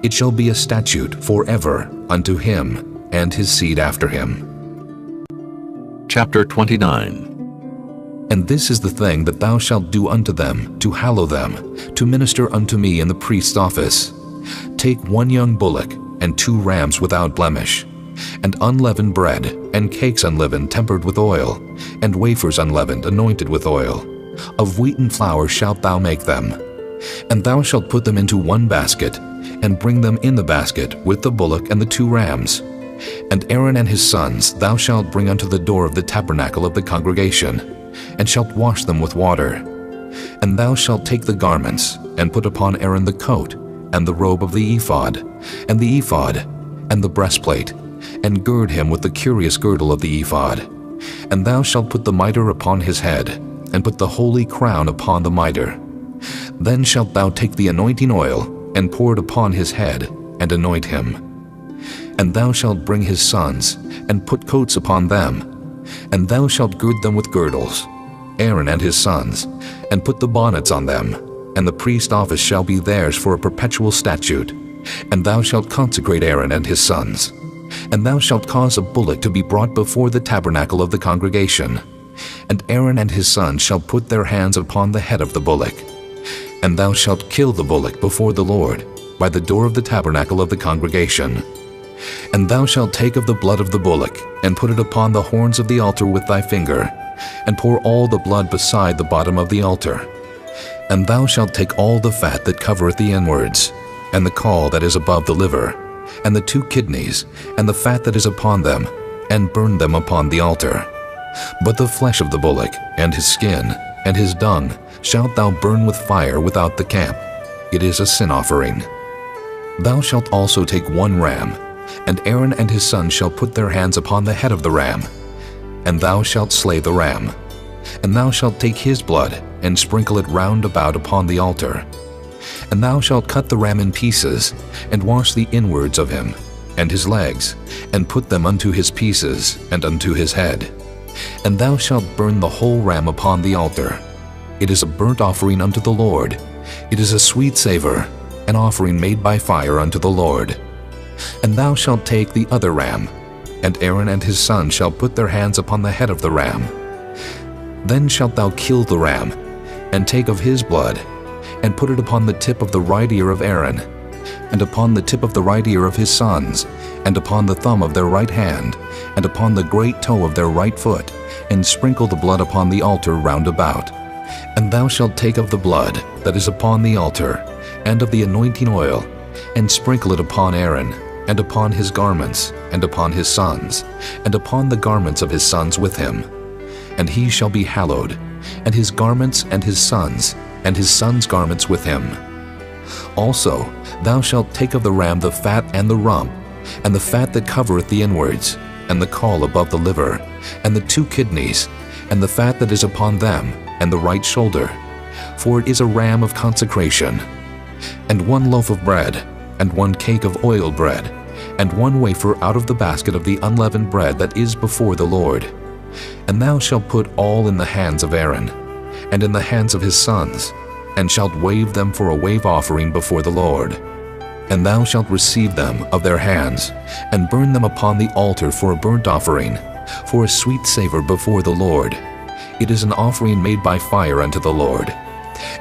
It shall be a statute forever unto him and his seed after him. Chapter 29. And this is the thing that thou shalt do unto them, to hallow them, to minister unto me in the priest's office. Take 1 young bullock, and 2 rams without blemish, and unleavened bread, and cakes unleavened tempered with oil, and wafers unleavened anointed with oil. Of wheaten flour shalt thou make them. And thou shalt put them into 1 basket, and bring them in the basket with the bullock and the 2 rams. And Aaron and his sons thou shalt bring unto the door of the tabernacle of the congregation, and shalt wash them with water. And thou shalt take the garments, and put upon Aaron the coat, and the robe of the ephod, and the breastplate, and gird him with the curious girdle of the ephod. And thou shalt put the mitre upon his head, and put the holy crown upon the mitre. Then shalt thou take the anointing oil, and pour it upon his head, and anoint him. And thou shalt bring his sons, and put coats upon them, and thou shalt gird them with girdles, Aaron and his sons, and put the bonnets on them, and the priest's office shall be theirs for a perpetual statute. And thou shalt consecrate Aaron and his sons. And thou shalt cause a bullock to be brought before the tabernacle of the congregation. And Aaron and his sons shall put their hands upon the head of the bullock. And thou shalt kill the bullock before the Lord, by the door of the tabernacle of the congregation. And thou shalt take of the blood of the bullock, and put it upon the horns of the altar with thy finger, and pour all the blood beside the bottom of the altar. And thou shalt take all the fat that covereth the inwards, and the caul that is above the liver, and the 2 kidneys, and the fat that is upon them, and burn them upon the altar. But the flesh of the bullock, and his skin, and his dung, shalt thou burn with fire without the camp. It is a sin offering. Thou shalt also take 1 ram, and Aaron and his sons shall put their hands upon the head of the ram. And thou shalt slay the ram. And thou shalt take his blood, and sprinkle it round about upon the altar. And thou shalt cut the ram in pieces, and wash the inwards of him, and his legs, and put them unto his pieces, and unto his head. And thou shalt burn the whole ram upon the altar. It is a burnt offering unto the Lord. It is a sweet savor, an offering made by fire unto the Lord. And thou shalt take the other ram, and Aaron and his sons shall put their hands upon the head of the ram. Then shalt thou kill the ram, and take of his blood, and put it upon the tip of the right ear of Aaron, and upon the tip of the right ear of his sons, and upon the thumb of their right hand, and upon the great toe of their right foot, and sprinkle the blood upon the altar round about. And thou shalt take of the blood that is upon the altar, and of the anointing oil, and sprinkle it upon Aaron, and upon his garments, and upon his sons, and upon the garments of his sons with him. And he shall be hallowed, and his garments and his sons' garments with him. Also thou shalt take of the ram the fat and the rump, and the fat that covereth the inwards, and the caul above the liver, and the 2 kidneys, and the fat that is upon them, and the right shoulder, for it is a ram of consecration. And 1 loaf of bread, and 1 cake of oiled bread, and 1 wafer out of the basket of the unleavened bread that is before the Lord. And thou shalt put all in the hands of Aaron, and in the hands of his sons, and shalt wave them for a wave offering before the Lord. And thou shalt receive them of their hands, and burn them upon the altar for a burnt offering, for a sweet savor before the Lord. It is an offering made by fire unto the Lord.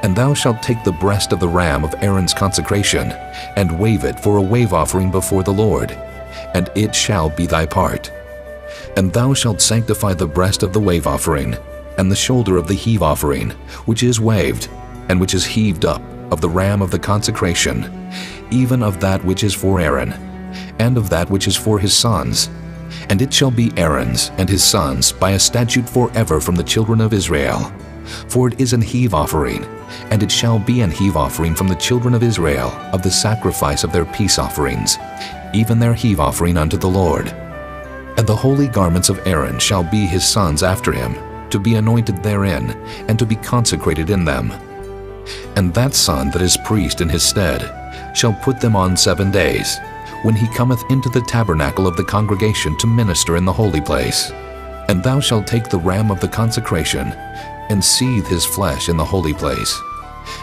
And thou shalt take the breast of the ram of Aaron's consecration, and wave it for a wave offering before the Lord, and it shall be thy part. And thou shalt sanctify the breast of the wave offering, and the shoulder of the heave offering, which is waved, and which is heaved up, of the ram of the consecration, even of that which is for Aaron, and of that which is for his sons. And it shall be Aaron's and his sons by a statute forever from the children of Israel. For it is an heave offering, and it shall be an heave offering from the children of Israel of the sacrifice of their peace offerings, even their heave offering unto the Lord. And the holy garments of Aaron shall be his sons after him, to be anointed therein, and to be consecrated in them. And that son that is priest in his stead shall put them on 7 days, when he cometh into the tabernacle of the congregation to minister in the holy place. And thou shalt take the ram of the consecration, and seethe his flesh in the holy place.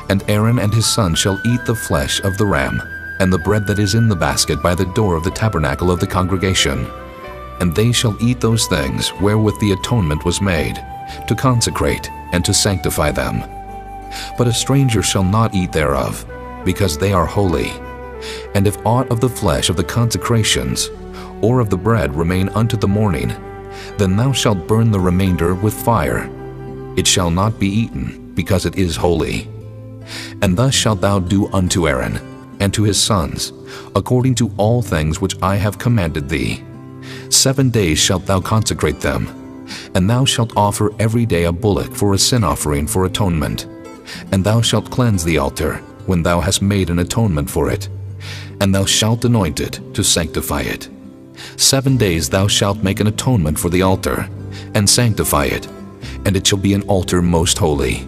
And Aaron and his sons shall eat the flesh of the ram, and the bread that is in the basket by the door of the tabernacle of the congregation. And they shall eat those things wherewith the atonement was made, to consecrate and to sanctify them. But a stranger shall not eat thereof, because they are holy. And if aught of the flesh of the consecrations, or of the bread remain unto the morning, then thou shalt burn the remainder with fire. It shall not be eaten, because it is holy. And thus shalt thou do unto Aaron, and to his sons, according to all things which I have commanded thee. 7 days shalt thou consecrate them, and thou shalt offer every day a bullock for a sin offering for atonement. And thou shalt cleanse the altar, when thou hast made an atonement for it, and thou shalt anoint it to sanctify it. 7 days thou shalt make an atonement for the altar, and sanctify it, and it shall be an altar most holy.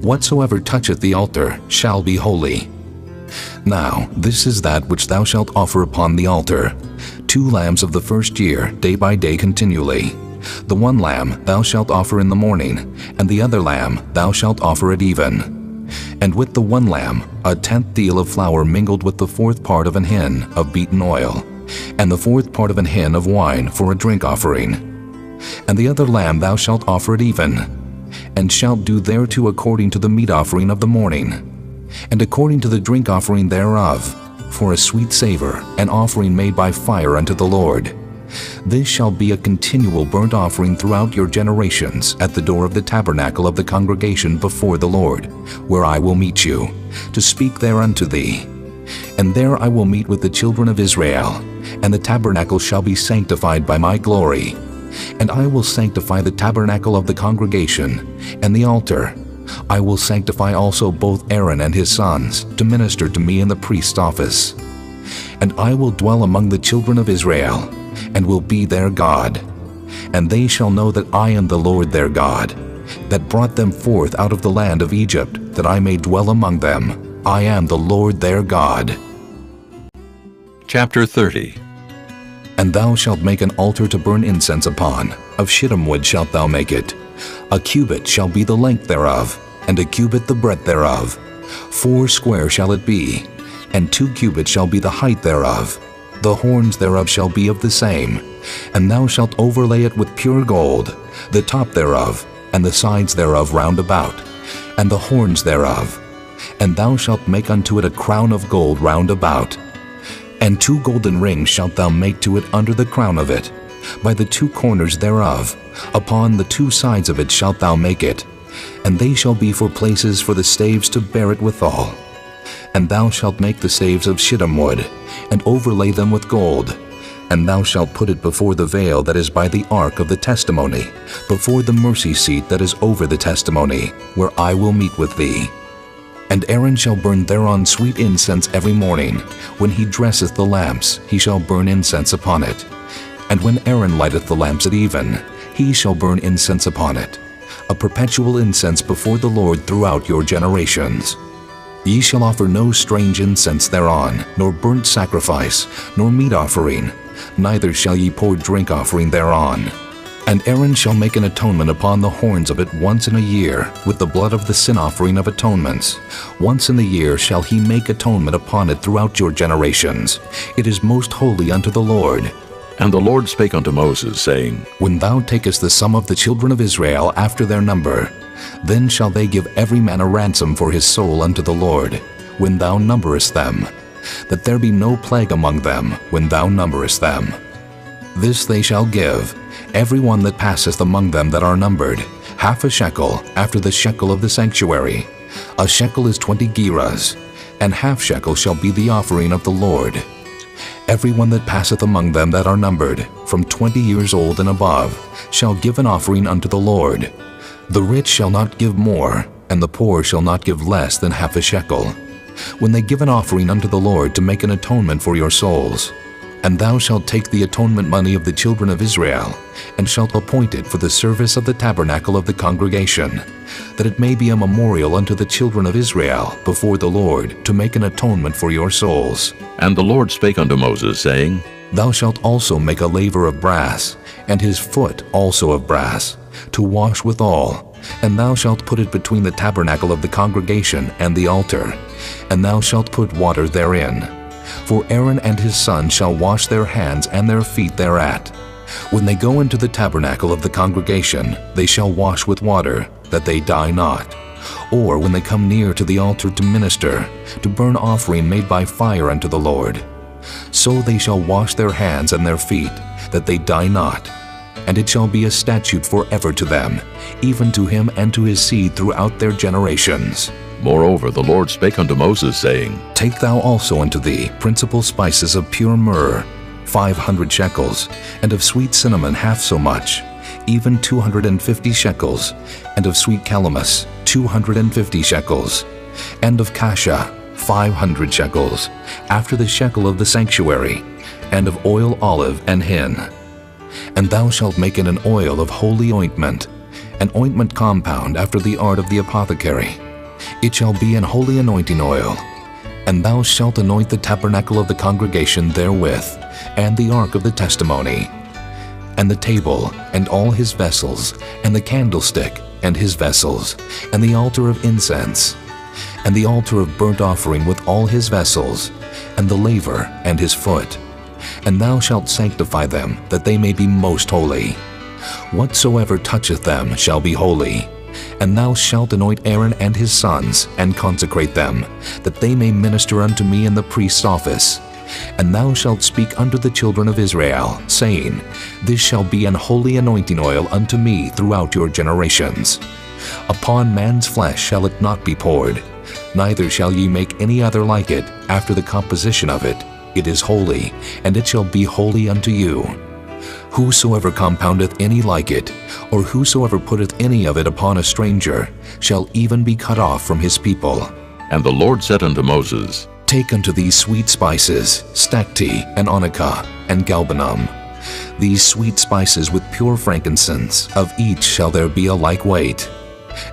Whatsoever toucheth the altar shall be holy. Now this is that which thou shalt offer upon the altar: 2 lambs of the first year, day by day continually. The 1 lamb thou shalt offer in the morning, and the other lamb thou shalt offer at even. And with the 1 lamb 1/10 deal of flour mingled with the 4th part of an hin of beaten oil, and the 4th part of an hin of wine for a drink offering. And the other lamb thou shalt offer at even, and shalt do thereto according to the meat offering of the morning, and according to the drink offering thereof, for a sweet savor, an offering made by fire unto the Lord. This shall be a continual burnt offering throughout your generations at the door of the tabernacle of the congregation before the Lord, where I will meet you, to speak there unto thee. And there I will meet with the children of Israel, and the tabernacle shall be sanctified by my glory. And I will sanctify the tabernacle of the congregation, and the altar. I will sanctify also both Aaron and his sons, to minister to me in the priest's office. And I will dwell among the children of Israel, and will be their God. And they shall know that I am the Lord their God, that brought them forth out of the land of Egypt, that I may dwell among them. I am the Lord their God. Chapter 30. And thou shalt make an altar to burn incense upon. Of shittim wood shalt thou make it. A cubit shall be the length thereof, and a cubit the breadth thereof. 4 square shall it be, and 2 cubits shall be the height thereof. The horns thereof shall be of the same. And thou shalt overlay it with pure gold, the top thereof, and the sides thereof round about, and the horns thereof. And thou shalt make unto it a crown of gold round about. And 2 golden rings shalt thou make to it under the crown of it, by the 2 corners thereof. Upon the 2 sides of it shalt thou make it, and they shall be for places for the staves to bear it withal. And thou shalt make the staves of shittim wood, and overlay them with gold. And thou shalt put it before the veil that is by the ark of the testimony, before the mercy seat that is over the testimony, where I will meet with thee. And Aaron shall burn thereon sweet incense every morning. When he dresseth the lamps, he shall burn incense upon it. And when Aaron lighteth the lamps at even, he shall burn incense upon it, a perpetual incense before the Lord throughout your generations. Ye shall offer no strange incense thereon, nor burnt sacrifice, nor meat offering, neither shall ye pour drink offering thereon. And Aaron shall make an atonement upon the horns of it once in a year, with the blood of the sin offering of atonements. Once in the year shall he make atonement upon it throughout your generations. It is most holy unto the Lord. And the Lord spake unto Moses, saying, When thou takest the sum of the children of Israel after their number, then shall they give every man a ransom for his soul unto the Lord, when thou numberest them, that there be no plague among them when thou numberest them. This they shall give, every one that passeth among them that are numbered, half a shekel after the shekel of the sanctuary. A shekel is 20 gerahs, and half shekel shall be the offering of the Lord. Every one that passeth among them that are numbered, from 20 years old and above, shall give an offering unto the Lord. The rich shall not give more, and the poor shall not give less than half a shekel, when they give an offering unto the Lord to make an atonement for your souls. And thou shalt take the atonement money of the children of Israel, and shalt appoint it for the service of the tabernacle of the congregation, that it may be a memorial unto the children of Israel before the Lord, to make an atonement for your souls. And the Lord spake unto Moses, saying, Thou shalt also make a laver of brass, and his foot also of brass, to wash withal, and thou shalt put it between the tabernacle of the congregation and the altar, and thou shalt put water therein. For Aaron and his sons shall wash their hands and their feet thereat. When they go into the tabernacle of the congregation, they shall wash with water, that they die not. Or when they come near to the altar to minister, to burn offering made by fire unto the Lord. So they shall wash their hands and their feet, that they die not. And it shall be a statute forever to them, even to him and to his seed throughout their generations. Moreover, the Lord spake unto Moses, saying, Take thou also unto thee principal spices of pure myrrh, 500 shekels, and of sweet cinnamon half so much, even 250 shekels, and of sweet calamus 250 shekels, and of cassia 500 shekels, after the shekel of the sanctuary, and of oil olive and hin. And thou shalt make it an oil of holy ointment, an ointment compound after the art of the apothecary. It shall be an holy anointing oil. And thou shalt anoint the tabernacle of the congregation therewith, and the ark of the testimony, and the table, and all his vessels, and the candlestick, and his vessels, and the altar of incense, and the altar of burnt offering with all his vessels, and the laver, and his foot. And thou shalt sanctify them, that they may be most holy. Whatsoever toucheth them shall be holy. And thou shalt anoint Aaron and his sons, and consecrate them, that they may minister unto me in the priest's office. And thou shalt speak unto the children of Israel, saying, This shall be an holy anointing oil unto me throughout your generations. Upon man's flesh shall it not be poured, neither shall ye make any other like it after the composition of it. It is holy, and it shall be holy unto you. Whosoever compoundeth any like it, or whosoever putteth any of it upon a stranger, shall even be cut off from his people. And the Lord said unto Moses, Take unto thee sweet spices, stacte, and onycha, and galbanum. These sweet spices with pure frankincense, of each shall there be a like weight.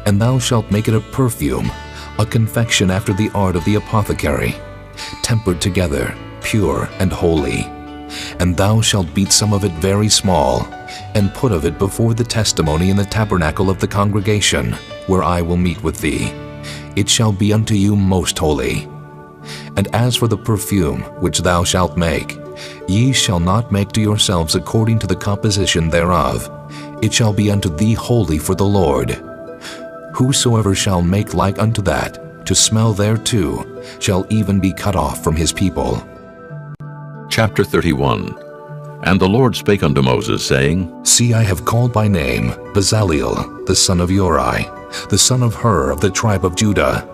And thou shalt make it a perfume, a confection after the art of the apothecary, tempered together, pure and holy. And thou shalt beat some of it very small, and put of it before the testimony in the tabernacle of the congregation, where I will meet with thee. It shall be unto you most holy. And as for the perfume which thou shalt make, ye shall not make to yourselves according to the composition thereof. It shall be unto thee holy for the Lord. Whosoever shall make like unto that, to smell thereto, shall even be cut off from his people. Chapter 31. And the Lord spake unto Moses, saying, See, I have called by name Bezaleel, the son of Uri, the son of Hur of the tribe of Judah,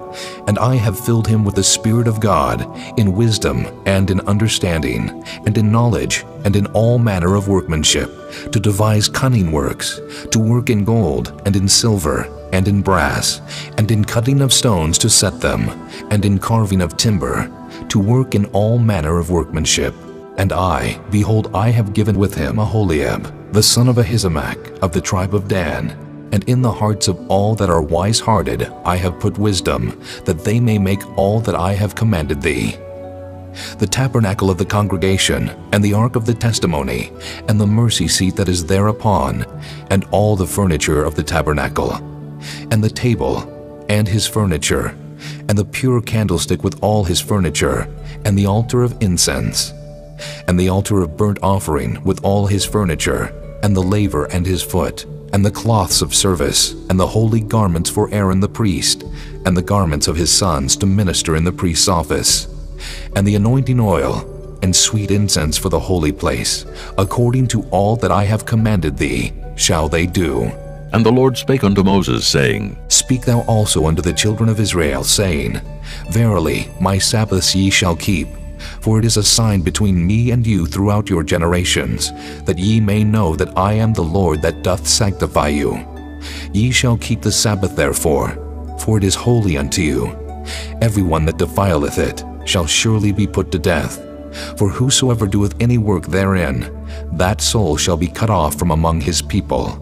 and I have filled him with the Spirit of God, in wisdom, and in understanding, and in knowledge, and in all manner of workmanship, to devise cunning works, to work in gold, and in silver, and in brass, and in cutting of stones to set them, and in carving of timber, to work in all manner of workmanship. And I, behold, I have given with him Aholiab, the son of Ahisamach, of the tribe of Dan, And in the hearts of all that are wise-hearted I have put wisdom, that they may make all that I have commanded thee. The tabernacle of the congregation, and the ark of the testimony, and the mercy seat that is thereupon, and all the furniture of the tabernacle, and the table, and his furniture, and the pure candlestick with all his furniture, and the altar of incense, and the altar of burnt offering with all his furniture, and the laver and his foot, and the cloths of service, and the holy garments for Aaron the priest, and the garments of his sons to minister in the priest's office, and the anointing oil, and sweet incense for the holy place, according to all that I have commanded thee, shall they do. And the Lord spake unto Moses, saying, Speak thou also unto the children of Israel, saying, Verily, my Sabbaths ye shall keep, for it is a sign between me and you throughout your generations, that ye may know that I am the Lord that doth sanctify you. Ye shall keep the Sabbath therefore, for it is holy unto you. Every one that defileth it shall surely be put to death. For whosoever doeth any work therein, that soul shall be cut off from among his people.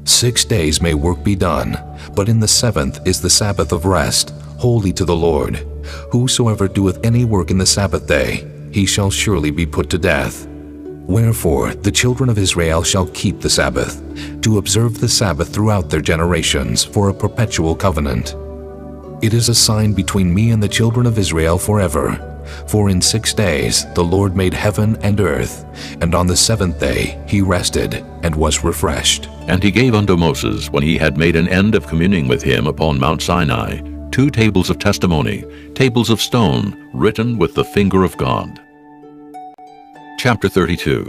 6 days may work be done, but in the 7th is the Sabbath of rest, holy to the Lord. Whosoever doeth any work in the Sabbath day, he shall surely be put to death. Wherefore the children of Israel shall keep the Sabbath, to observe the Sabbath throughout their generations for a perpetual covenant. It is a sign between me and the children of Israel forever. For in 6 days the Lord made heaven and earth, and on the 7th day he rested and was refreshed. And he gave unto Moses, when he had made an end of communing with him upon Mount Sinai, 2 tables of testimony, tables of stone, written with the finger of God. Chapter 32.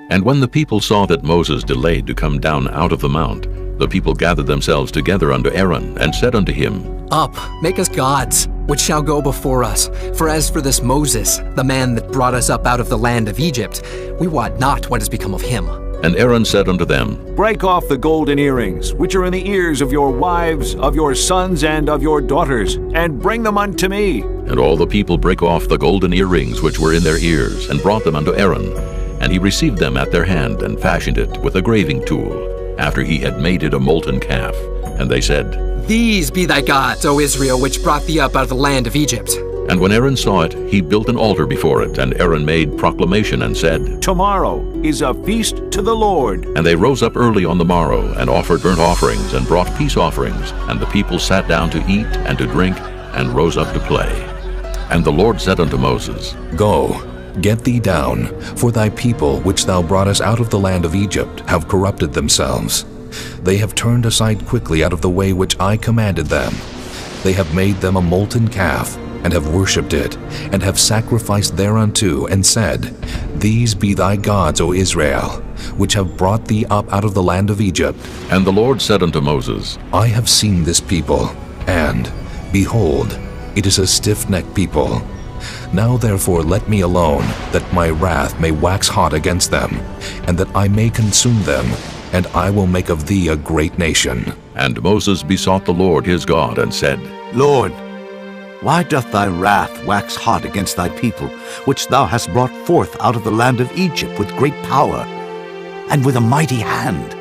And when the people saw that Moses delayed to come down out of the mount, the people gathered themselves together unto Aaron, and said unto him, Up, make us gods, which shall go before us. For as for this Moses, the man that brought us up out of the land of Egypt, we wot not what has become of him. And Aaron said unto them, Break off the golden earrings, which are in the ears of your wives, of your sons, and of your daughters, and bring them unto me. And all the people brake off the golden earrings which were in their ears, and brought them unto Aaron. And he received them at their hand, and fashioned it with a graving tool, after he had made it a molten calf. And they said, These be thy gods, O Israel, which brought thee up out of the land of Egypt. And when Aaron saw it, he built an altar before it, and Aaron made proclamation and said, Tomorrow is a feast to the Lord. And they rose up early on the morrow, and offered burnt offerings, and brought peace offerings. And the people sat down to eat and to drink, and rose up to play. And the Lord said unto Moses, Go, get thee down, for thy people which thou broughtest out of the land of Egypt have corrupted themselves. They have turned aside quickly out of the way which I commanded them. They have made them a molten calf, and have worshipped it, and have sacrificed thereunto, and said, These be thy gods, O Israel, which have brought thee up out of the land of Egypt. And the Lord said unto Moses, I have seen this people, and, behold, it is a stiff-necked people. Now therefore let me alone, that my wrath may wax hot against them, and that I may consume them, and I will make of thee a great nation. And Moses besought the Lord his God, and said, Lord, why doth thy wrath wax hot against thy people, which thou hast brought forth out of the land of Egypt with great power, and with a mighty hand?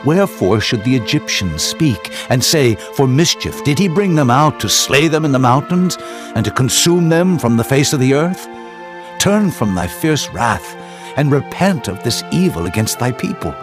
Wherefore should the Egyptians speak, and say, For mischief did he bring them out to slay them in the mountains, and to consume them from the face of the earth? Turn from thy fierce wrath, and repent of this evil against thy people.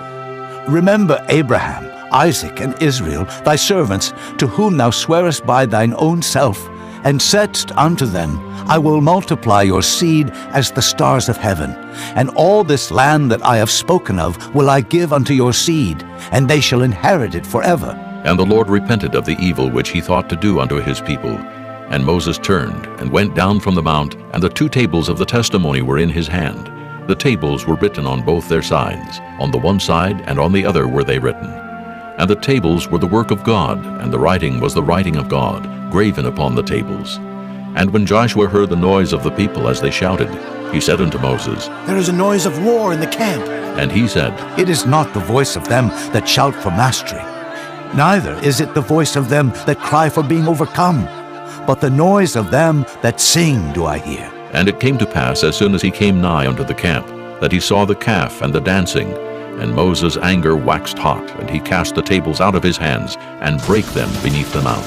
Remember Abraham, Isaac, and Israel, thy servants, to whom thou swarest by thine own self, and saidst unto them, I will multiply your seed as the stars of heaven, and all this land that I have spoken of will I give unto your seed, and they shall inherit it forever. And the Lord repented of the evil which he thought to do unto his people. And Moses turned, and went down from the mount, and the 2 tables of the testimony were in his hand. The tables were written on both their sides, on the one side and on the other were they written. And the tables were the work of God, and the writing was the writing of God, graven upon the tables. And when Joshua heard the noise of the people as they shouted, he said unto Moses, There is a noise of war in the camp. And he said, It is not the voice of them that shout for mastery, neither is it the voice of them that cry for being overcome, but the noise of them that sing do I hear. And it came to pass, as soon as he came nigh unto the camp, that he saw the calf and the dancing. And Moses' anger waxed hot, and he cast the tables out of his hands, and brake them beneath the mount.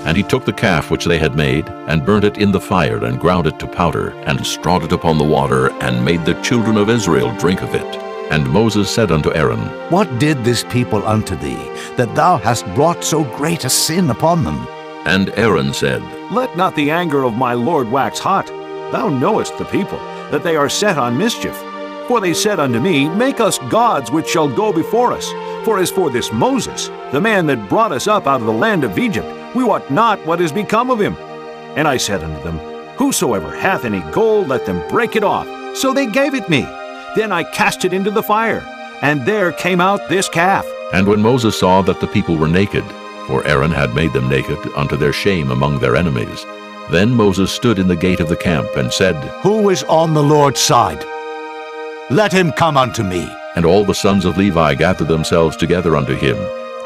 And he took the calf which they had made, and burnt it in the fire, and ground it to powder, and strawed it upon the water, and made the children of Israel drink of it. And Moses said unto Aaron, What did this people unto thee, that thou hast brought so great a sin upon them? And Aaron said, Let not the anger of my Lord wax hot. Thou knowest the people, that they are set on mischief. For they said unto me, Make us gods which shall go before us. For as for this Moses, the man that brought us up out of the land of Egypt, we wot not what is become of him. And I said unto them, Whosoever hath any gold, let them break it off. So they gave it me. Then I cast it into the fire, and there came out this calf. And when Moses saw that the people were naked, for Aaron had made them naked unto their shame among their enemies, then Moses stood in the gate of the camp, and said, Who is on the Lord's side? Let him come unto me. And all the sons of Levi gathered themselves together unto him.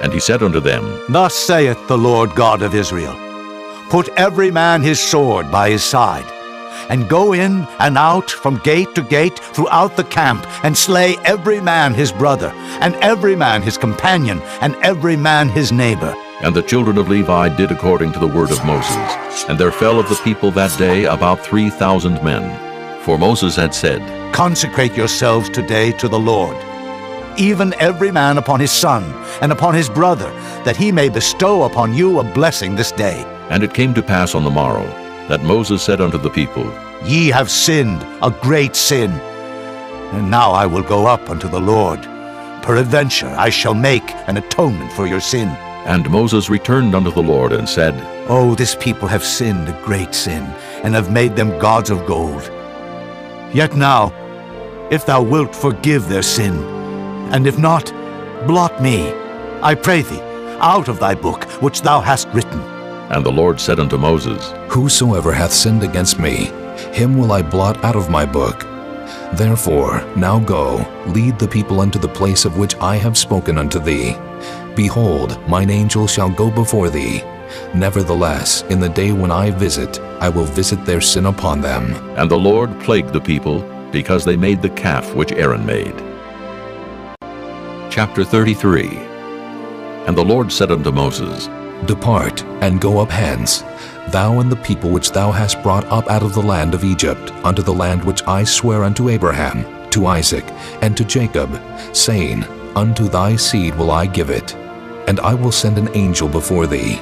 And he said unto them, Thus saith the Lord God of Israel, Put every man his sword by his side, and go in and out from gate to gate throughout the camp, and slay every man his brother, and every man his companion, and every man his neighbor. And the children of Levi did according to the word of Moses. And there fell of the people that day about 3,000 men. For Moses had said, Consecrate yourselves today to the Lord, even every man upon his son, and upon his brother, that he may bestow upon you a blessing this day. And it came to pass on the morrow, that Moses said unto the people, Ye have sinned a great sin. And now I will go up unto the Lord. Peradventure I shall make an atonement for your sin. And Moses returned unto the Lord, and said, Oh, this people have sinned a great sin, and have made them gods of gold. Yet now, if thou wilt forgive their sin, and if not, blot me, I pray thee, out of thy book which thou hast written. And the Lord said unto Moses, Whosoever hath sinned against me, him will I blot out of my book. Therefore now go, lead the people unto the place of which I have spoken unto thee. Behold, mine angel shall go before thee. Nevertheless, in the day when I visit, I will visit their sin upon them. And the Lord plagued the people, because they made the calf which Aaron made. Chapter 33. And the Lord said unto Moses, Depart, and go up hence, thou and the people which thou hast brought up out of the land of Egypt, unto the land which I swear unto Abraham, to Isaac, and to Jacob, saying, Unto thy seed will I give it. And I will send an angel before thee,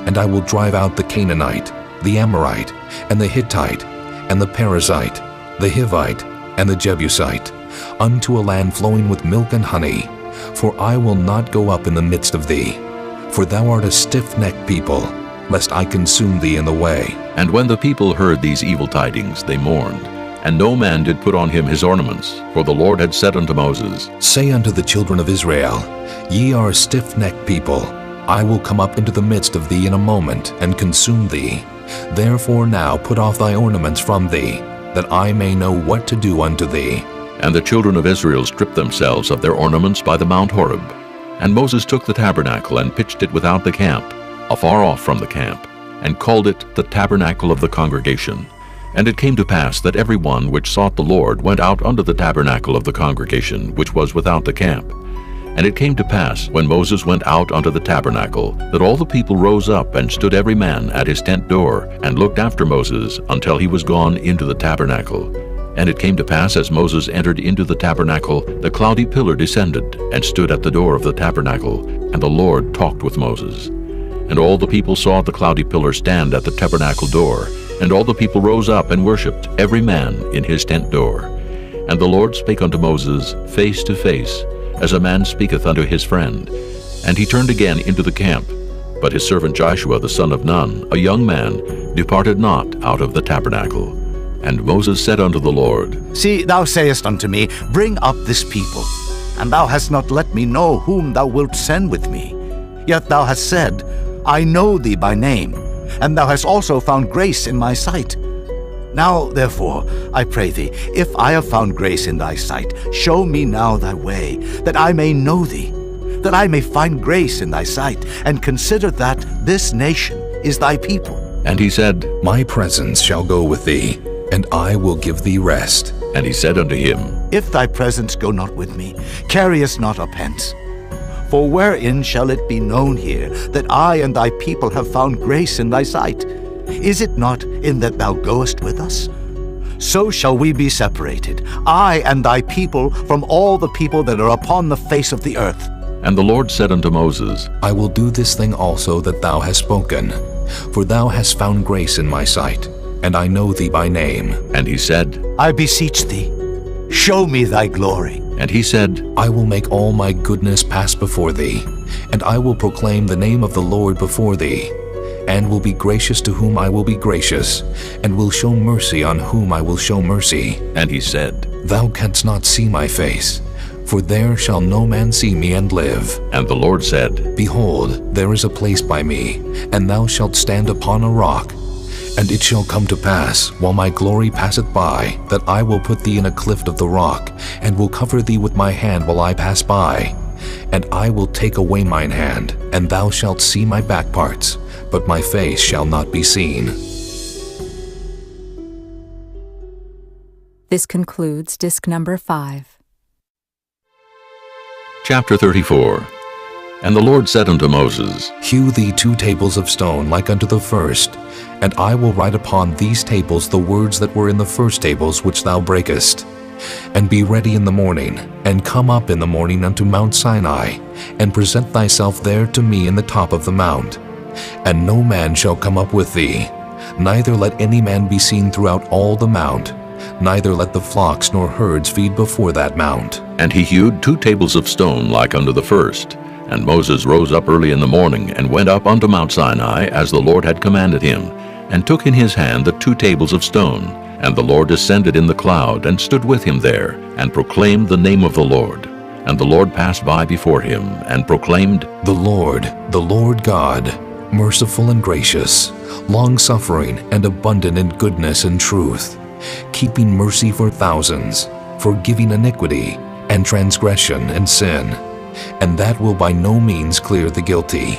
and I will drive out the Canaanite, the Amorite, and the Hittite, and the Perizzite, the Hivite, and the Jebusite, unto a land flowing with milk and honey. For I will not go up in the midst of thee, for thou art a stiff-necked people, lest I consume thee in the way. And when the people heard these evil tidings, they mourned, and no man did put on him his ornaments. For the Lord had said unto Moses, Say unto the children of Israel, Ye are a stiff-necked people. I will come up into the midst of thee in a moment, and consume thee. Therefore now put off thy ornaments from thee, that I may know what to do unto thee. And the children of Israel stripped themselves of their ornaments by the Mount Horeb. And Moses took the tabernacle, and pitched it without the camp, afar off from the camp, and called it the tabernacle of the congregation. And it came to pass that every one which sought the Lord went out unto the tabernacle of the congregation, which was without the camp. And it came to pass, when Moses went out unto the tabernacle, that all the people rose up, and stood every man at his tent door, and looked after Moses until he was gone into the tabernacle. And it came to pass, as Moses entered into the tabernacle, the cloudy pillar descended, and stood at the door of the tabernacle, and the Lord talked with Moses. And all the people saw the cloudy pillar stand at the tabernacle door, and all the people rose up and worshipped, every man in his tent door. And the Lord spake unto Moses face to face, as a man speaketh unto his friend. And he turned again into the camp. But his servant Joshua the son of Nun, a young man, departed not out of the tabernacle. And Moses said unto the Lord, See, thou sayest unto me, Bring up this people. And thou hast not let me know whom thou wilt send with me. Yet thou hast said, I know thee by name, and thou hast also found grace in my sight. Now, therefore, I pray thee, if I have found grace in thy sight, show me now thy way, that I may know thee, that I may find grace in thy sight, and consider that this nation is thy people. And he said, My presence shall go with thee, and I will give thee rest. And he said unto him, If thy presence go not with me, carry us not up hence. For wherein shall it be known here that I and thy people have found grace in thy sight? Is it not in that thou goest with us? So shall we be separated, I and thy people, from all the people that are upon the face of the earth. And the Lord said unto Moses, I will do this thing also that thou hast spoken, for thou hast found grace in my sight, and I know thee by name. And he said, I beseech thee, show me thy glory. And he said, I will make all my goodness pass before thee, and I will proclaim the name of the Lord before thee, and will be gracious to whom I will be gracious, and will show mercy on whom I will show mercy. And he said, Thou canst not see my face, for there shall no man see me and live. And the Lord said, Behold, there is a place by me, and thou shalt stand upon a rock. And it shall come to pass, while my glory passeth by, that I will put thee in a cleft of the rock, and will cover thee with my hand while I pass by. And I will take away mine hand, and thou shalt see my back parts, but my face shall not be seen. This concludes disc number 5. Chapter 34. And the Lord said unto Moses, Hew thee 2 tables of stone like unto the first, and I will write upon these tables the words that were in the first tables which thou breakest. And be ready in the morning, and come up in the morning unto Mount Sinai, and present thyself there to me in the top of the mount. And no man shall come up with thee, neither let any man be seen throughout all the mount, neither let the flocks nor herds feed before that mount. And he hewed 2 tables of stone like unto the first. And Moses rose up early in the morning, and went up unto Mount Sinai, as the Lord had commanded him, and took in his hand the 2 tables of stone. And the Lord descended in the cloud, and stood with him there, and proclaimed the name of the Lord. And the Lord passed by before him, and proclaimed, The Lord God, merciful and gracious, long-suffering and abundant in goodness and truth, keeping mercy for thousands, forgiving iniquity and transgression and sin, and that will by no means clear the guilty,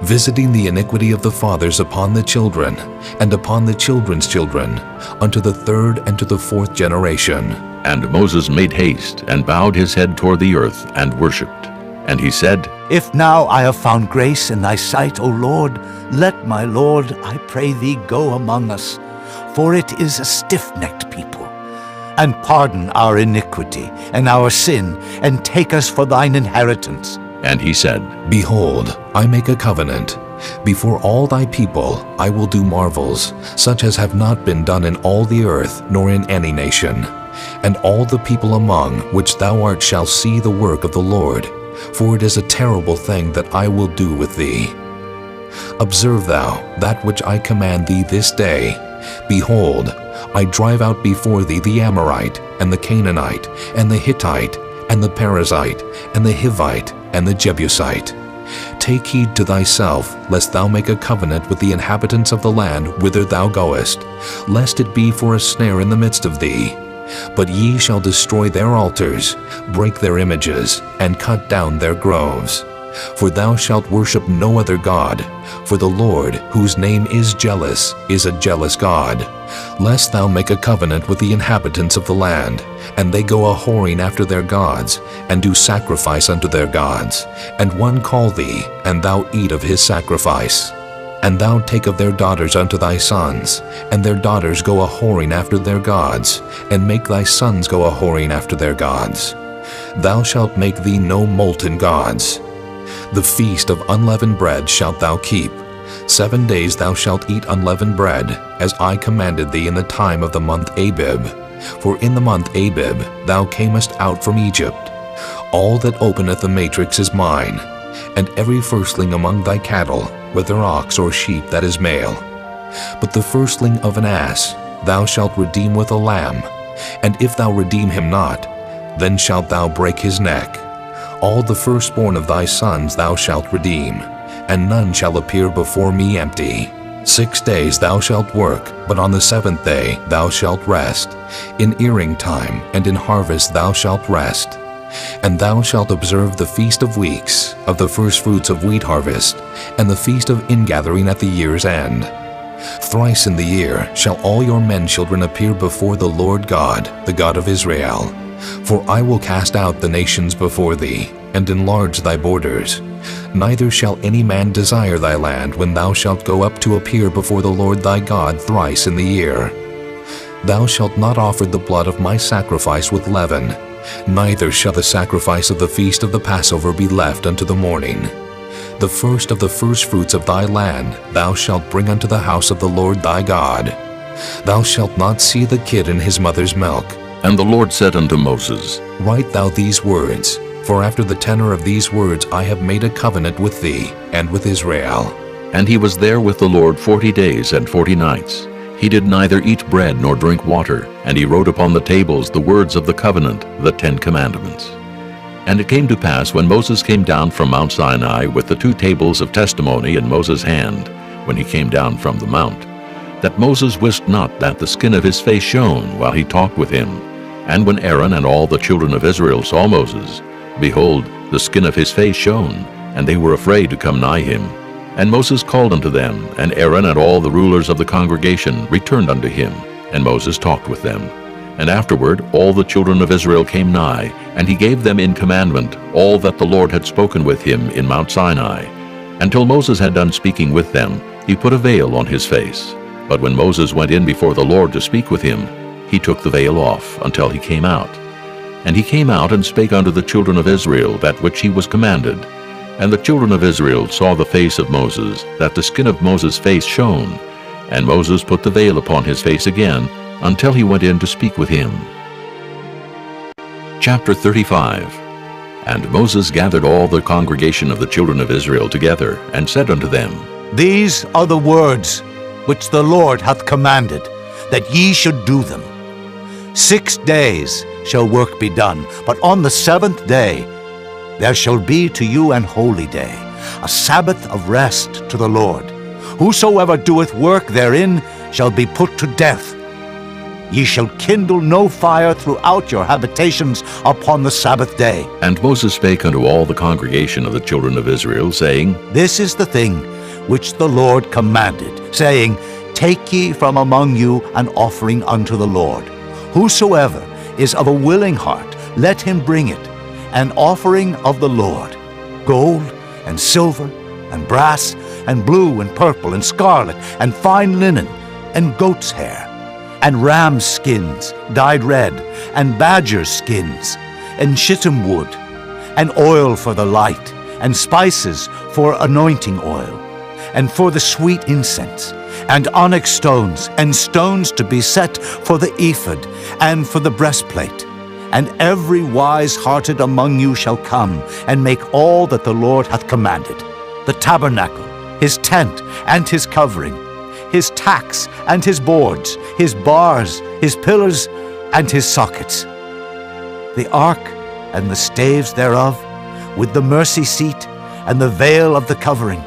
visiting the iniquity of the fathers upon the children, and upon the children's children, unto the 3rd and to the 4th generation. And Moses made haste, and bowed his head toward the earth, and worshipped. And he said, If now I have found grace in thy sight, O Lord, let my Lord, I pray thee, go among us, for it is a stiff-necked people. And pardon our iniquity and our sin, and take us for thine inheritance. And he said, Behold, I make a covenant. Before all thy people I will do marvels, such as have not been done in all the earth, nor in any nation. And all the people among which thou art shall see the work of the Lord, for it is a terrible thing that I will do with thee. Observe thou that which I command thee this day. Behold, I drive out before thee the Amorite, and the Canaanite, and the Hittite, and the Perizzite, and the Hivite, and the Jebusite. Take heed to thyself, lest thou make a covenant with the inhabitants of the land whither thou goest, lest it be for a snare in the midst of thee. But ye shall destroy their altars, break their images, and cut down their groves. For thou shalt worship no other God, for the Lord, whose name is jealous, is a jealous God, lest thou make a covenant with the inhabitants of the land, and they go a-whoring after their gods, and do sacrifice unto their gods, and one call thee, and thou eat of his sacrifice. And thou take of their daughters unto thy sons, and their daughters go a-whoring after their gods, and make thy sons go a-whoring after their gods. Thou shalt make thee no molten gods. The feast of unleavened bread shalt thou keep. 7 days thou shalt eat unleavened bread, as I commanded thee in the time of the month Abib. For in the month Abib thou camest out from Egypt. All that openeth the matrix is mine, and every firstling among thy cattle, whether ox or sheep that is male. But the firstling of an ass thou shalt redeem with a lamb, and if thou redeem him not, then shalt thou break his neck. All the firstborn of thy sons thou shalt redeem, and none shall appear before me empty. 6 days thou shalt work, but on the 7th day thou shalt rest. In earing time and in harvest thou shalt rest. And thou shalt observe the feast of weeks, of the firstfruits of wheat harvest, and the feast of ingathering at the year's end. Thrice in the year shall all your men children appear before the Lord God, the God of Israel. For I will cast out the nations before thee, and enlarge thy borders. Neither shall any man desire thy land when thou shalt go up to appear before the Lord thy God thrice in the year. Thou shalt not offer the blood of my sacrifice with leaven, neither shall the sacrifice of the feast of the Passover be left unto the morning. The first of the firstfruits of thy land thou shalt bring unto the house of the Lord thy God. Thou shalt not see the kid in his mother's milk. And the Lord said unto Moses, Write thou these words, for after the tenor of these words I have made a covenant with thee and with Israel. And he was there with the Lord 40 days and 40 nights. He did neither eat bread nor drink water, and he wrote upon the tables the words of the covenant, the 10 commandments. And it came to pass, when Moses came down from Mount Sinai with the 2 tables of testimony in Moses' hand, when he came down from the mount, that Moses wist not that the skin of his face shone while he talked with him. And when Aaron and all the children of Israel saw Moses, behold, the skin of his face shone, and they were afraid to come nigh him. And Moses called unto them, and Aaron and all the rulers of the congregation returned unto him, and Moses talked with them. And afterward all the children of Israel came nigh, and he gave them in commandment all that the Lord had spoken with him in Mount Sinai. Until Moses had done speaking with them, he put a veil on his face. But when Moses went in before the Lord to speak with him, he took the veil off until he came out. And he came out and spake unto the children of Israel that which he was commanded. And the children of Israel saw the face of Moses, that the skin of Moses' face shone. And Moses put the veil upon his face again, until he went in to speak with him. Chapter 35. And Moses gathered all the congregation of the children of Israel together, and said unto them, These are the words which the Lord hath commanded, that ye should do them. 6 days shall work be done, but on the 7th day there shall be to you an holy day, a Sabbath of rest to the Lord. Whosoever doeth work therein shall be put to death. Ye shall kindle no fire throughout your habitations upon the Sabbath day. And Moses spake unto all the congregation of the children of Israel, saying, This is the thing which the Lord commanded, saying, Take ye from among you an offering unto the Lord. Whosoever is of a willing heart, let him bring it, an offering of the Lord, gold and silver and brass and blue and purple and scarlet and fine linen and goat's hair and ram's skins dyed red and badger's skins and shittim wood and oil for the light and spices for anointing oil and for the sweet incense and onyx stones and stones to be set for the ephod and for the breastplate. And every wise-hearted among you shall come and make all that the Lord hath commanded: the tabernacle, his tent and his covering, his tacks and his boards, his bars, his pillars and his sockets, the ark and the staves thereof, with the mercy seat and the veil of the covering,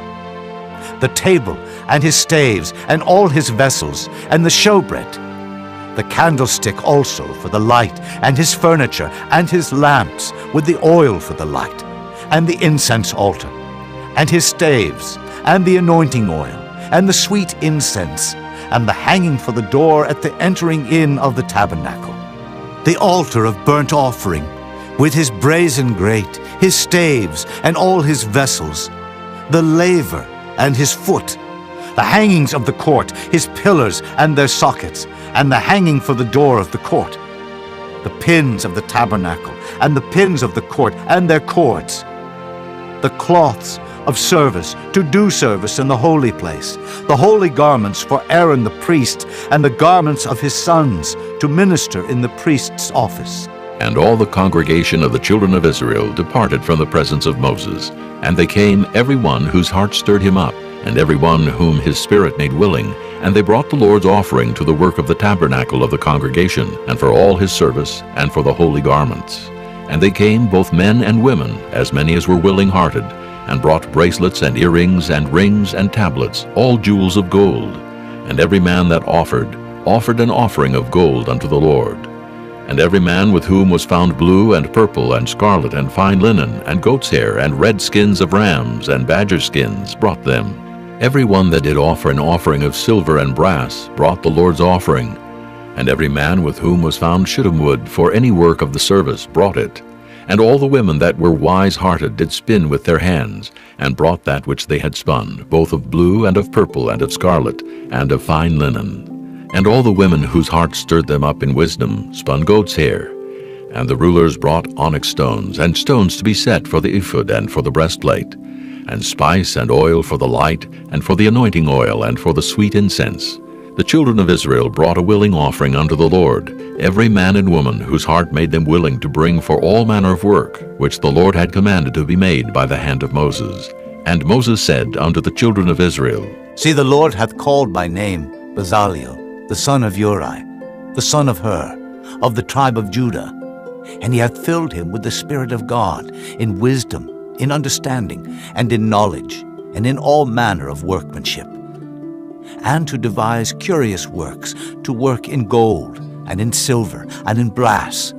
the table and his staves and all his vessels, and the showbread, the candlestick also for the light, and his furniture, and his lamps with the oil for the light, and the incense altar, and his staves, and the anointing oil, and the sweet incense, and the hanging for the door at the entering in of the tabernacle, the altar of burnt offering, with his brazen grate, his staves, and all his vessels, the laver and his foot, the hangings of the court, his pillars and their sockets, and the hanging for the door of the court, the pins of the tabernacle, and the pins of the court, and their cords, the cloths of service to do service in the holy place, the holy garments for Aaron the priest, and the garments of his sons to minister in the priest's office. And all the congregation of the children of Israel departed from the presence of Moses, and they came, every one whose heart stirred him up, and every one whom his spirit made willing, and they brought the Lord's offering to the work of the tabernacle of the congregation, and for all his service, and for the holy garments. And they came, both men and women, as many as were willing-hearted, and brought bracelets and earrings and rings and tablets, all jewels of gold. And every man that offered an offering of gold unto the Lord. And every man with whom was found blue and purple and scarlet and fine linen and goat's hair and red skins of rams and badger skins brought them. Every one that did offer an offering of silver and brass brought the Lord's offering, and every man with whom was found shittim wood for any work of the service brought it. And all the women that were wise-hearted did spin with their hands, and brought that which they had spun, both of blue and of purple and of scarlet, and of fine linen. And all the women whose hearts stirred them up in wisdom spun goat's hair. And the rulers brought onyx stones, and stones to be set for the ephod and for the breastplate, and spice and oil for the light, and for the anointing oil, and for the sweet incense. The children of Israel brought a willing offering unto the Lord, every man and woman whose heart made them willing to bring for all manner of work, which the Lord had commanded to be made by the hand of Moses. And Moses said unto the children of Israel, See, the Lord hath called by name Bezaleel, the son of Uri, the son of Hur, of the tribe of Judah. And he hath filled him with the Spirit of God, in wisdom, in understanding, and in knowledge, and in all manner of workmanship, and to devise curious works, to work in gold, and in silver, and in brass,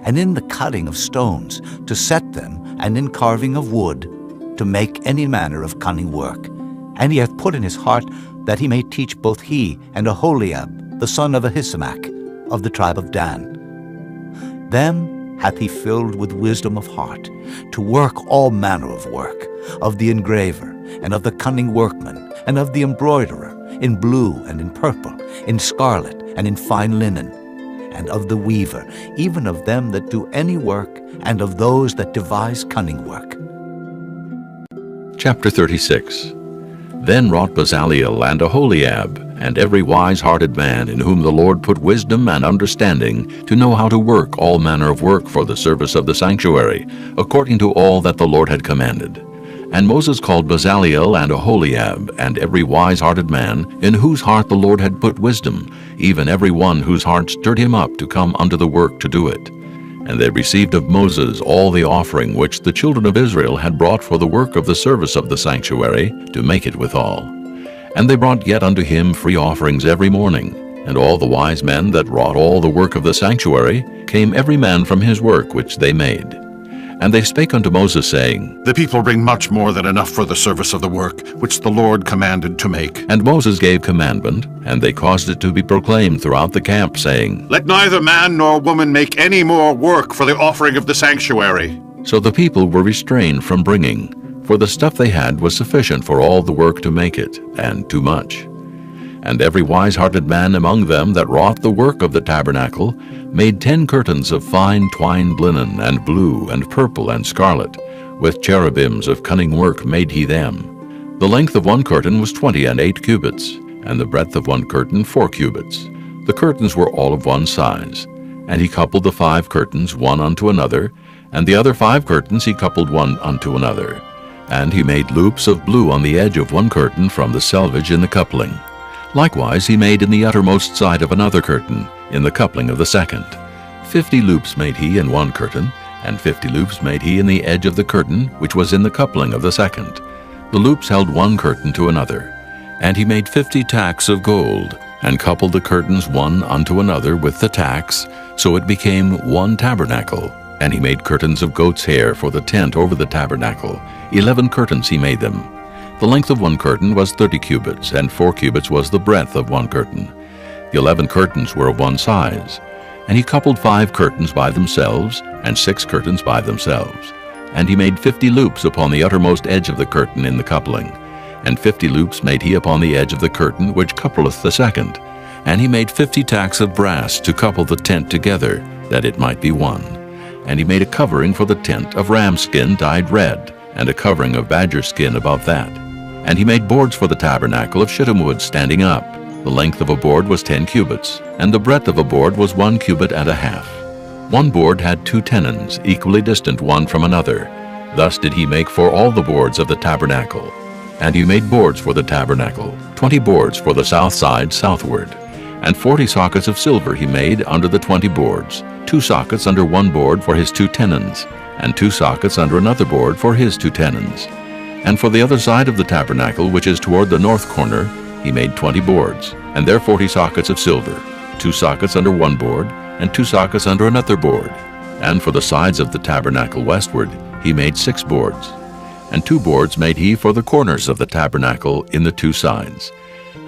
and in the cutting of stones, to set them, and in carving of wood, to make any manner of cunning work. And he hath put in his heart that he may teach both he and Aholiab, the son of Ahisamach, of the tribe of Dan. Them hath he filled with wisdom of heart, to work all manner of work, of the engraver, and of the cunning workman, and of the embroiderer, in blue and in purple, in scarlet and in fine linen, and of the weaver, even of them that do any work, and of those that devise cunning work. Chapter 36. Then wrought Bezaleel and Aholiab, and every wise-hearted man in whom the Lord put wisdom and understanding, to know how to work all manner of work for the service of the sanctuary, according to all that the Lord had commanded. And Moses called Bezaleel and Aholiab, and every wise-hearted man, in whose heart the Lord had put wisdom, even every one whose heart stirred him up to come unto the work to do it. And they received of Moses all the offering which the children of Israel had brought for the work of the service of the sanctuary, to make it withal. And they brought yet unto him free offerings every morning. And all the wise men that wrought all the work of the sanctuary came every man from his work which they made. And they spake unto Moses, saying, The people bring much more than enough for the service of the work, which the Lord commanded to make. And Moses gave commandment, and they caused it to be proclaimed throughout the camp, saying, Let neither man nor woman make any more work for the offering of the sanctuary. So the people were restrained from bringing, for the stuff they had was sufficient for all the work to make it, and too much. And every wise-hearted man among them that wrought the work of the tabernacle made 10 curtains of fine twined linen, and blue, and purple, and scarlet. With cherubims of cunning work made he them. The length of one curtain was 28 cubits, and the breadth of one curtain 4 cubits. The curtains were all of one size. And he coupled the 5 curtains one unto another, and the other 5 curtains he coupled one unto another. And he made loops of blue on the edge of one curtain from the selvage in the coupling. Likewise he made in the uttermost side of another curtain, in the coupling of the second. 50 loops made he in one curtain, and 50 loops made he in the edge of the curtain, which was in the coupling of the second. The loops held one curtain to another. And he made 50 tacks of gold, and coupled the curtains one unto another with the tacks, so it became one tabernacle. And he made curtains of goat's hair for the tent over the tabernacle. 11 curtains he made them. The length of one curtain was 30 cubits, and 4 cubits was the breadth of one curtain. The 11 curtains were of one size. And he coupled 5 curtains by themselves, and 6 curtains by themselves. And he made 50 loops upon the uttermost edge of the curtain in the coupling. And 50 loops made he upon the edge of the curtain which coupleth the second. And he made 50 tacks of brass to couple the tent together, that it might be one. And he made a covering for the tent of ram skin dyed red, and a covering of badger skin above that. And he made boards for the tabernacle of shittim wood standing up. The length of a board was 10 cubits, and the breadth of a board was 1 cubit and a half. One board had 2 tenons, equally distant one from another. Thus did he make for all the boards of the tabernacle. And he made boards for the tabernacle, 20 boards for the south side southward. And 40 sockets of silver he made under the 20 boards, 2 sockets under one board for his 2 tenons, and 2 sockets under another board for his 2 tenons. And for the other side of the tabernacle, which is toward the north corner, he made 20 boards, and there 40 sockets of silver, 2 sockets under one board, and 2 sockets under another board. And for the sides of the tabernacle westward, he made 6 boards. And 2 boards made he for the corners of the tabernacle in the 2 sides.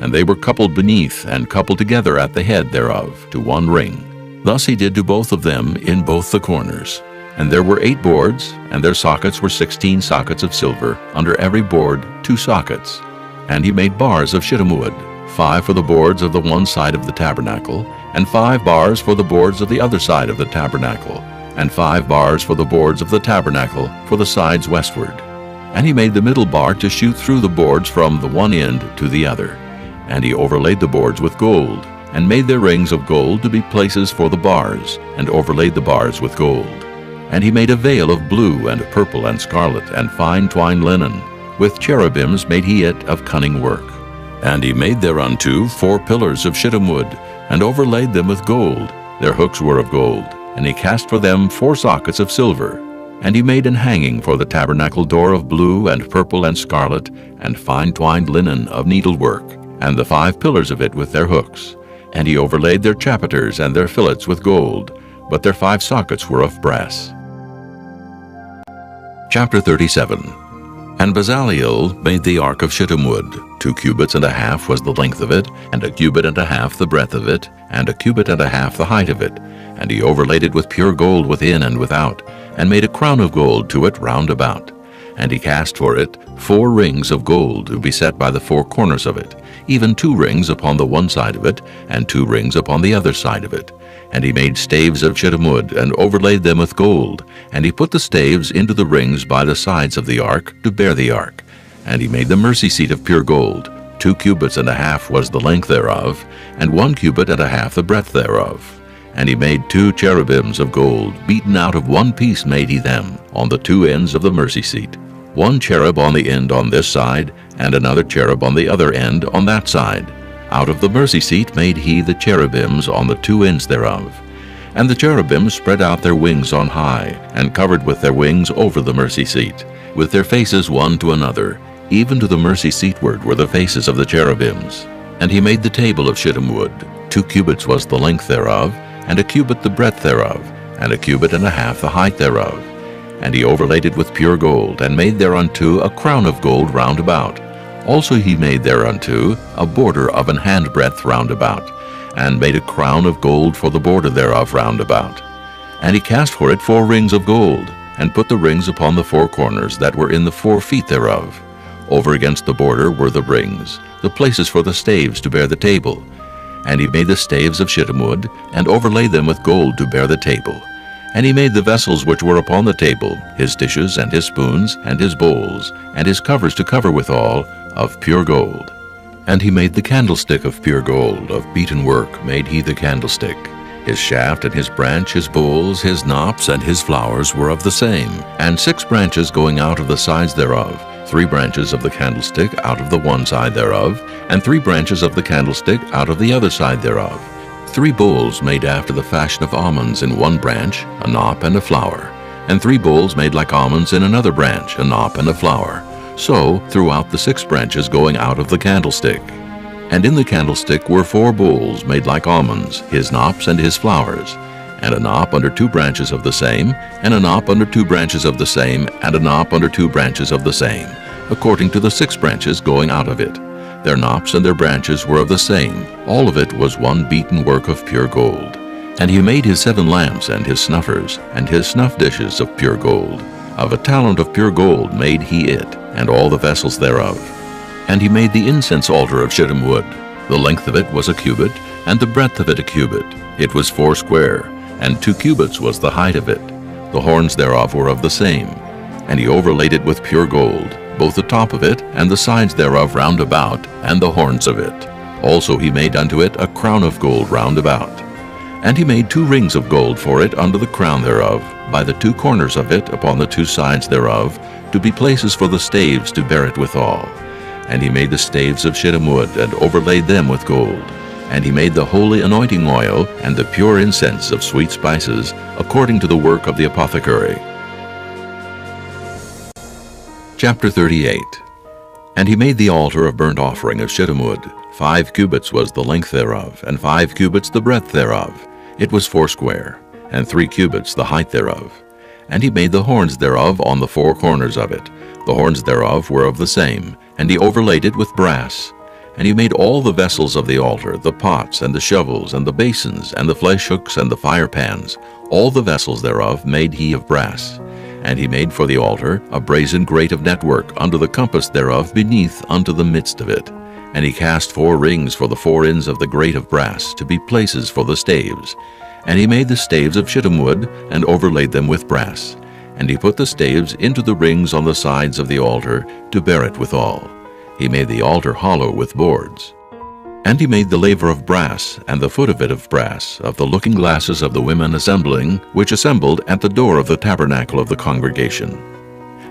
And they were coupled beneath, and coupled together at the head thereof, to 1 ring. Thus he did to both of them in both the corners. And there were 8 boards, and their sockets were 16 sockets of silver, under every board 2 sockets. And he made bars of shittim wood, 5 for the boards of the one side of the tabernacle, and 5 bars for the boards of the other side of the tabernacle, and 5 bars for the boards of the tabernacle for the sides westward. And he made the middle bar to shoot through the boards from the one end to the other. And he overlaid the boards with gold, and made their rings of gold to be places for the bars, and overlaid the bars with gold. And he made a veil of blue and purple and scarlet and fine twined linen. With cherubims made he it of cunning work. And he made thereunto 4 pillars of shittim wood, and overlaid them with gold. Their hooks were of gold. And he cast for them 4 sockets of silver. And he made an hanging for the tabernacle door of blue and purple and scarlet, and fine twined linen of needlework, and the 5 pillars of it with their hooks. And he overlaid their chapiters and their fillets with gold, but their 5 sockets were of brass. Chapter 37. And Bezaleel made the ark of shittim wood. 2 cubits and a half was the length of it, and 1 cubit and a half the breadth of it, and 1 cubit and a half the height of it. And he overlaid it with pure gold within and without, and made a crown of gold to it round about. And he cast for it 4 rings of gold to be set by the 4 corners of it, even 2 rings upon the one side of it, and 2 rings upon the other side of it. And he made staves of shittim wood, and overlaid them with gold. And he put the staves into the rings by the sides of the ark, to bear the ark. And he made the mercy seat of pure gold. 2 cubits and a half was the length thereof, and 1 cubit and a half the breadth thereof. And he made 2 cherubims of gold, beaten out of 1 piece made he them, on the 2 ends of the mercy seat. 1 cherub on the end on this side, and another cherub on the other end on that side. Out of the mercy seat made he the cherubims on the 2 ends thereof. And the cherubims spread out their wings on high, and covered with their wings over the mercy seat, with their faces one to another. Even to the mercy seatward were the faces of the cherubims. And he made the table of shittim wood. 2 cubits was the length thereof, and 1 cubit the breadth thereof, and 1 cubit and a half the height thereof. And he overlaid it with pure gold, and made thereunto a crown of gold round about. Also he made thereunto a border of an handbreadth round about, and made a crown of gold for the border thereof round about. And he cast for it 4 rings of gold, and put the rings upon the 4 corners that were in the 4 feet thereof. Over against the border were the rings, the places for the staves to bear the table. And he made the staves of shittim wood, and overlaid them with gold to bear the table. And he made the vessels which were upon the table, his dishes, and his spoons, and his bowls, and his covers to cover withal, of pure gold. And he made the candlestick of pure gold, of beaten work made he the candlestick. His shaft and his branch, his bowls, his knops, and his flowers were of the same, and 6 branches going out of the sides thereof, 3 branches of the candlestick out of the one side thereof, and 3 branches of the candlestick out of the other side thereof. 3 bowls made after the fashion of almonds in one branch, a knop and a flower, and 3 bowls made like almonds in another branch, a knop and a flower. So throughout the 6 branches going out of the candlestick. And in the candlestick were 4 bowls made like almonds, his knops and his flowers, and a knop under 2 branches of the same, and a knop under 2 branches of the same, and a knop under 2 branches of the same, according to the 6 branches going out of it. Their knops and their branches were of the same. All of it was one beaten work of pure gold. And he made his 7 lamps and his snuffers, and his snuff dishes of pure gold. Of a talent of pure gold made he it, and all the vessels thereof. And he made the incense altar of shittim wood. The length of it was 1 cubit, and the breadth of it 1 cubit. It was 4 square, and 2 cubits was the height of it. The horns thereof were of the same. And he overlaid it with pure gold, both the top of it, and the sides thereof round about, and the horns of it. Also he made unto it a crown of gold round about. And he made 2 rings of gold for it under the crown thereof, by the 2 corners of it upon the 2 sides thereof, to be places for the staves to bear it withal. And he made the staves of shittim wood, and overlaid them with gold. And he made the holy anointing oil, and the pure incense of sweet spices, according to the work of the apothecary. Chapter 38. And he made the altar of burnt offering of shittim wood. 5 cubits was the length thereof, and 5 cubits the breadth thereof. It was 4 square, and 3 cubits the height thereof. And he made the horns thereof on the 4 corners of it, The horns thereof were of the same, and he overlaid it with brass. And he made all the vessels of the altar, the pots, and the shovels, and the basins, and the flesh hooks, and the fire pans. All the vessels thereof made he of brass. And he made for the altar a brazen grate of network under the compass thereof beneath unto the midst of it. And he cast 4 rings for the 4 ends of the grate of brass, to be places for the staves. And he made the staves of shittim wood, and overlaid them with brass. And he put the staves into the rings on the sides of the altar, to bear it withal. He made the altar hollow with boards. And he made the laver of brass, and the foot of it of brass, of the looking glasses of the women assembling, which assembled at the door of the tabernacle of the congregation.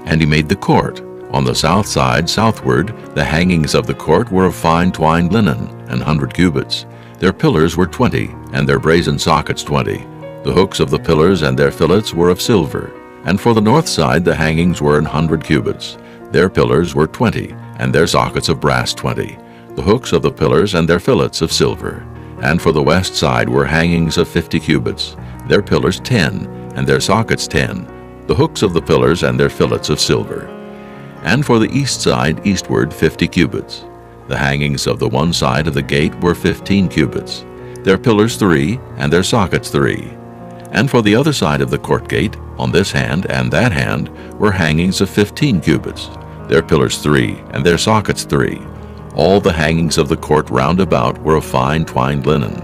And he made the court. On the south side southward, the hangings of the court were of fine twined linen, 100 cubits. Their pillars were 20, and their brazen sockets 20. The hooks of the pillars and their fillets were of silver. And for the north side the hangings were 100 cubits. Their pillars were 20, and their sockets of brass 20. The hooks of the pillars and their fillets of silver. And for the west side were hangings of 50 cubits. Their pillars 10, and their sockets 10. The hooks of the pillars and their fillets of silver. And for the east side eastward 50 cubits. The hangings of the one side of the gate were 15 cubits. Their pillars 3, and their sockets 3. And for the other side of the court gate, on this hand and that hand, were hangings of 15 cubits. Their pillars 3, and their sockets 3. All the hangings of the court round about were of fine twined linen.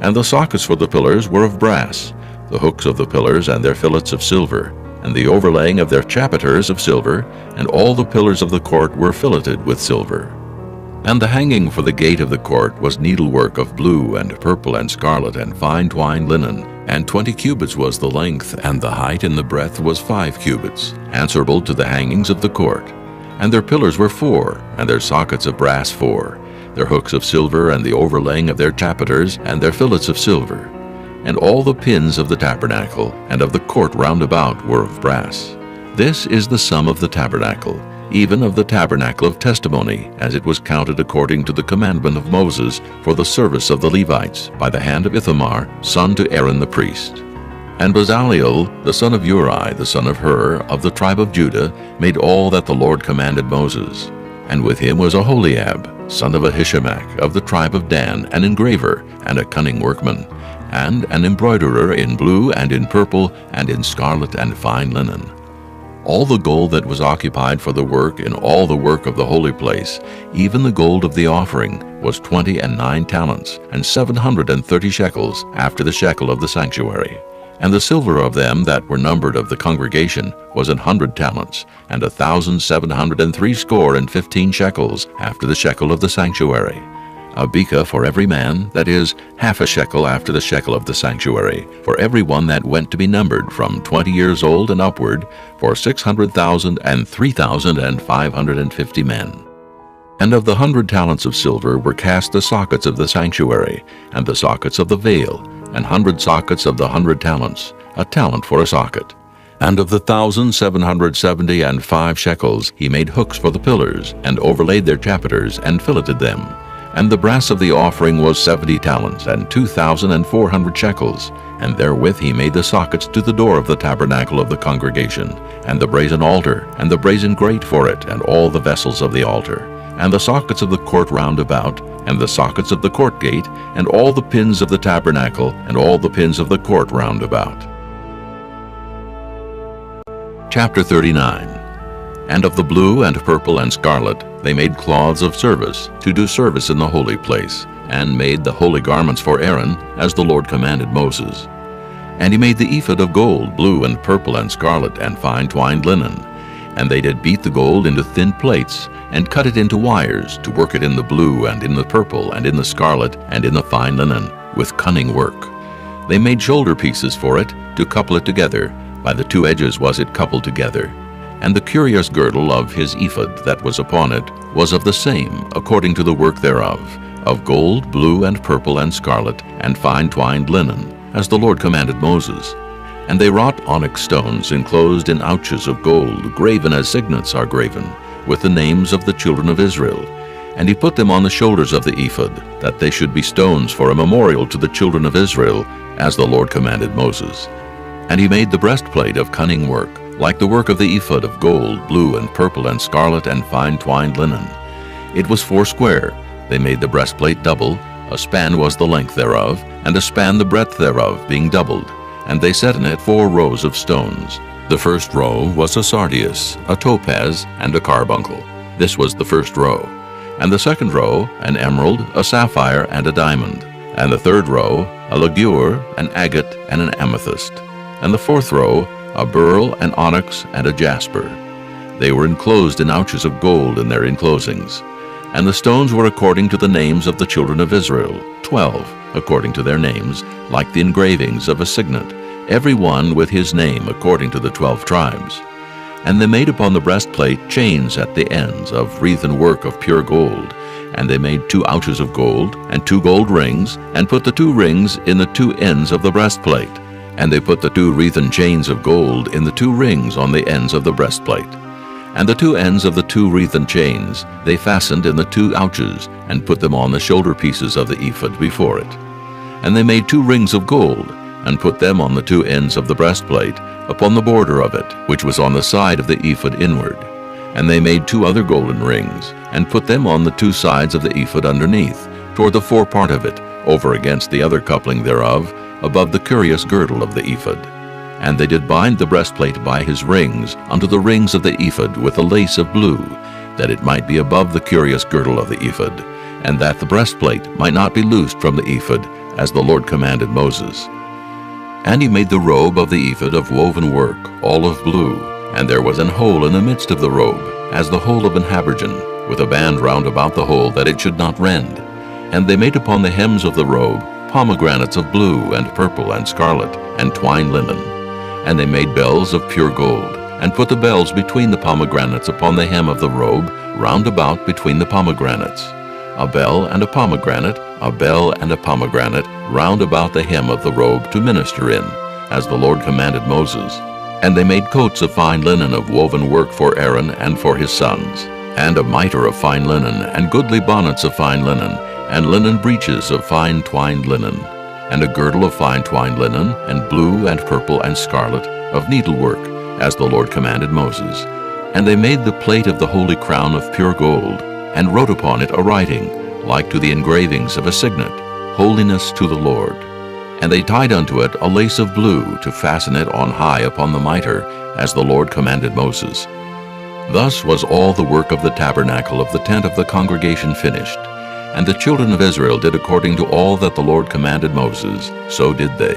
And the sockets for the pillars were of brass, the hooks of the pillars and their fillets of silver, and the overlaying of their chapiters of silver, and all the pillars of the court were filleted with silver. And the hanging for the gate of the court was needlework of blue and purple and scarlet and fine twined linen, and 20 cubits was the length, and the height and the breadth was 5 cubits, answerable to the hangings of the court. And their pillars were 4, and their sockets of brass 4, their hooks of silver, and the overlaying of their chapiters, and their fillets of silver. And all the pins of the tabernacle, and of the court round about, were of brass. This is the sum of the tabernacle, even of the tabernacle of testimony, as it was counted according to the commandment of Moses for the service of the Levites, by the hand of Ithamar, son to Aaron the priest. And Bezaleel, the son of Uri, the son of Hur, of the tribe of Judah, made all that the Lord commanded Moses. And with him was Aholiab, son of Ahishamach, of the tribe of Dan, an engraver, and a cunning workman, and an embroiderer in blue, and in purple, and in scarlet, and fine linen. All the gold that was occupied for the work in all the work of the holy place, even the gold of the offering, was 29 talents, and 730 shekels, after the shekel of the sanctuary. And the silver of them that were numbered of the congregation was 100 talents, and 1,760 shekels, after the shekel of the sanctuary. A beka for every man, that is, half a shekel after the shekel of the sanctuary, for every one that went to be numbered from 20 years old and upward, for 600,000 and 3,550 men. And of the 100 talents of silver were cast the sockets of the sanctuary, and the sockets of the veil, 100 sockets of the 100 talents, a talent for a socket. And of the 1,775 shekels he made hooks for the pillars, and overlaid their chapiters, and filleted them. And the brass of the offering was 70 talents, and 2,400 shekels, and therewith he made the sockets to the door of the tabernacle of the congregation, and the brazen altar, and the brazen grate for it, and all the vessels of the altar, and the sockets of the court round about, and the sockets of the court gate, and all the pins of the tabernacle, and all the pins of the court round about. Chapter 39. And of the blue and purple and scarlet they made cloths of service, to do service in the holy place, and made the holy garments for Aaron, as the Lord commanded Moses. And he made the ephod of gold, blue and purple and scarlet, and fine twined linen. And they did beat the gold into thin plates, and cut it into wires, to work it in the blue, and in the purple, and in the scarlet, and in the fine linen, with cunning work. They made shoulder pieces for it, to couple it together. By the 2 edges was it coupled together. And the curious girdle of his ephod that was upon it was of the same, according to the work thereof, of gold, blue, and purple, and scarlet, and fine twined linen, as the Lord commanded Moses. And they wrought onyx stones enclosed in ouches of gold, graven as signets are graven, with the names of the children of Israel. And he put them on the shoulders of the ephod, that they should be stones for a memorial to the children of Israel, as the Lord commanded Moses. And he made the breastplate of cunning work, like the work of the ephod of gold, blue, and purple, and scarlet, and fine twined linen. It was 4 square. They made the breastplate double. A span was the length thereof, and a span the breadth thereof, being doubled. And they set in it 4 rows of stones. The first row was a sardius, a topaz, and a carbuncle. This was the first row. And the second row, an emerald, a sapphire, and a diamond. And the third row, a ligure, an agate, and an amethyst. And the fourth row, a beryl, an onyx, and a jasper. They were enclosed in ouches of gold in their enclosings. And the stones were according to the names of the children of Israel, 12, according to their names, like the engravings of a signet, every one with his name according to the 12 tribes. And they made upon the breastplate chains at the ends of wreathen work of pure gold. And they made 2 ouches of gold, and 2 gold rings, and put the 2 rings in the 2 ends of the breastplate. And they put the 2 wreathen chains of gold in the 2 rings on the ends of the breastplate. And the 2 ends of the 2 wreathen chains they fastened in the 2 ouches, and put them on the shoulder pieces of the ephod before it. And they made 2 rings of gold, and put them on the 2 ends of the breastplate, upon the border of it, which was on the side of the ephod inward. And they made 2 other golden rings, and put them on the 2 sides of the ephod underneath, toward the forepart of it, over against the other coupling thereof, above the curious girdle of the ephod. And they did bind the breastplate by his rings unto the rings of the ephod with a lace of blue, that it might be above the curious girdle of the ephod, and that the breastplate might not be loosed from the ephod, as the Lord commanded Moses. And he made the robe of the ephod of woven work, all of blue, and there was an hole in the midst of the robe, as the hole of an habergeon, with a band round about the hole, that it should not rend. And they made upon the hems of the robe pomegranates of blue, and purple, and scarlet, and twined linen. And they made bells of pure gold, and put the bells between the pomegranates upon the hem of the robe, round about between the pomegranates. A bell and a pomegranate, a bell and a pomegranate, round about the hem of the robe to minister in, as the Lord commanded Moses. And they made coats of fine linen of woven work for Aaron and for his sons, and a mitre of fine linen, and goodly bonnets of fine linen, and linen breeches of fine twined linen, and a girdle of fine twined linen, and blue and purple and scarlet, of needlework, as the Lord commanded Moses. And they made the plate of the holy crown of pure gold, and wrote upon it a writing, like to the engravings of a signet, Holiness to the Lord. And they tied unto it a lace of blue to fasten it on high upon the mitre, as the Lord commanded Moses. Thus was all the work of the tabernacle of the tent of the congregation finished. And the children of Israel did according to all that the Lord commanded Moses, so did they.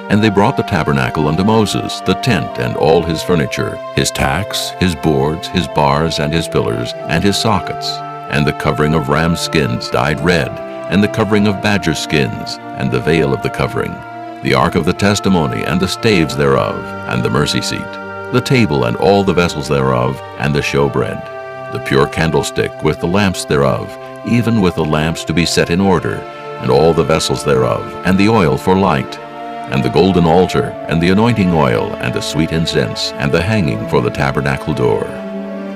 And they brought the tabernacle unto Moses, the tent and all his furniture, his tacks, his boards, his bars, and his pillars, and his sockets, and the covering of ram skins dyed red, and the covering of badger skins, and the veil of the covering, the ark of the testimony, and the staves thereof, and the mercy seat, the table and all the vessels thereof, and the showbread, the pure candlestick with the lamps thereof, even with the lamps to be set in order, and all the vessels thereof, and the oil for light, and the golden altar, and the anointing oil, and the sweet incense, and the hanging for the tabernacle door,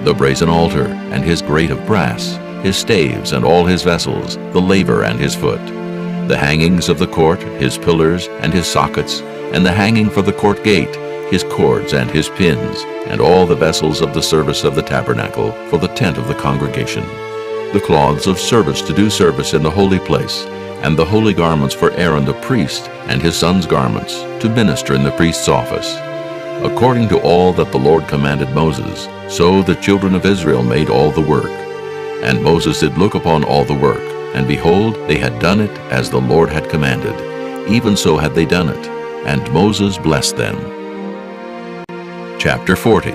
the brazen altar, and his grate of brass, his staves, and all his vessels, the laver and his foot, the hangings of the court, his pillars, and his sockets, and the hanging for the court gate, his cords and his pins, and all the vessels of the service of the tabernacle for the tent of the congregation, the cloths of service to do service in the holy place, and the holy garments for Aaron the priest, and his sons' garments, to minister in the priest's office. According to all that the Lord commanded Moses, so the children of Israel made all the work. And Moses did look upon all the work, and behold, they had done it as the Lord had commanded. Even so had they done it, and Moses blessed them. Chapter 40.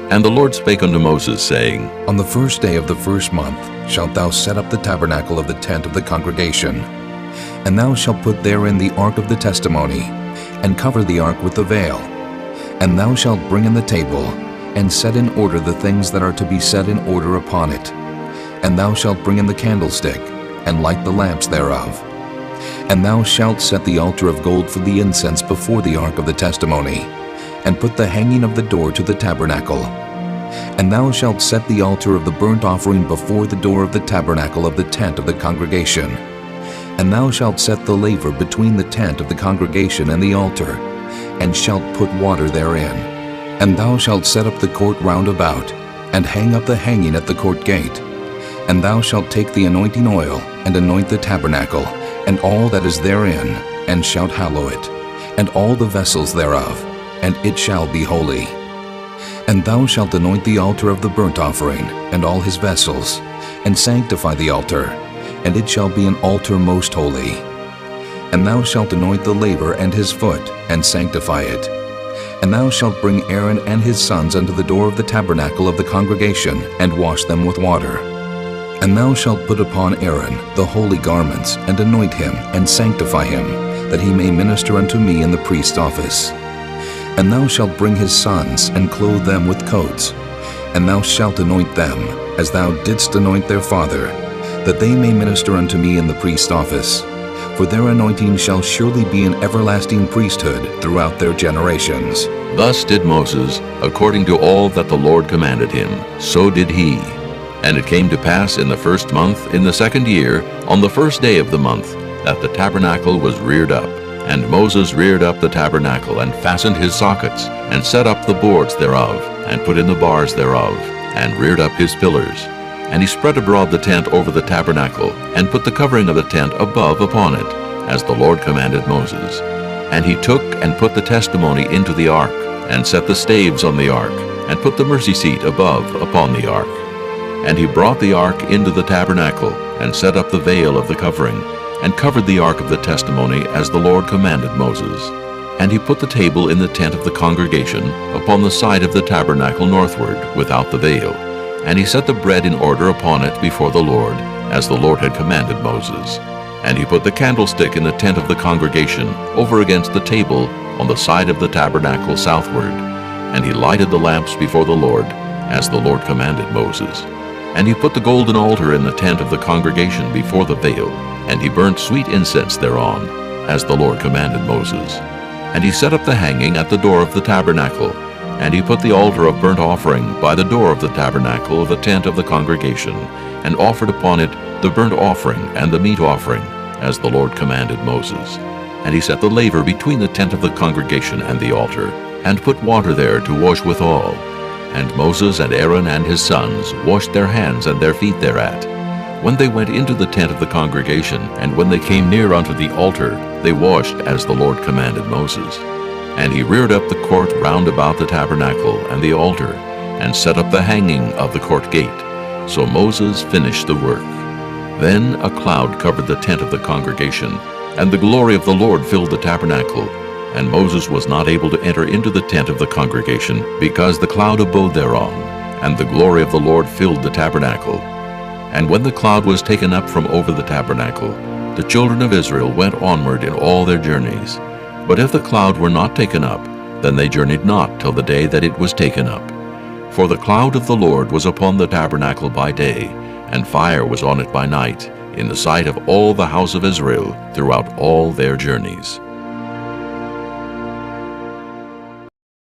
And the Lord spake unto Moses, saying, On the 1st day of the 1st month shalt thou set up the tabernacle of the tent of the congregation. And thou shalt put therein the ark of the testimony, and cover the ark with the veil. And thou shalt bring in the table, and set in order the things that are to be set in order upon it. And thou shalt bring in the candlestick, and light the lamps thereof. And thou shalt set the altar of gold for the incense before the ark of the testimony, and put the hanging of the door to the tabernacle. And thou shalt set the altar of the burnt offering before the door of the tabernacle of the tent of the congregation. And thou shalt set the laver between the tent of the congregation and the altar, and shalt put water therein. And thou shalt set up the court round about, and hang up the hanging at the court gate. And thou shalt take the anointing oil, and anoint the tabernacle, and all that is therein, and shalt hallow it, and all the vessels thereof, and it shall be holy. And thou shalt anoint the altar of the burnt offering, and all his vessels, and sanctify the altar, and it shall be an altar most holy. And thou shalt anoint the laver and his foot, and sanctify it. And thou shalt bring Aaron and his sons unto the door of the tabernacle of the congregation, and wash them with water. And thou shalt put upon Aaron the holy garments, and anoint him, and sanctify him, that he may minister unto me in the priest's office. And thou shalt bring his sons, and clothe them with coats. And thou shalt anoint them, as thou didst anoint their father, that they may minister unto me in the priest's office. For their anointing shall surely be an everlasting priesthood throughout their generations. Thus did Moses, according to all that the Lord commanded him, so did he. And it came to pass in the first month, in the second year, on the first day of the month, that the tabernacle was reared up. And Moses reared up the tabernacle, and fastened his sockets, and set up the boards thereof, and put in the bars thereof, and reared up his pillars. And he spread abroad the tent over the tabernacle, and put the covering of the tent above upon it, as the Lord commanded Moses. And he took and put the testimony into the ark, and set the staves on the ark, and put the mercy seat above upon the ark. And he brought the ark into the tabernacle, and set up the veil of the covering, and covered the ark of the testimony, as the Lord commanded Moses. And he put the table in the tent of the congregation, upon the side of the tabernacle northward, without the veil. And he set the bread in order upon it before the Lord, as the Lord had commanded Moses. And he put the candlestick in the tent of the congregation, over against the table, on the side of the tabernacle southward. And he lighted the lamps before the Lord, as the Lord commanded Moses. And he put the golden altar in the tent of the congregation before the veil, and he burnt sweet incense thereon, as the Lord commanded Moses. And he set up the hanging at the door of the tabernacle, and he put the altar of burnt offering by the door of the tabernacle of the tent of the congregation, and offered upon it the burnt offering and the meat offering, as the Lord commanded Moses. And he set the laver between the tent of the congregation and the altar, and put water there to wash withal. And Moses and Aaron and his sons washed their hands and their feet thereat. When they went into the tent of the congregation, and when they came near unto the altar, they washed as the Lord commanded Moses. And he reared up the court round about the tabernacle and the altar, and set up the hanging of the court gate. So Moses finished the work. Then a cloud covered the tent of the congregation, and the glory of the Lord filled the tabernacle. And Moses was not able to enter into the tent of the congregation, because the cloud abode thereon, and the glory of the Lord filled the tabernacle. And when the cloud was taken up from over the tabernacle, the children of Israel went onward in all their journeys. But if the cloud were not taken up, then they journeyed not till the day that it was taken up. For the cloud of the Lord was upon the tabernacle by day, and fire was on it by night, in the sight of all the house of Israel throughout all their journeys.